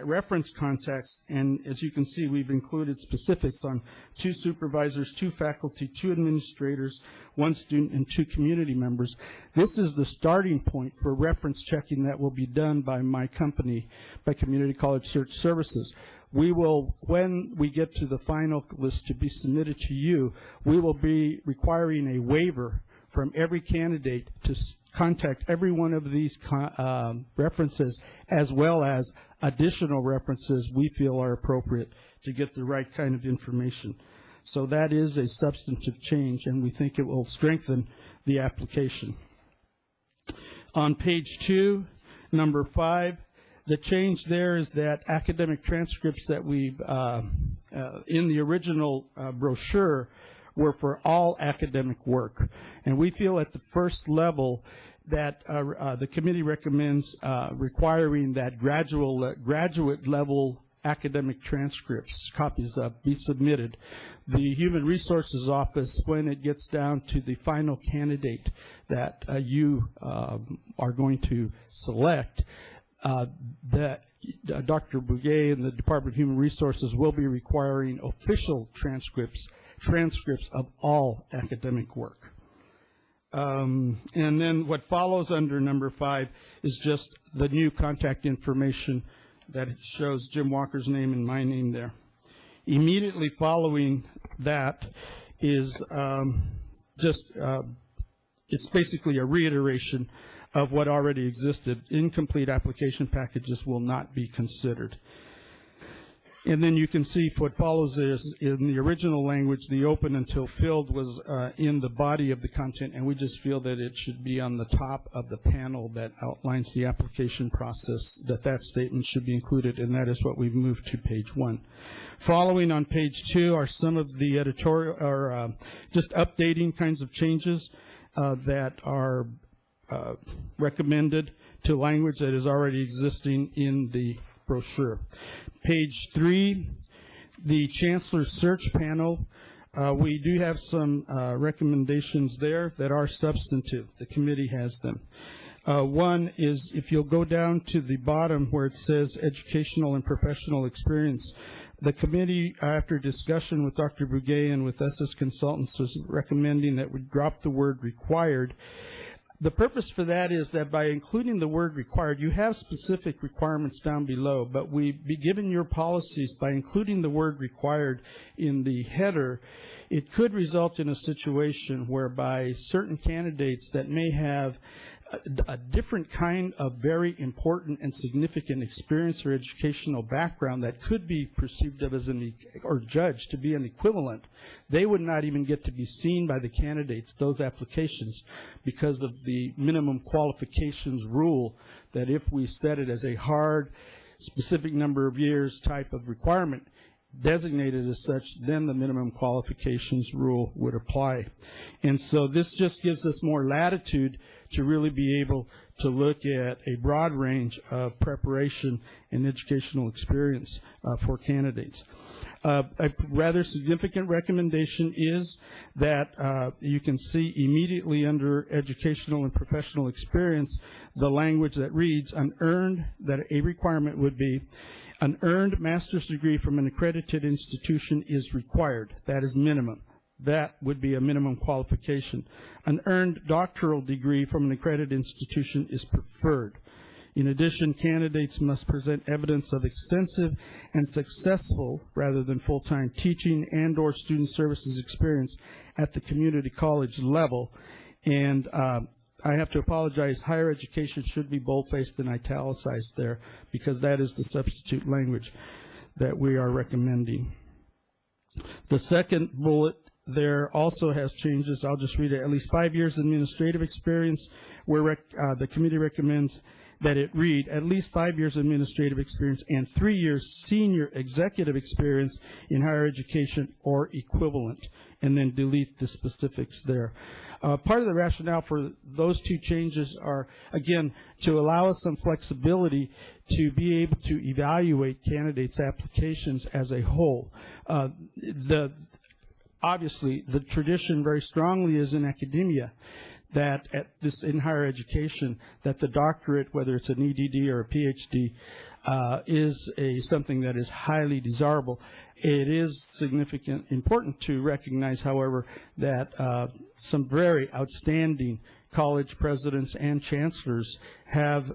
reference contacts, and as you can see, we've included specifics on 2 supervisors, 2 faculty, 2 administrators, 1 student, and 2 community members. This is the starting point for reference checking that will be done by my company, by Community College Search Services. We will, when we get to the final list to be submitted to you, we will be requiring a waiver from every candidate to contact every one of these references, as well as additional references we feel are appropriate to get the right kind of information. So that is a substantive change, and we think it will strengthen the application. On page 2, number 5, the change there is that academic transcripts that we've, in the original brochure, were for all academic work. And we feel at the first level that the committee recommends requiring that graduate level academic transcripts, copies be submitted. The Human Resources Office, when it gets down to the final candidate that you are going to select, Dr. Bouguet and the Department of Human Resources will be requiring official transcripts of all academic work. And then what follows under number 5 is just the new contact information that shows Jim Walker's name and my name there. Immediately following that is it's basically a reiteration of what already existed. Incomplete application packages will not be considered. And then you can see what follows is, in the original language, the open until filled was in the body of the content, and we just feel that it should be on the top of the panel that outlines the application process, that statement should be included, and that is what we've moved to page 1. Following on page 2 are some of the editorial, or just updating kinds of changes that are recommended to language that is already existing in the brochure. Page 3, the Chancellor Search Panel. We do have some recommendations there that are substantive. The committee has them. One is, if you'll go down to the bottom where it says educational and professional experience, the committee, after discussion with Dr. Bouguet and with us as consultants, was recommending that we drop the word required. The purpose for that is that by including the word required, you have specific requirements down below, but we be given your policies by including the word required in the header, it could result in a situation whereby certain candidates that may have a different kind of very important and significant experience or educational background that could be perceived of as or judged to be an equivalent, they would not even get to be seen by the candidates, those applications, because of the minimum qualifications rule, that if we set it as a hard, specific number of years type of requirement, designated as such, then the minimum qualifications rule would apply. And so this just gives us more latitude to really be able to look at a broad range of preparation and educational experience for candidates. A rather significant recommendation is that you can see immediately under educational and professional experience the language that reads, that a requirement would be, an earned master's degree from an accredited institution is required. That is minimum. That would be a minimum qualification. An earned doctoral degree from an accredited institution is preferred. In addition, candidates must present evidence of extensive and successful, rather than full-time, teaching and/or student services experience at the community college level. And I have to apologize, higher education should be bold-faced and italicized there, because that is the substitute language that we are recommending. The second bullet there also has changes. I'll just read it. At least 5 years administrative experience, where the committee recommends that it read at least 5 years administrative experience and 3 years senior executive experience in higher education or equivalent, and then delete the specifics there. Part of the rationale for those two changes are, again, to allow us some flexibility to be able to evaluate candidates' applications as a whole. Obviously, the tradition very strongly is in academia that in higher education, that the doctorate, whether it's an EDD or a PhD, is something that is highly desirable. It is important to recognize, however, that some very outstanding college presidents and chancellors have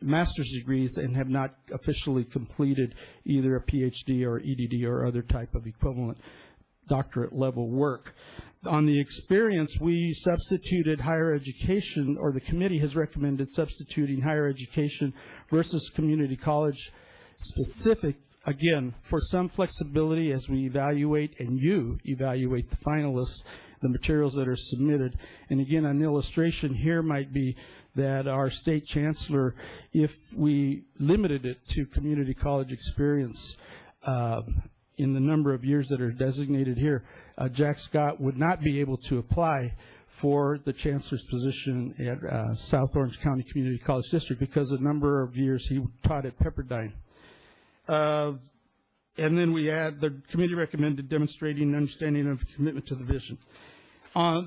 master's degrees and have not officially completed either a PhD or EDD or other type of equivalent doctorate level work. On the experience, we substituted higher education, or the committee has recommended substituting higher education versus community college specific, again, for some flexibility as we evaluate, and you evaluate the finalists, the materials that are submitted. And again, an illustration here might be that our state chancellor, if we limited it to community college experience in the number of years that are designated here, Jack Scott would not be able to apply for the chancellor's position at South Orange County Community College District because of the number of years he taught at Pepperdine. And then we add, the committee recommended demonstrating an understanding of commitment to the vision. On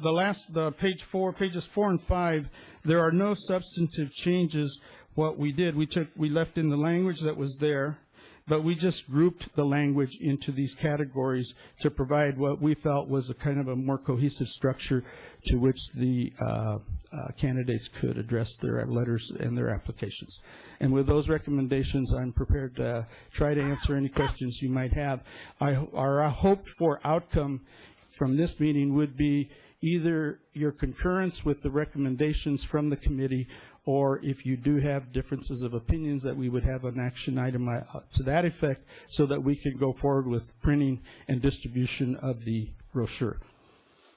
pages 4 and 5, there are no substantive changes. What we did, we left in the language that was there, but we just grouped the language into these categories to provide what we felt was a kind of a more cohesive structure to which the candidates could address their letters and their applications. And with those recommendations, I'm prepared to try to answer any questions you might have. Our hoped for outcome from this meeting would be either your concurrence with the recommendations from the committee, or if you do have differences of opinions, that we would have an action item to that effect so that we can go forward with printing and distribution of the brochure.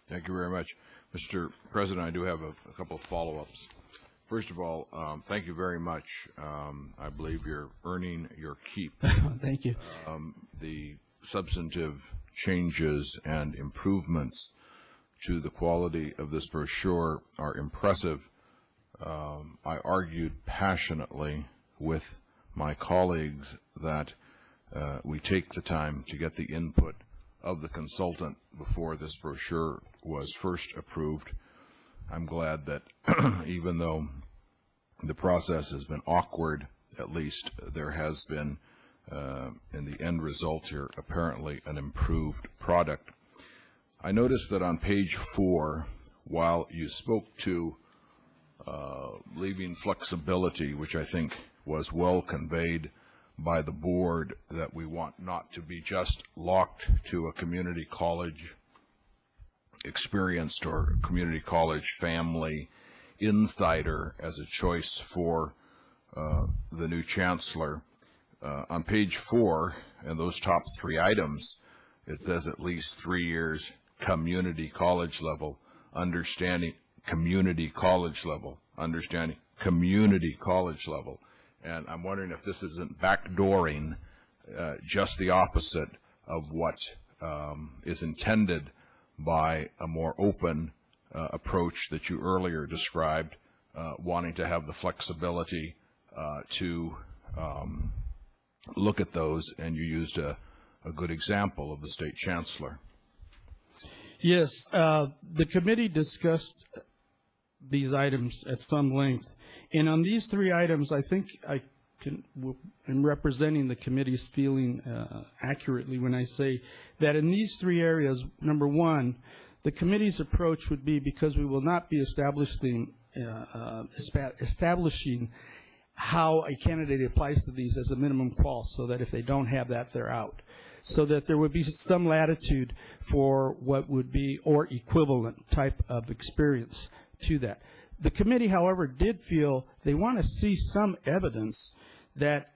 Thank you very much. Mr. President, I do have a couple of follow-ups. First of all, thank you very much. I believe you're earning your keep. Thank you. The substantive changes and improvements to the quality of this brochure are impressive. I argued passionately with my colleagues that we take the time to get the input of the consultant before this brochure was first approved. I'm glad that even though the process has been awkward, at least there has been, in the end result here, apparently an improved product. I noticed that on page 4, while you spoke to leaving flexibility, which I think was well conveyed by the board, that we want not to be just locked to a community college experienced or community college family insider as a choice for the new chancellor. On page 4, and those top 3 items, it says at least 3 years community college level, understanding community college level, understanding community college level. And I'm wondering if this isn't backdooring just the opposite of what is intended by a more open approach that you earlier described, wanting to have the flexibility to look at those, and you used a good example of the state chancellor. Yes, the committee discussed these items at some length. And on these 3 items, I think I am representing the committee's feeling accurately when I say that in these 3 areas, number 1, the committee's approach would be, because we will not be establishing how a candidate applies to these as a minimum qual, so that if they don't have that, they're out. So that there would be some latitude for what would be or equivalent type of experience to that. The committee, however, did feel they want to see some evidence that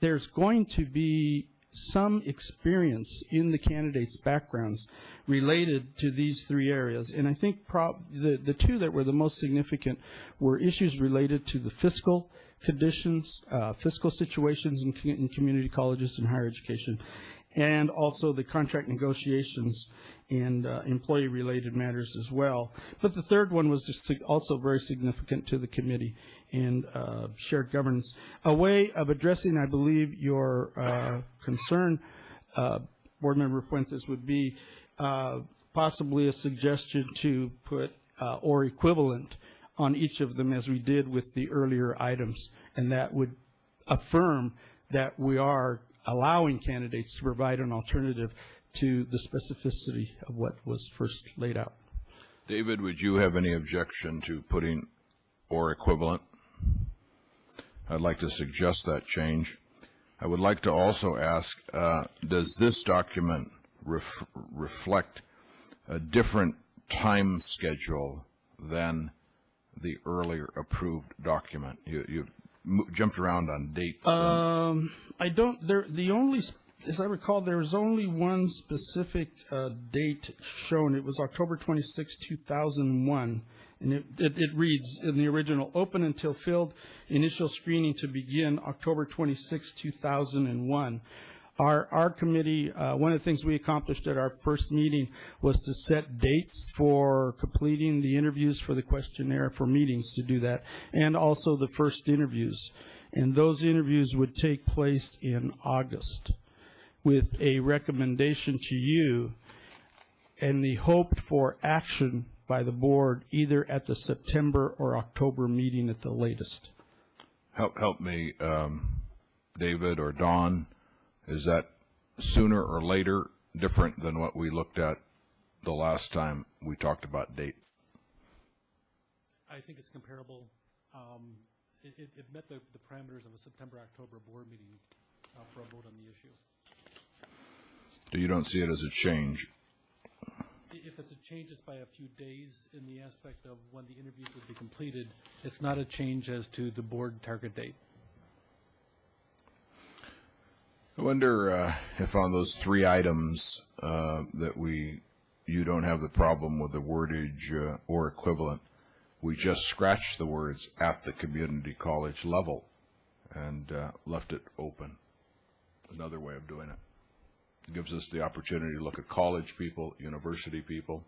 there's going to be some experience in the candidates' backgrounds related to these 3 areas. And I think the 2 that were the most significant were issues related to the fiscal conditions, fiscal situations in community colleges and higher education, and also the contract negotiations and employee-related matters as well. But the 3rd one was also very significant to the committee, and shared governance. A way of addressing, I believe, your concern, Board Member Fuentes, would be possibly a suggestion to put or equivalent on each of them, as we did with the earlier items, and that would affirm that we are allowing candidates to provide an alternative to the specificity of what was first laid out. David, would you have any objection to putting or equivalent? I'd like to suggest that change. I would like to also ask, does this document reflect a different time schedule than the earlier approved document? You jumped around on dates. I don't. The only, as I recall, there was only one specific date shown. It was October 26, 2001. And it reads in the original, open until filled, initial screening to begin October 26, 2001. Our committee, one of the things we accomplished at our first meeting was to set dates for completing the interviews for the questionnaire, for meetings to do that, and also the first interviews. And those interviews would take place in August with a recommendation to you and the hoped for action by the board either at the September or October meeting at the latest. Help me, David or Don. Is that sooner or later different than what we looked at the last time we talked about dates? I think it's comparable. It met the parameters of a September-October board meeting for a vote on the issue. So you don't see it as a change? If it's a change, it's by a few days in the aspect of when the interviews would be completed. It's not a change as to the board target date. I wonder if on those 3 items that you don't have the problem with the wordage or equivalent, we just scratched the words at the community college level and left it open. Another way of doing it. It gives us the opportunity to look at college people, university people.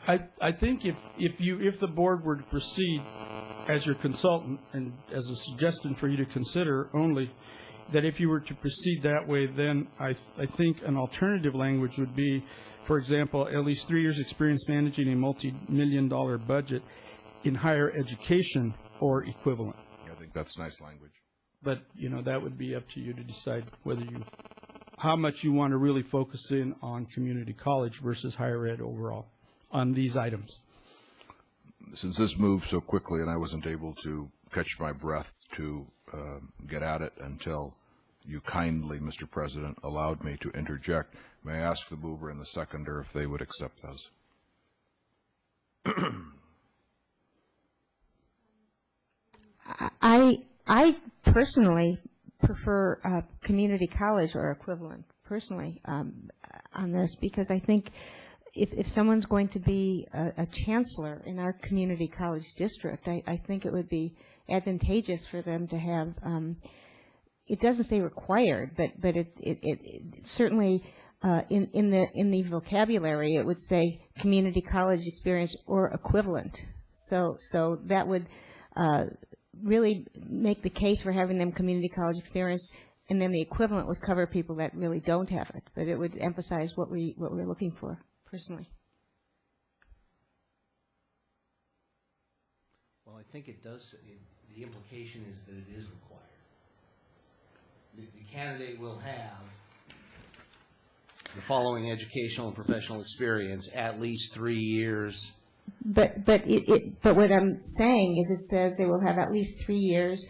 I think if the board were to proceed as your consultant, and as a suggestion for you to consider only, that if you were to proceed that way, then I think an alternative language would be, for example, at least 3 years experience managing a multi-million-dollar budget in higher education or equivalent. I think that's nice language. But, that would be up to you to decide how much you want to really focus in on community college versus higher ed overall on these items. Since this moved so quickly and I wasn't able to catch my breath to get at it until you kindly, Mr. President, allowed me to interject, may I ask the mover and the seconder if they would accept those? I personally prefer community college or equivalent, personally, on this, because I think if someone's going to be a chancellor in our community college district, I think it would be advantageous for them to have, it doesn't say required, but it certainly in the vocabulary it would say community college experience or equivalent. So that would really make the case for having them community college experience, and then the equivalent would cover people that really don't have it. But it would emphasize what we're looking for, personally. Well, I think it does, the implication is that it is required. The candidate will have the following educational and professional experience, at least 3 years. But what I'm saying is it says they will have at least 3 years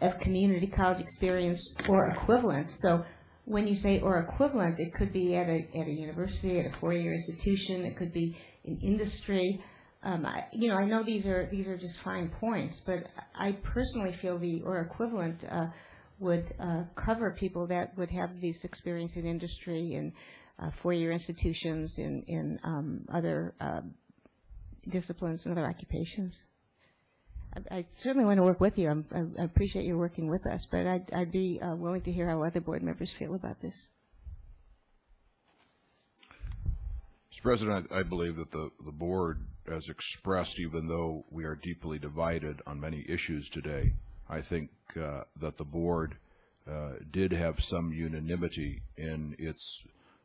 of community college experience or equivalent. So when you say or equivalent, it could be at a university, at a four-year institution. It could be in industry. I know these are just fine points, but I personally feel the or equivalent would cover people that would have this experience in industry and four-year institutions in other disciplines and other occupations. I certainly want to work with you. I appreciate you working with us, but I'd be willing to hear how other board members feel about this. Mr. President, I believe that the board has expressed, even though we are deeply divided on many issues today, I think that the board did have some unanimity in its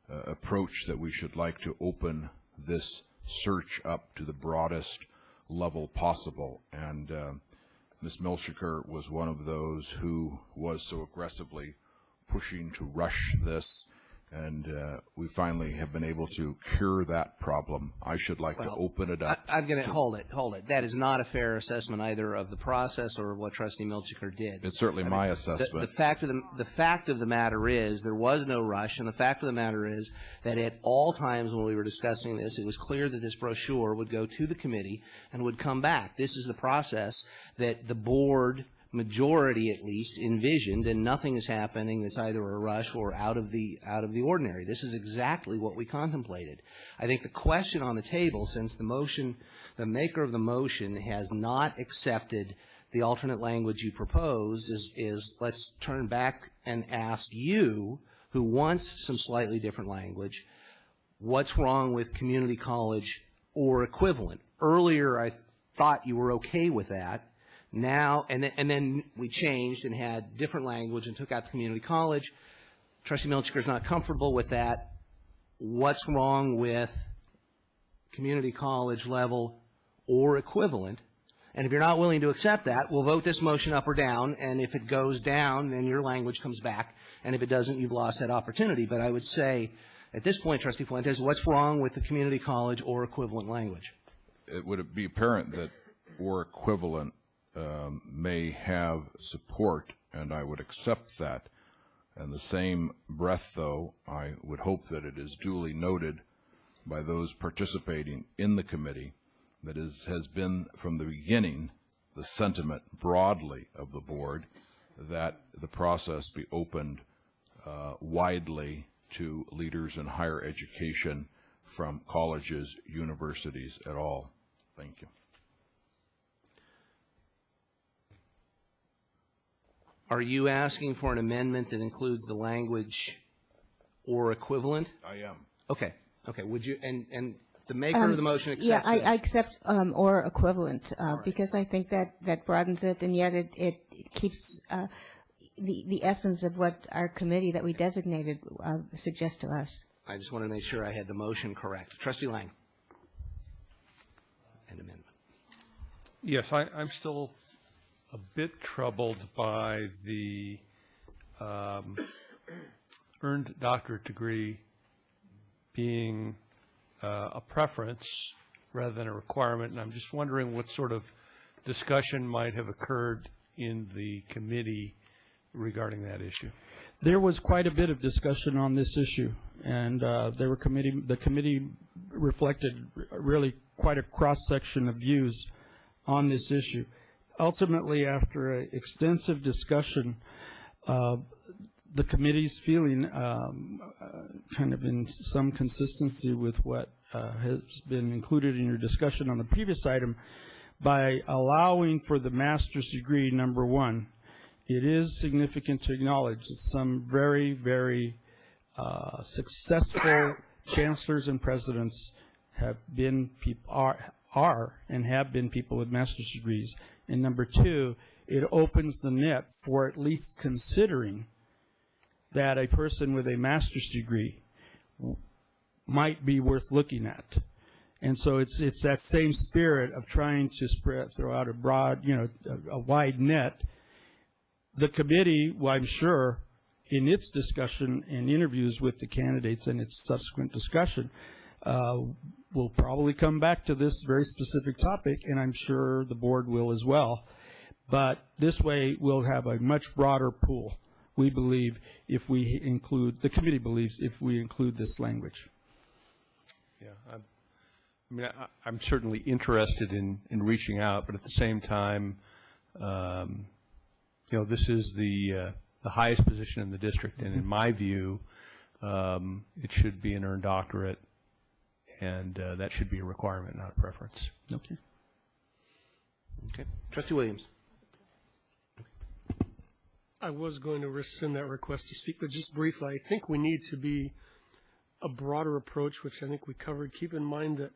approach that we should like to open this search up to the broadest level possible. And Ms. Milchiker was one of those who was so aggressively pushing to rush this, and we finally have been able to cure that problem. I should like to open it up. I'm going to hold it. That is not a fair assessment either of the process or what Trustee Milchiker did. It's certainly my assessment. The fact of the matter is there was no rush, and the fact of the matter is that at all times when we were discussing this, it was clear that this brochure would go to the committee and would come back. This is the process that the board majority at least envisioned, and nothing is happening that's either a rush or out of the ordinary. This is exactly what we contemplated. I think the question on the table, since the maker of the motion has not accepted the alternate language you proposed, is let's turn back and ask you, who wants some slightly different language, what's wrong with community college or equivalent? Earlier I thought you were okay with that. Now, and then we changed and had different language and took out the community college. Trustee Milchiker is not comfortable with that. What's wrong with community college level or equivalent? And if you're not willing to accept that, we'll vote this motion up or down, and if it goes down, then your language comes back, and if it doesn't, you've lost that opportunity. But I would say, at this point, Trustee Fuentes, what's wrong with the community college or equivalent language? It would be apparent that or equivalent may have support, and I would accept that. In the same breath, though, I would hope that it is duly noted by those participating in the committee that has been from the beginning the sentiment broadly of the board that the process be opened widely to leaders in higher education from colleges, universities at all. Thank you. Are you asking for an amendment that includes the language or equivalent? I am. Okay. Would you, and the maker of the motion accepts Yeah, it? I accept or equivalent because I think that broadens it, and yet it keeps the essence of what our committee that we designated suggests to us. I just want to make sure I had the motion correct. Trustee Lang. An amendment. Yes, I'm still a bit troubled by the earned doctorate degree being a preference rather than a requirement, and I'm just wondering what sort of discussion might have occurred in the committee regarding that issue. There was quite a bit of discussion on this issue, and the committee reflected really quite a cross-section of views on this issue. ultimately, after an extensive discussion, the committee's feeling kind of in some consistency with what has been included in your discussion on the previous item, by allowing for the master's degree, number one, it is significant to acknowledge that some very, very successful chancellors and presidents have been are and have been people with master's degrees. And number two, it opens the net for at least considering that a person with a master's degree might be worth looking at. And so it's that same spirit of trying to throw out a broad, a wide net. The committee, well, I'm sure, in its discussion and interviews with the candidates and its subsequent discussion, will probably come back to this very specific topic, and I'm sure the board will as well. But this way, we'll have a much broader pool, we believe, if we include, the committee believes, if we include this language. Yeah, I'm certainly interested in reaching out, but at the same time, this is the highest position in the district, and in my view, it should be an earned doctorate, and that should be a requirement, not a preference. Okay. Okay. Trustee Williams. I was going to rescind that request to speak, but just briefly, I think we need to be a broader approach, which I think we covered. Keep in mind that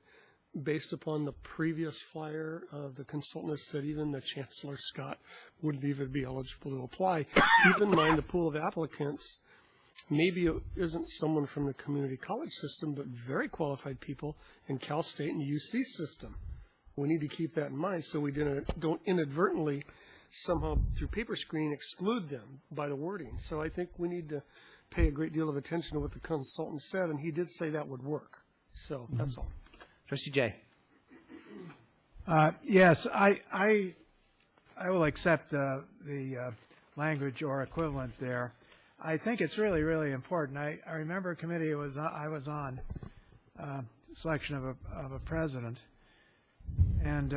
based upon the previous flyer, the consultant has said even the Chancellor Scott wouldn't even be eligible to apply. Keep in mind the pool of applicants, maybe it isn't someone from the community college system, but very qualified people in Cal State and the UC system. We need to keep that in mind so we don't inadvertently somehow through paper screening exclude them by the wording. So I think we need to pay a great deal of attention to what the consultant said, and he did say that would work. So that's all. Trustee Jay. Yes, I will accept the language or equivalent there. I think it's really, really important. I remember a committee I was on, selection of a president, and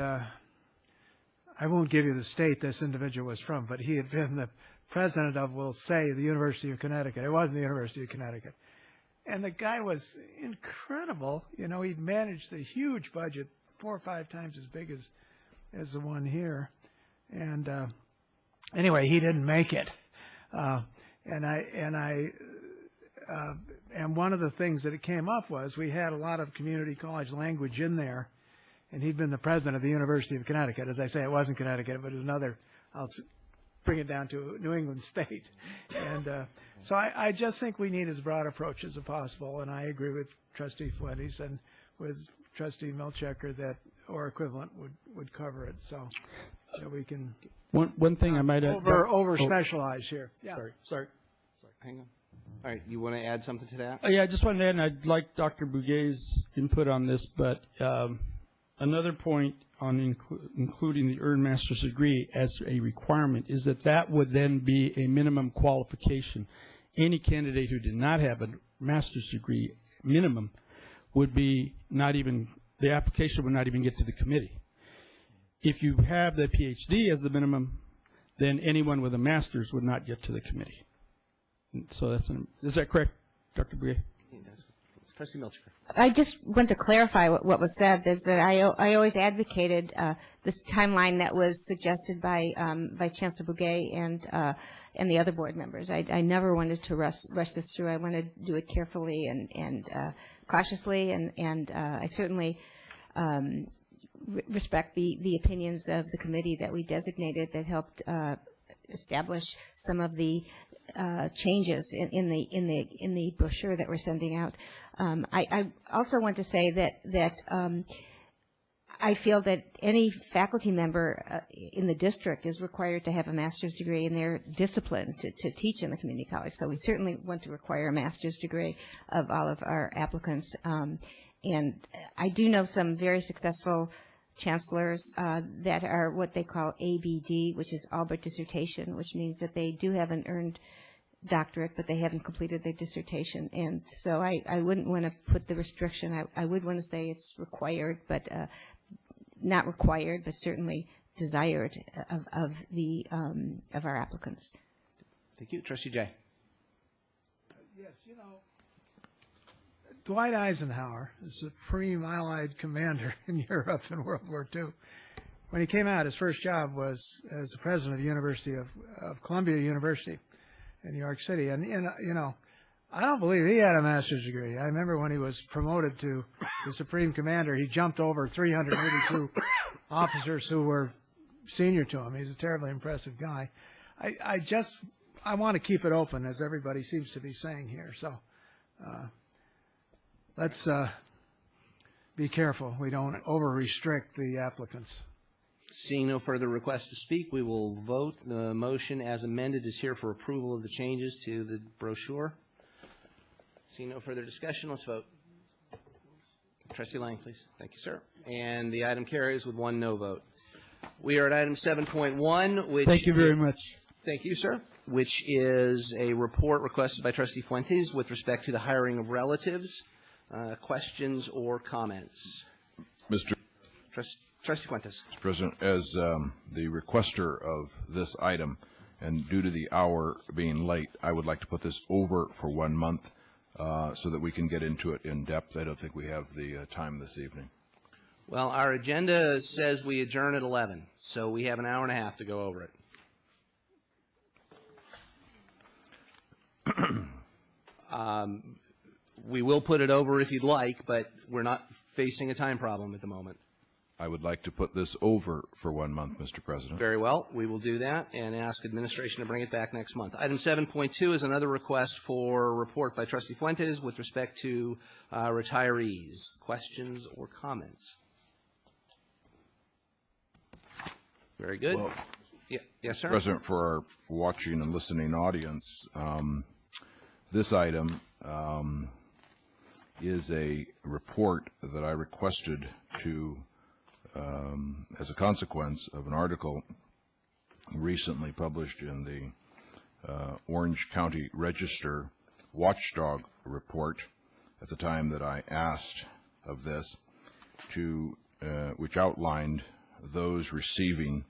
I won't give you the state this individual was from, but he had been the president of, we'll say, the University of Connecticut. It wasn't the University of Connecticut. And the guy was incredible. He'd managed a huge budget, 4 or 5 times as big as the one here. And anyway, he didn't make it. And one of the things that it came up was we had a lot of community college language in there, and he'd been the president of the University of Connecticut. As I say, it wasn't Connecticut, but it was another, I'll bring it down to New England State. And so I just think we need as broad approach as possible, and I agree with Trustee Fuentes and with Trustee Milchecker that or equivalent would cover it, so that we can one thing I might over specialize here. Yeah. Sorry. Hang on. All right, you want to add something to that? Yeah, I just wanted to add, and I'd like Dr. Bouguet's input on this, but another point on including the earned master's degree as a requirement is that would then be a minimum qualification. Any candidate who did not have a master's degree minimum would be the application would not even get to the committee. If you have the PhD as the minimum, then anyone with a master's would not get to the committee. So is that correct, Dr. Bouguet? Trustee Milcher. I just want to clarify what was said. Is that I always advocated this timeline that was suggested by Vice Chancellor Bouguet and the other board members. I never wanted to rush this through. I wanted to do it carefully and cautiously, and I certainly respect the opinions of the committee that we designated that helped establish some of the changes in the brochure that we're sending out. I also want to say that I feel that any faculty member in the district is required to have a master's degree, and they're disciplined to teach in the community college. So we certainly want to require a master's degree of all of our applicants. And I do know some very successful chancellors that are what they call ABD, which is all but dissertation, which means that they do have an earned doctorate, but they haven't completed their dissertation. And so I wouldn't want to put the restriction. I would want to say it's required, but not required, but certainly desired of our applicants. Thank you. Trustee Jay. Yes, Dwight Eisenhower, the Supreme Allied Commander in Europe in World War II, when he came out, his first job was as the president of the University of Columbia University in New York City. And, I don't believe he had a master's degree. I remember when he was promoted to the Supreme Commander, he jumped over 382 officers who were senior to him. He's a terribly impressive guy. I want to keep it open, as everybody seems to be saying here. So let's be careful we don't over-restrict the applicants. Seeing no further requests to speak, we will vote. The motion as amended is here for approval of the changes to the brochure. Seeing no further discussion, let's vote. Trustee Lang, please. Thank you, sir. And the item carries with 1 no vote. We are at item 7.1, which... Thank you very much. Thank you, sir. Which is a report requested by Trustee Fuentes with respect to the hiring of relatives. Questions or comments? Trustee Fuentes. Mr. President, as the requester of this item, and due to the hour being late, I would like to put this over for 1 month so that we can get into it in depth. I don't think we have the time this evening. Well, our agenda says we adjourn at 11, so we have an hour and a half to go over it. We will put it over if you'd like, but we're not facing a time problem at the moment. I would like to put this over for 1 month, Mr. President. Very well. We will do that and ask administration to bring it back next month. Item 7.2 is another request for a report by Trustee Fuentes with respect to retirees. Questions or comments? Very good. Well, yes, sir. President, for our watching and listening audience, this item is a report that I requested to as a consequence of an article recently published in the Orange County Register Watchdog Report at the time that I asked of this, which outlined those receiving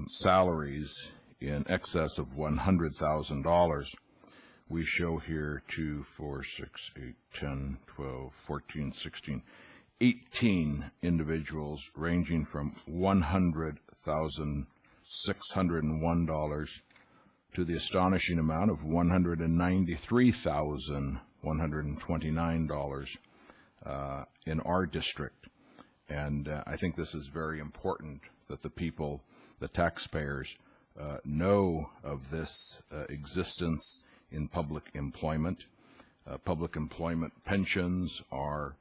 salaries in excess of $100,000. We show here 2, 4, 6, 8, 10, 12, 14, 16, 18 individuals ranging from $100,601 to the astonishing amount of $193,129 in our district. And I think this is very important that the people, the taxpayers, know of this existence in public employment. Public employment pensions are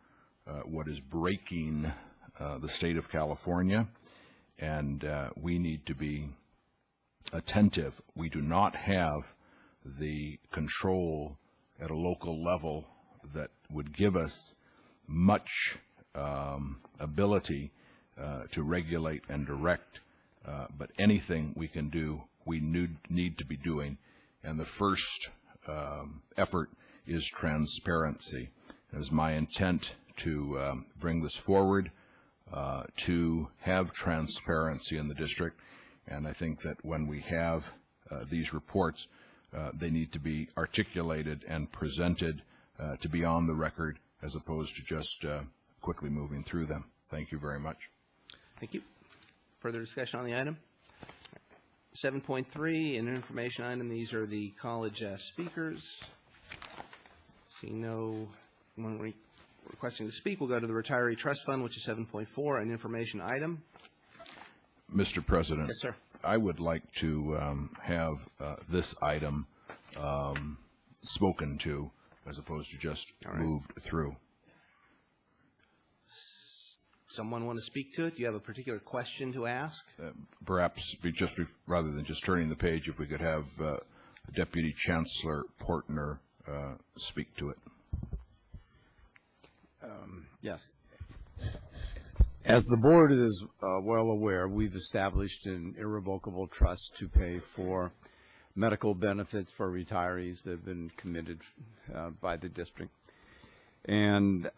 what is breaking the state of California, and we need to be attentive. We do not have the control at a local level that would give us much ability to regulate and direct, but anything we can do, we need to be doing. And the first effort is transparency. It is my intent to bring this forward, to have transparency in the district, and I think that when we have these reports, they need to be articulated and presented to be on the record as opposed to just quickly moving through them. Thank you very much. Thank you. Further discussion on the item? 7.3, an information item. These are the college speakers. Seeing no one requesting to speak, we'll go to the retiree trust fund, which is 7.4, an information item. Mr. President. Yes, sir. I would like to have this item spoken to as opposed to just moved through. Someone want to speak to it? Do you have a particular question to ask? Perhaps rather than just turning the page, if we could have Deputy Chancellor Portner speak to it. Yes. As the board is well aware, we've established an irrevocable trust to pay for medical benefits for retirees that have been committed by the district. And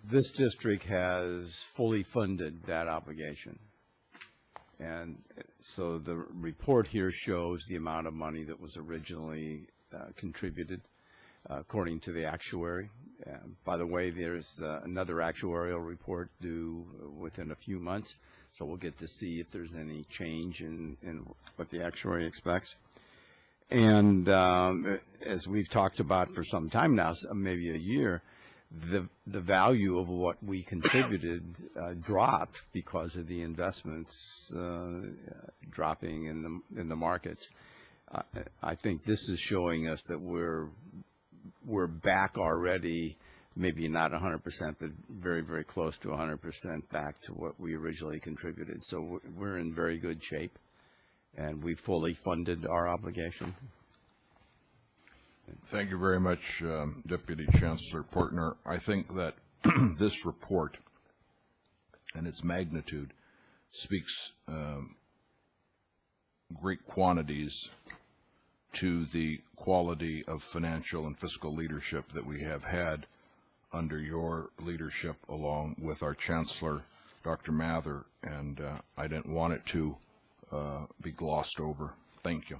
This district has fully funded that obligation. And so the report here shows the amount of money that was originally contributed according to the actuary. By the way, there's another actuarial report due within a few months, so we'll get to see if there's any change in what the actuary expects. And as we've talked about for some time now, maybe a year, the value of what we contributed dropped because of the investments dropping in the markets. I think this is showing us that we're back already, maybe not 100%, but very, very close to 100% back to what we originally contributed. So we're in very good shape, and we fully funded our obligation. Thank you very much, Deputy Chancellor Portner. I think that this report and its magnitude speaks great quantities to the quality of financial and fiscal leadership that we have had under your leadership, along with our Chancellor, Dr. Mather, and I didn't want it to be glossed over. Thank you.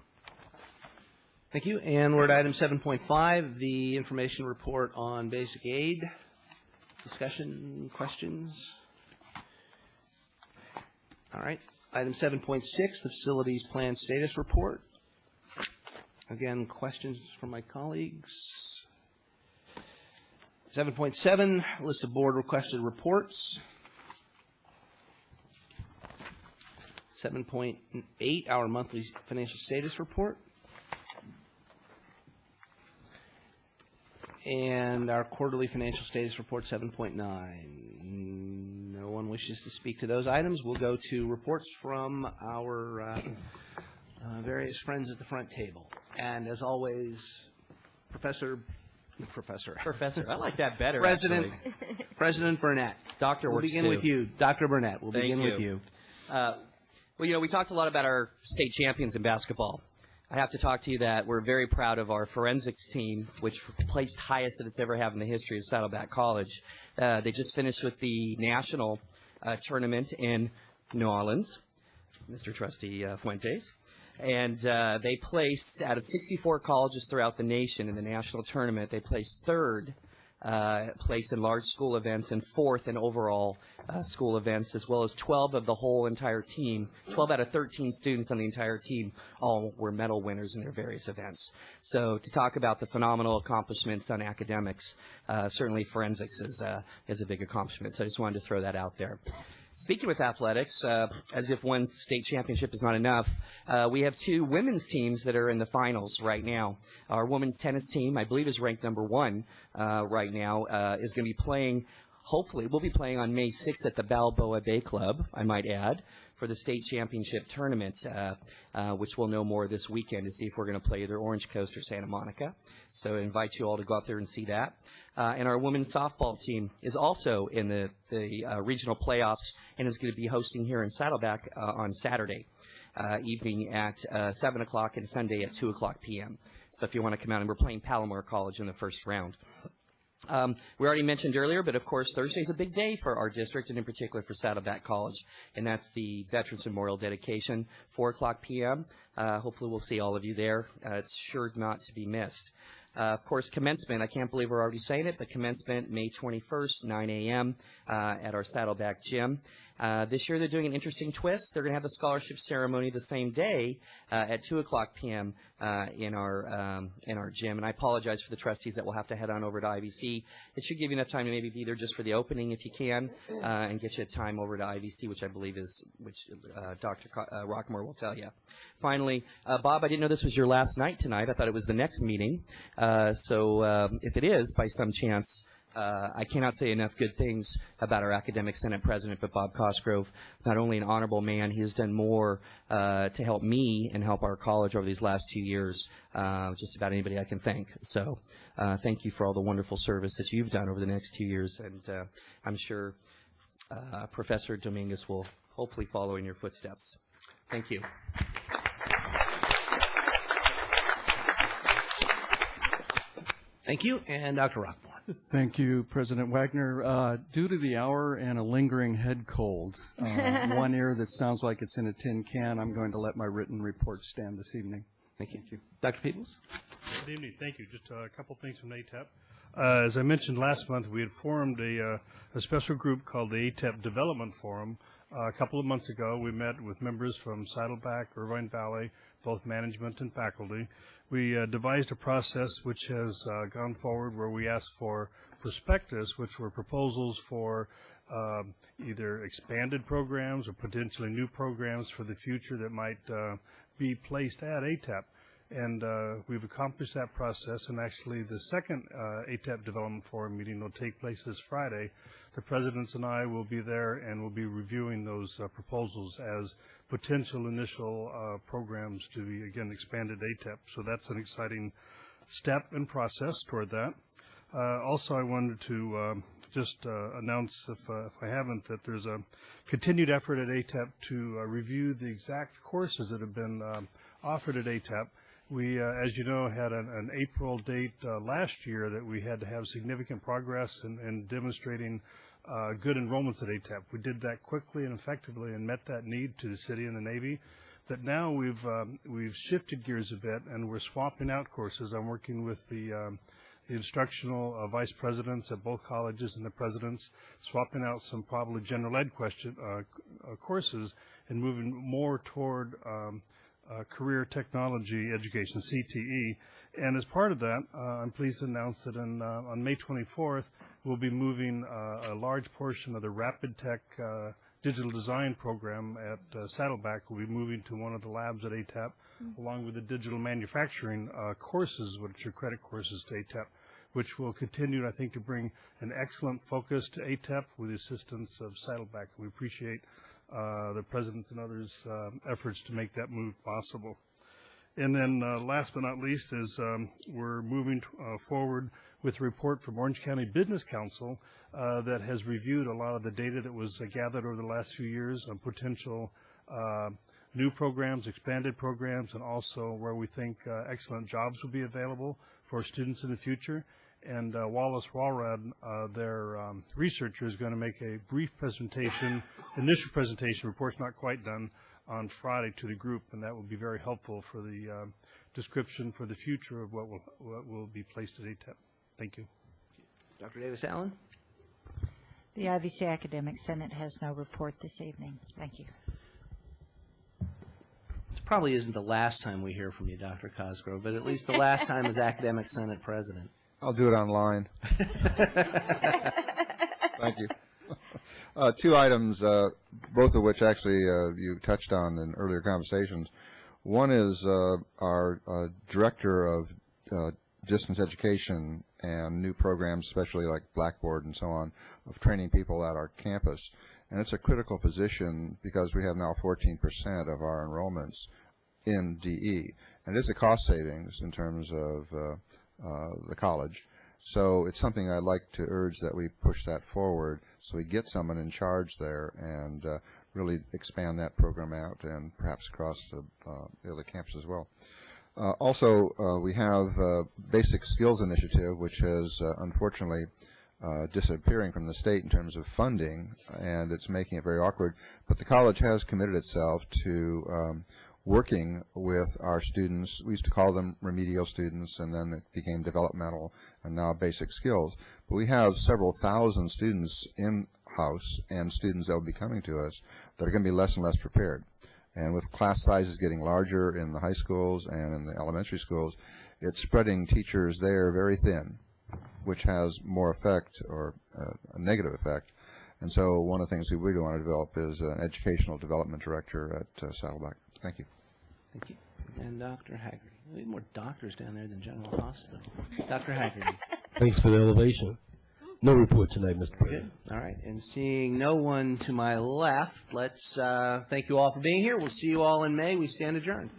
Thank you. And we're at item 7.5, the information report on basic aid. Discussion, questions? All right. Item 7.6, the facilities plan status report. Again, questions from my colleagues. 7.7, list of board requested reports. 7.8, our monthly financial status report. And our quarterly financial status report, 7.9. No one wishes to speak to those items. We'll go to reports from our various friends at the front table. And as always, Professor, I like that better, President Burnett. Doctor, we'll begin with you. Dr. Burnett, we'll begin with you. Well, we talked a lot about our state champions in basketball. I have to talk to you that we're very proud of our forensics team, which placed highest that it's ever had in the history of Saddleback College. They just finished with the national tournament in New Orleans, Mr. Trustee Fuentes. And they placed, out of 64 colleges throughout the nation in the national tournament, they placed third place in large school events and fourth in overall school events, as well as 12 of the whole entire team. 12 out of 13 students on the entire team all were medal winners in their various events. So to talk about the phenomenal accomplishments on academics, certainly forensics is a big accomplishment. So I just wanted to throw that out there. Speaking with athletics, as if one state championship is not enough, we have two women's teams that are in the finals right now. Our women's tennis team, I believe, is ranked number 1 right now, is going to be playing, hopefully, we'll be playing on May 6th at the Balboa Bay Club, I might add, for the state championship tournament, which we'll know more this weekend to see if we're going to play either Orange Coast or Santa Monica. So I invite you all to go out there and see that. And our women's softball team is also in the regional playoffs and is going to be hosting here in Saddleback on Saturday evening at 7 o'clock and Sunday at 2 o'clock p.m. So if you want to come out, and we're playing Palomar College in the first round. We already mentioned earlier, but of course Thursday is a big day for our district, and in particular for Saddleback College, and that's the Veterans Memorial Dedication, 4 o'clock p.m. Hopefully we'll see all of you there. It's sure not to be missed. Of course, commencement, I can't believe we're already saying it, but commencement May 21st, 9 a.m. At our Saddleback gym. This year they're doing an interesting twist. They're going to have the scholarship ceremony the same day at 2 o'clock p.m. In our gym. And I apologize for the trustees that will have to head on over to IVC. It should give you enough time to maybe be there just for the opening if you can, and get you time over to IVC, which I believe is, Dr. Rockmore will tell you. Finally, Bob, I didn't know this was your last night tonight. I thought it was the next meeting. So if it is, by some chance, I cannot say enough good things about our academic senate president, but Bob Cosgrove, not only an honorable man, he has done more to help me and help our college over these last 2 years, just about anybody I can thank. So thank you for all the wonderful service that you've done over the next 2 years, and I'm sure Professor Dominguez will hopefully follow in your footsteps. Thank you. Thank you, and Dr. Rockmore. Thank you, President Wagner. Due to the hour and a lingering head cold, one ear that sounds like it's in a tin can, I'm going to let my written report stand this evening. Thank you. Dr. Peebles? Good evening. Thank you. Just a couple things from ATEP. As I mentioned last month, we had formed a special group called the ATEP Development Forum. A couple of months ago, we met with members from Saddleback, Irvine Valley, both management and faculty. We devised a process which has gone forward where we asked for prospectus, which were proposals for either expanded programs or potentially new programs for the future that might be placed at ATEP. And we've accomplished that process, and actually the second ATEP Development Forum meeting will take place this Friday. The presidents and I will be there and will be reviewing those proposals as potential initial programs to be, again, expanded ATEP. So that's an exciting step and process toward that. Also, I wanted to just announce, if I haven't, that there's a continued effort at ATEP to review the exact courses that have been offered at ATEP. We, as you know, had an April date last year that we had to have significant progress in demonstrating good enrollments at ATEP. We did that quickly and effectively and met that need to the city and the Navy. But now we've shifted gears a bit and we're swapping out courses. I'm working with the instructional vice presidents at both colleges and the presidents, swapping out some probably general ed courses and moving more toward career technology education, CTE. And as part of that, I'm pleased to announce that on May 24th, we'll be moving a large portion of the Rapid Tech digital design program at Saddleback. We'll be moving to one of the labs at ATEP, along with the digital manufacturing courses, which are credit courses to ATEP, which will continue, I think, to bring an excellent focus to ATEP with the assistance of Saddleback. We appreciate the President and others' efforts to make that move possible. And then last but not least is we're moving forward with a report from Orange County Business Council that has reviewed a lot of the data that was gathered over the last few years on potential new programs, expanded programs, and also where we think excellent jobs will be available for students in the future. And Wallace Walrad, their researcher, is going to make a brief presentation, initial presentation, report's not quite done, on Friday to the group, and that will be very helpful for the description for the future of what will be placed at ATEP. Thank you. Dr. Davis-Allen? The IVC Academic Senate has no report this evening. Thank you. This probably isn't the last time we hear from you, Dr. Cosgrove, but at least the last time as Academic Senate President. I'll do it online. Thank you. Two items, both of which actually you touched on in earlier conversations. One is our Director of Distance Education and new programs, especially like Blackboard and so on, of training people at our campus. And it's a critical position because we have now 14% of our enrollments in DE. And it's a cost savings in terms of the college. So it's something I'd like to urge that we push that forward so we get someone in charge there and really expand that program out and perhaps across the other camps as well. Also, we have Basic Skills Initiative, which is unfortunately disappearing from the state in terms of funding, and it's making it very awkward. But the college has committed itself to working with our students. We used to call them remedial students, and then it became developmental, and now basic skills. But we have several thousand students in-house and students that will be coming to us that are going to be less and less prepared. And with class sizes getting larger in the high schools and in the elementary schools, it's spreading teachers there very thin, which has more effect or a negative effect. And so one of the things we really want to develop is an educational development director at Saddleback. Thank you. Thank you. And Dr. Haggerty. We need more doctors down there than General Hospital. Dr. Haggerty. Thanks for the elevation. No report tonight, Mr. President. Good. All right. And seeing no one to my left, let's thank you all for being here. We'll see you all in May. We stand adjourned.